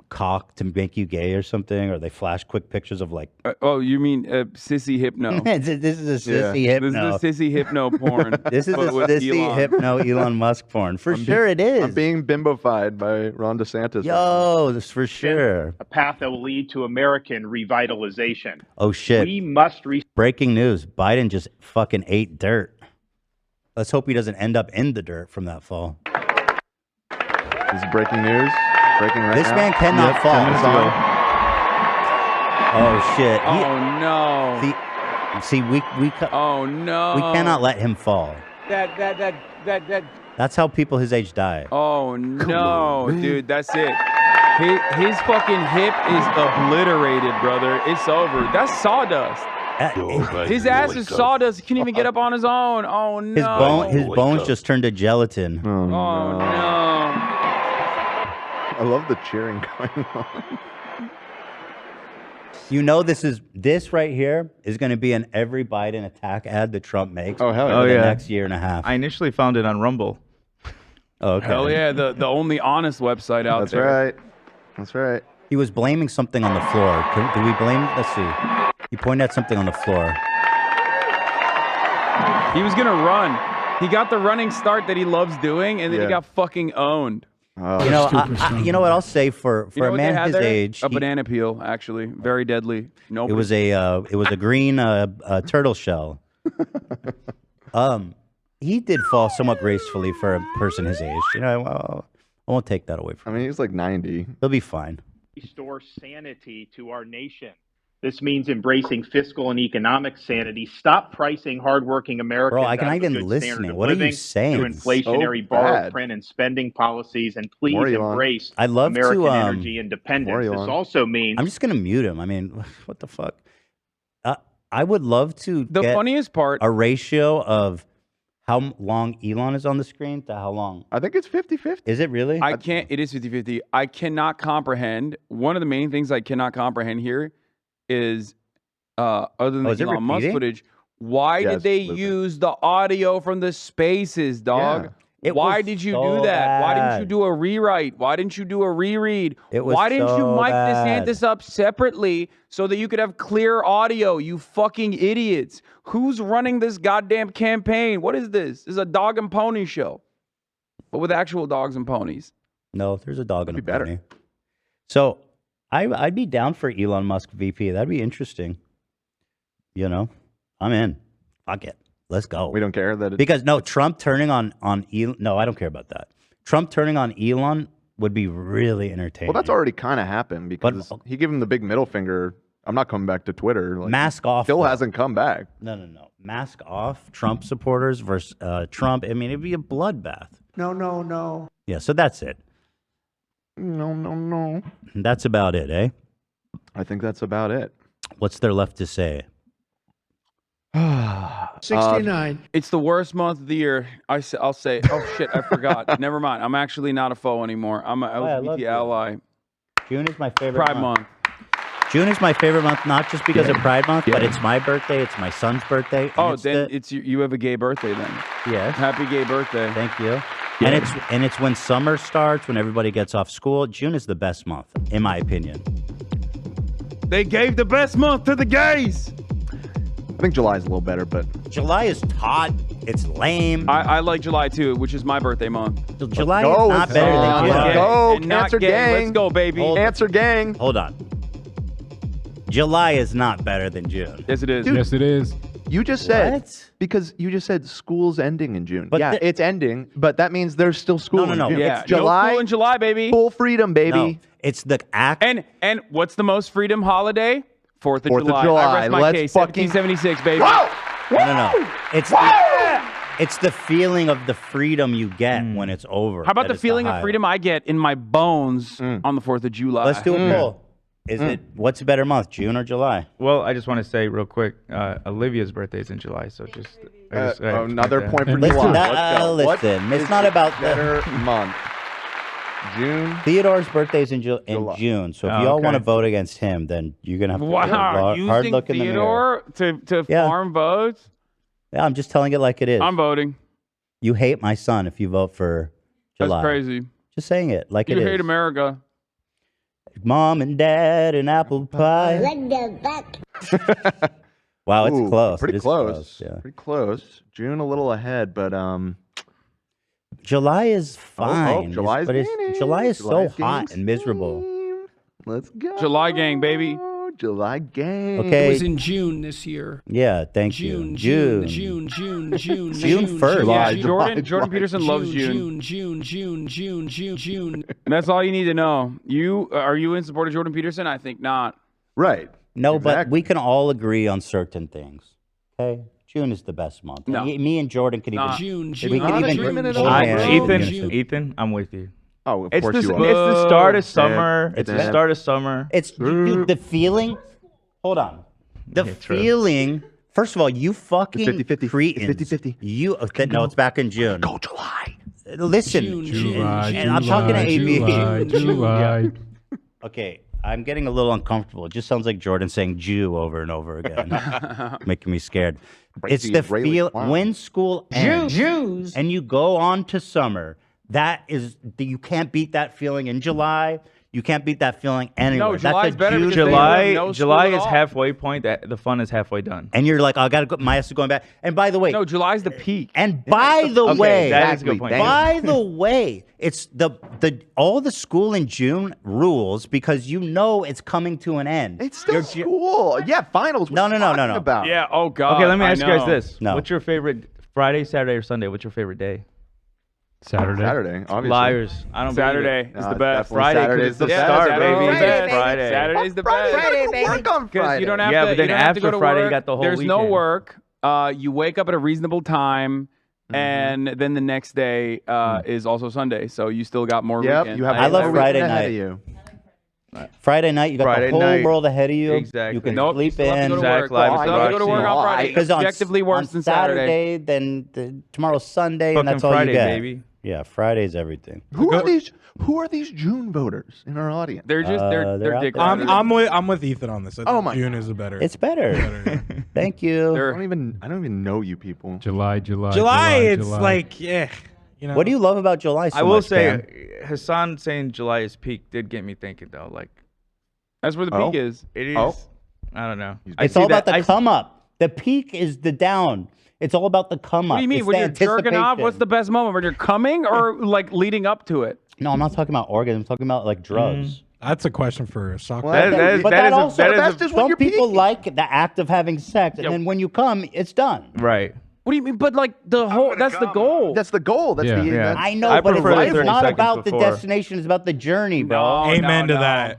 cock to make you gay or something, or they flash quick pictures of like. Oh, you mean sissy hypno? this is a sissy Yeah. hypno. This is a sissy hypno porn. This is a but with sissy Elon. hypno Elon Musk porn. For sure it is. I'm being bimbofied by Ron DeSantis. Yo, this for sure. A path that will lead to American revitalization. Oh shit. We must Breaking news. Biden just fucking ate dirt. Let's hope he doesn't end up in the dirt from that fall. This is breaking news. Breaking right This now. man cannot Yep, fall. 10 minutes ago. Oh shit. Oh no. See, we Oh no. we cannot let him fall. That. That's how people his age die. Oh no, dude, that's it. His fucking hip is obliterated, brother. It's over. That's sawdust. His ass is sawdust. He can't even get up on his own. Oh no. His bones just turned to gelatin. Oh, no. I love the cheering going on. You know this right here is going to be in every Biden attack ad that Trump makes. Oh hell yeah. for the next year and a half. I initially found it on Rumble. Oh, okay. Hell yeah, the only honest website out That's there. right. That's right. He was blaming something on the floor. Do we blame? Let's see. He pointed at something on the floor. He was gonna run. He got the running start that he loves doing, and then he Yeah. got fucking owned. Oh. You know, you know what I'll say for You know a what they man had his there? age. A banana peel, actually, very deadly. No, It was a green turtle shell. He did fall somewhat gracefully for a person his age. You know, I won't take that away from I mean, he's like 90. He'll be fine. restore sanity to our nation. This means embracing fiscal and economic sanity. Stop pricing hardworking Americans. Bro, I can out of even a good listening. standard of What are you living saying? Through inflationary So borrow, bad. print, and spending policies, and please More Elon. embrace I'd love to, American energy independence. more This Elon. also means I'm just gonna mute him. I mean, what the fuck? I would love to the get funniest part. a ratio of how long Elon is on the screen to how long. I think it's 50-50. Is it really? I can't. It is 50-50. I cannot comprehend. One of the main things I cannot comprehend here is, other than is the it Elon Musk repeating? footage, why Yes, did they looping. use the audio from the spaces, dog? Yeah. It Why was did you so do that? Why didn't you bad. do a rewrite? Why didn't you do a reread? It was Why didn't you so mic bad. DeSantis up separately so that you could have clear audio? You fucking idiots! Who's running this goddamn campaign? What is this? This is a dog and pony show, but with actual dogs and ponies. No, there's a dog in a be better. pony. So I'd be down for Elon Musk VP. That'd be interesting. You know, I'm in. Fuck it. Let's go. We don't care that Because no, Trump turning on Elon. No, I don't care about that. Trump turning on Elon would be really entertaining. Well, that's already kind of happened because he gave him the big middle finger. I'm not coming back to Twitter. Like, Mask off. Still though. hasn't come back. No. Mask off. Trump supporters versus Trump. I mean, it'd be a bloodbath. No. Yeah, so that's it. No. That's about it, eh? I think that's about it. What's there left to say? 69. It's the worst month of the year. I'll say. Oh shit, I forgot. Never mind. I'm actually not a foe anymore. I'm an I love LGBT you. ally. June is my favorite Pride month. June is my favorite month, not just because of Pride Month, but it's my birthday. It's my son's birthday. and Oh, it's then the- it's you have a gay birthday then. Yes. Happy gay birthday. Thank you. And it's when summer starts, when everybody gets off school. June is the best month, in my opinion. They gave the best month to the gays. I think July is a little better, but July is hot. It's lame. I like July too, which is my birthday month. July is not better than June. Let's go, And not Cancer gay. Gang. Let's go, baby. Cancer Gang. Hold on. July is not better than June. Yes, it is. Dude, Yes, it is. You just said What? because you just said school's ending in June. But yeah, the- it's ending, but that means there's still school. No, in no. June. Yeah, It's July. No school in July, baby. Full freedom, baby. No, it's the act. And what's the most freedom holiday? 4th of 4th of July. I July. rest my Let's case. fucking- 1776, baby. No. It's the feeling of the freedom you get when it's over. How about that the is feeling of highlight. freedom I get in my bones on the 4th of July? Let's do a poll. Is it what's a better month, June or July? Well, I just want to say real quick, Olivia's birthday is in July, so just Another point for Listen, July. that- Let's go. What listen, it's is not the about the- better month. June. Theodore's birthday's in June, so if Oh, y'all okay. want to vote against him, then you're gonna have to take a Wow, hard using look in the mirror. Theodore to Yeah. farm votes? Yeah, I'm just telling it like it is. I'm voting. You hate my son if you vote for July. That's crazy. Just saying it like You it hate is. America. Mom and Dad and apple pie. Wow, it's Ooh, close. Pretty It is close. Yeah. Pretty close. June a little ahead, but July is fine. July's but gaining. July is July's so hot gaining and miserable. let's go. July gang, baby. July gang. Okay. It was in June this year. Yeah, thank you. June. June June 1st. July, Yeah, July, Jordan July. Peterson loves June. June. And that's all you need to know. Are you in support of Jordan Peterson? I think not. Right. No, but Exactly. we can all agree on certain things. Okay? June is the best month. No. Me and Jordan can even. Nah. June. We can Not even. agreement at hold all, hands bro. in unison. Ethan, I'm with you. Oh, of It's course the, you are. it's the start of Dad, summer. It's the Dad. start of summer. It's the feeling. Hold on. The Yeah, true. feeling. First of all, you fucking 50-50. Cretans. 50-50. You no, it's back in June. Go July. Listen, July, and I'm talking to AB. July. Okay, I'm getting a little uncomfortable. It just sounds like Jordan saying Jew over and over again, making me scared. It's Crazy the Israeli feel clown. when school ends Jews. and you go on to summer. That is, you can't beat that feeling in July. You can't beat that feeling anywhere. No, July's better because they have July, no school July at is all. halfway point. That the fun is halfway done. And you're like, I gotta go. My ass is going back. And by the way, No, July's the peak. and by the Okay, way, that is a good point. by the way, it's the all the school in June rules because you know it's coming to an end. It's still school. Yeah, finals. No, What no, are no, you no, talking no. About? Yeah, oh God. Okay, let me I ask you guys know. this. No. What's your favorite Friday, Saturday, or Sunday? What's your favorite day? Saturday. Saturday, obviously. Liars. I don't believe Saturday it. is No, the it's best. definitely Friday, 'cause Saturday's it's the the start, best. baby. Saturday's the best. Friday. Saturday's the best. Friday, baby. Work on Because Friday. you don't have Yeah, to. but then you don't have to go after to Friday, you work. got the whole There's no weekend. work. You wake up at a reasonable time, and then the next day is also Sunday, so you still got more Yep, weekend. you have I love everything Friday ahead night. of you. Friday night, you got Friday the whole night. world ahead of you. Exactly. You can Nope, you sleep still have to in. go to Zach work. Live You is still have to go to work on Why? Friday. Because It's objectively worse than Saturday. then tomorrow's Sunday, Fucking and that's all Friday, you get. baby. Yeah, Friday's everything. Who are these? Who are these June voters in our audience? They're just they're they're out dick there. riders. I'm with Ethan on this. I Oh think my June is a better. It's better. Thank you. They're- I don't even know you people. July. July. It's like yeah. You know. What do you love about July so I will much, Cam? say, Hassan saying July is peak did get me thinking though. Like That's where the Oh. peak is. it is. Oh. I don't know. It's all about the come up. The peak is the down. It's all about the come up. What do you mean? It's When the you're jerking off, anticipation. what's the best moment? When you're coming or like leading up to it? No, I'm not talking about orgasms. I'm talking about like drugs. That's a question for Soccer. But that also, some people like the act of having sex, and then when you come, it's done. Right. What do you mean? But like that's the goal. That's the goal. That's the. That's, I know, but it's not about the destination. It's about the journey, bro. Amen to that.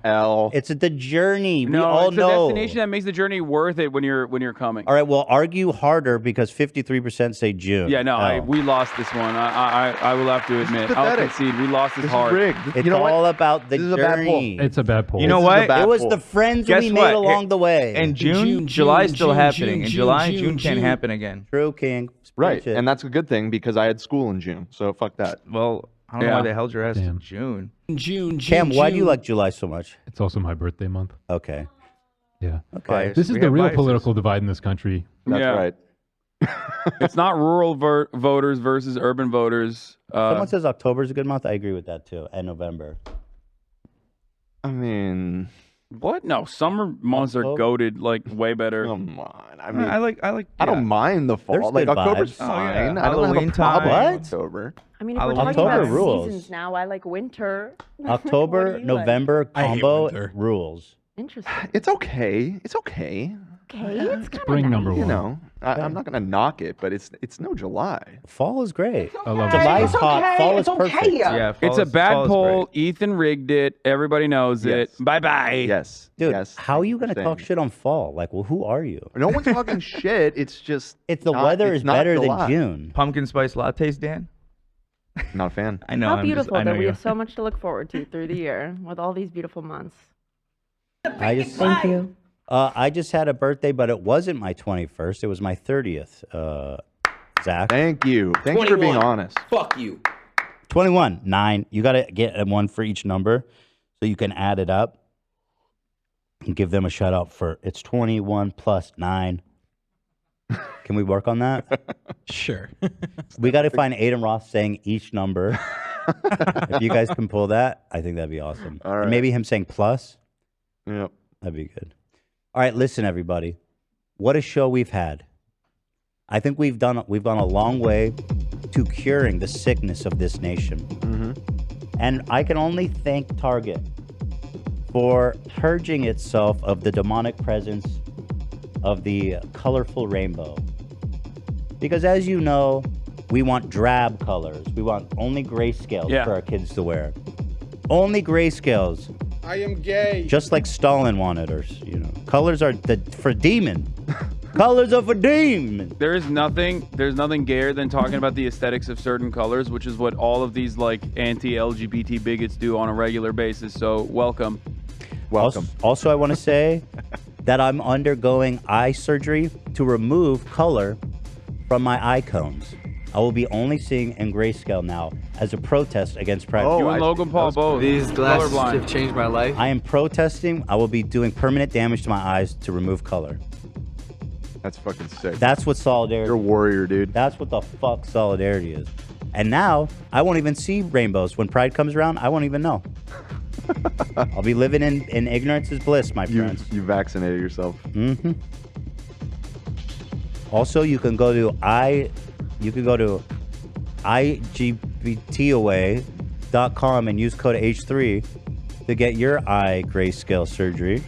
It's the journey. We No, all it's know. the destination that makes the journey worth it when you're coming. All right, well, argue harder because 53% say June. Yeah, no, L. we lost this one. I will have to admit. I'll pathetic. concede. We lost this hard. It's all about the journey. It's a bad poll. You know what? It was the friends Guess we what? made along the way. In June, July's still happening. In July, June can't happen again. True, King. Right, and that's a good thing because I had school in June, so fuck that. Well, I don't know why they held your ass to June. Cam, why do you like July so much? It's also my birthday month. Okay. Yeah. Okay. This is the real political divide in this country. That's right. It's not rural voters versus urban voters. Someone says October is a good month. I agree with that too, and November. I mean, what? No, summer months are goated like way better. Come on. I mean, I like. I don't mind the fall. There's like good October's vibes. fine. Oh, yeah. I don't have a Halloween problem time. with October. I mean, if we're October talking about rules. seasons now, I like winter. October, What do you November I hate combo winter. rules. Interesting. It's okay. It's okay. Okay, it's kind Spring number You one. know, I'm not gonna knock it, but it's no July. Fall is great. I love July's It's hot. okay, Fall it's is perfect. okay. Yeah, It's a bad poll. Ethan rigged it. Everybody knows it. Bye bye. Yes, Dude, yes. how are you gonna Same. talk shit on fall? Like, well, who are you? No one's talking shit. It's just It's the not- weather it's is not better July. than June. Pumpkin spice lattes, Dan. Not a fan. I know. How beautiful I know that we you. have so much to look forward to through the year with all these beautiful months. Thank you. I just had a birthday, but it wasn't my 21st. It was my 30th. Zach. Thank you. Thanks for being 21. honest. Fuck you. 21, 9. You got to get one for each number so you can add it up and give them a shout out for it's 21 plus 9. Can we work on that? Sure. We got to find Aiden Roth saying each number. If you guys can pull that, I think that'd be awesome. All right. And maybe him saying plus. Yep. That'd be good. All right, listen, everybody. What a show we've had. I think we've gone a long way to curing the sickness of this nation. And I can only thank Target for purging itself of the demonic presence of the colorful rainbow. Because as you know, we want drab colors. We want only grayscales for our kids to wear. Only grayscales. I am gay. Just like Stalin wanted, or colors are for demon. Colors are for demon. There's nothing gayer than talking about the aesthetics of certain colors, which is what all of these like anti-LGBT bigots do on a regular basis. So welcome. Also, I want to say that I'm undergoing eye surgery to remove color from my eye cones. I will be only seeing in grayscale now as a protest against privacy. You and Logan Paul both. These glasses colorblind. have changed my life. I am protesting. I will be doing permanent damage to my eyes to remove color. That's fucking sick. That's what solidarity. You're a warrior, dude. That's what the fuck solidarity is. And now I won't even see rainbows when Pride comes around. I won't even know. I'll be living in ignorance is bliss, my friends. You vaccinated yourself. Mm-hmm. Also, you can go to IGBTaway.com and use code H3 to get your eye grayscale surgery.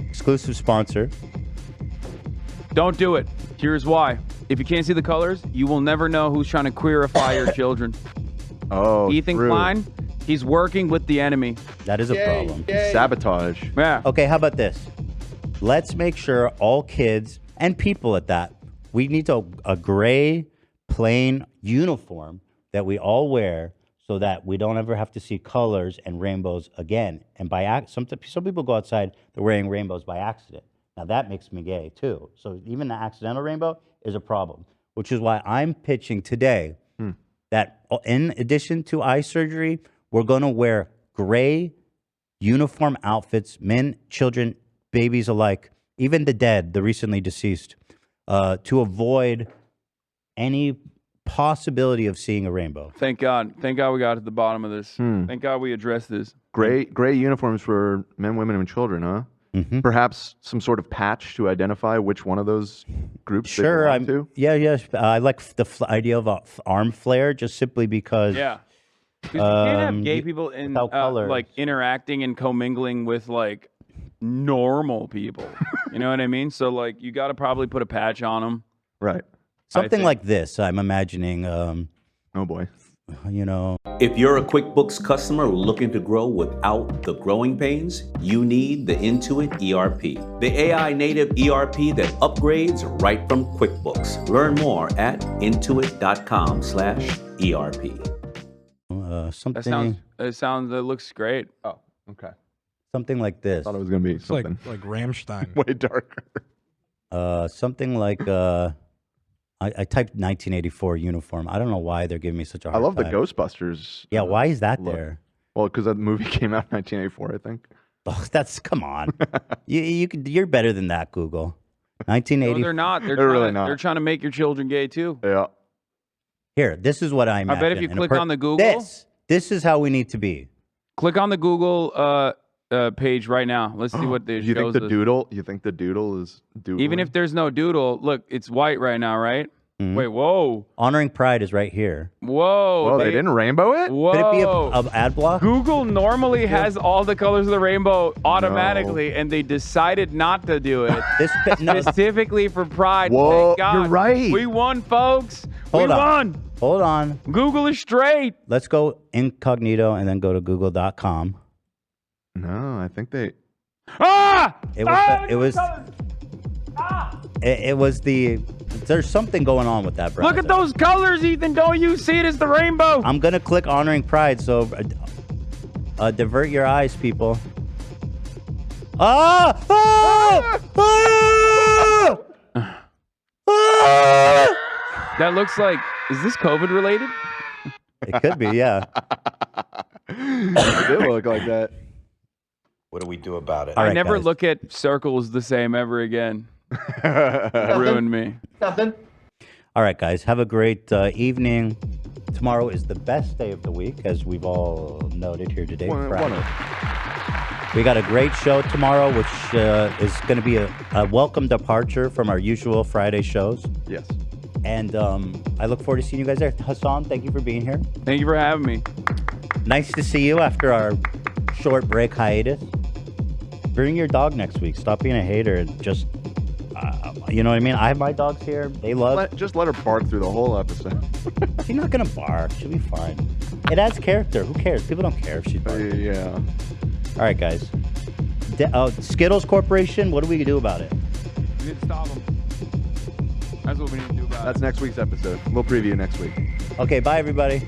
Exclusive sponsor. Don't do it. Here's why. If you can't see the colors, you will never know who's trying to queerify your children. Oh, Ethan true. Klein, he's working with the enemy. That is a problem. Sabotage. Yeah. Okay, how about this? Let's make sure all kids and people at that, we need a gray, plain uniform that we all wear so that we don't ever have to see colors and rainbows again. And some people go outside, they're wearing rainbows by accident. Now that makes me gay too. So even the accidental rainbow is a problem, which is why I'm pitching today that in addition to eye surgery, we're going to wear gray uniform outfits, men, children, babies alike, even the dead, the recently deceased, to avoid any possibility of seeing a rainbow. Thank God. Thank God we got to the bottom of this. Thank God we addressed this. Gray uniforms for men, women, and children, huh? Perhaps some sort of patch to identify which one of those groups they Sure, belong to? I like the idea of an arm flare, just simply because. Yeah. 'Cause you can't have gay you- people in without colors. like interacting and commingling with like normal people. You know what I mean? So like you got to probably put a patch on them. Right. Something like this. I'm imagining. Oh boy. You know. If you're a QuickBooks customer looking to grow without the growing pains, you need the Intuit ERP, the AI native ERP that upgrades right from QuickBooks. Learn more at intuit.com/ERP. Something. That looks great. Oh, okay. Something like this. Thought it was gonna be It's like something Rammstein. way darker. Something like I typed 1984 uniform. I don't know why they're giving me such a I hard love the time. Ghostbusters. Yeah, why is that look. there? Well, because that movie came out in 1984, I think. Oh, come on. You're better than that, Google. No, 1980. they're not. They're, They're trying really to, not. They're trying to make your children gay too. Yeah. Here, this is what I imagine. bet if you in a click on the Google- This is how we need to be. Click on the Google page right now. Let's see what the You think shows the us. doodle? You think the doodle is doodle? Even if there's no doodle, look, it's white right now, right? Mhm. Wait, whoa, Honoring Pride is right here. whoa. Whoa, they didn't rainbow it? Whoa. Could it be a ad block? Google normally has all the colors of the rainbow automatically, and they decided not to do it. Specifically for Pride. Whoa, Thank God. you're right. We won, folks. Hold we on. won. Hold on. Google is straight. Let's go incognito and then go to google.com. No, I think they. Ah! It was. It was the. There's something going on with that, bro. Look at those colors, Ethan. Don't you see it as the rainbow? I'm gonna click honoring Pride. So, divert your eyes, people. Ah! Ah! Ah! Ah! That looks like. Is this COVID related? It could be, yeah. It did look like that. What do we do about it? All I right, never guys. look at circles the same ever again. Ruined me. Nothing. All right, guys. Have a great evening. Tomorrow is the best day of the week, as we've all noted here today. Friday. We got a great show tomorrow, which is going to be a welcome departure from our usual Friday shows. Yes. And I look forward to seeing you guys there. Hassan, thank you for being here. Thank you for having me. Nice to see you after our short break hiatus. Bring your dog next week. Stop being a hater. And just, you know what I mean? I have my dogs here. They love. Just let her bark through the whole episode. She's not going to bark. She'll be fine. It adds character. Who cares? People don't care if she's barking. Yeah. All right, guys. Skittles Corporation, what do we do about it? We need to stop them. That's what we need to do about it. That's next week's episode. We'll preview next week. Okay, bye, everybody.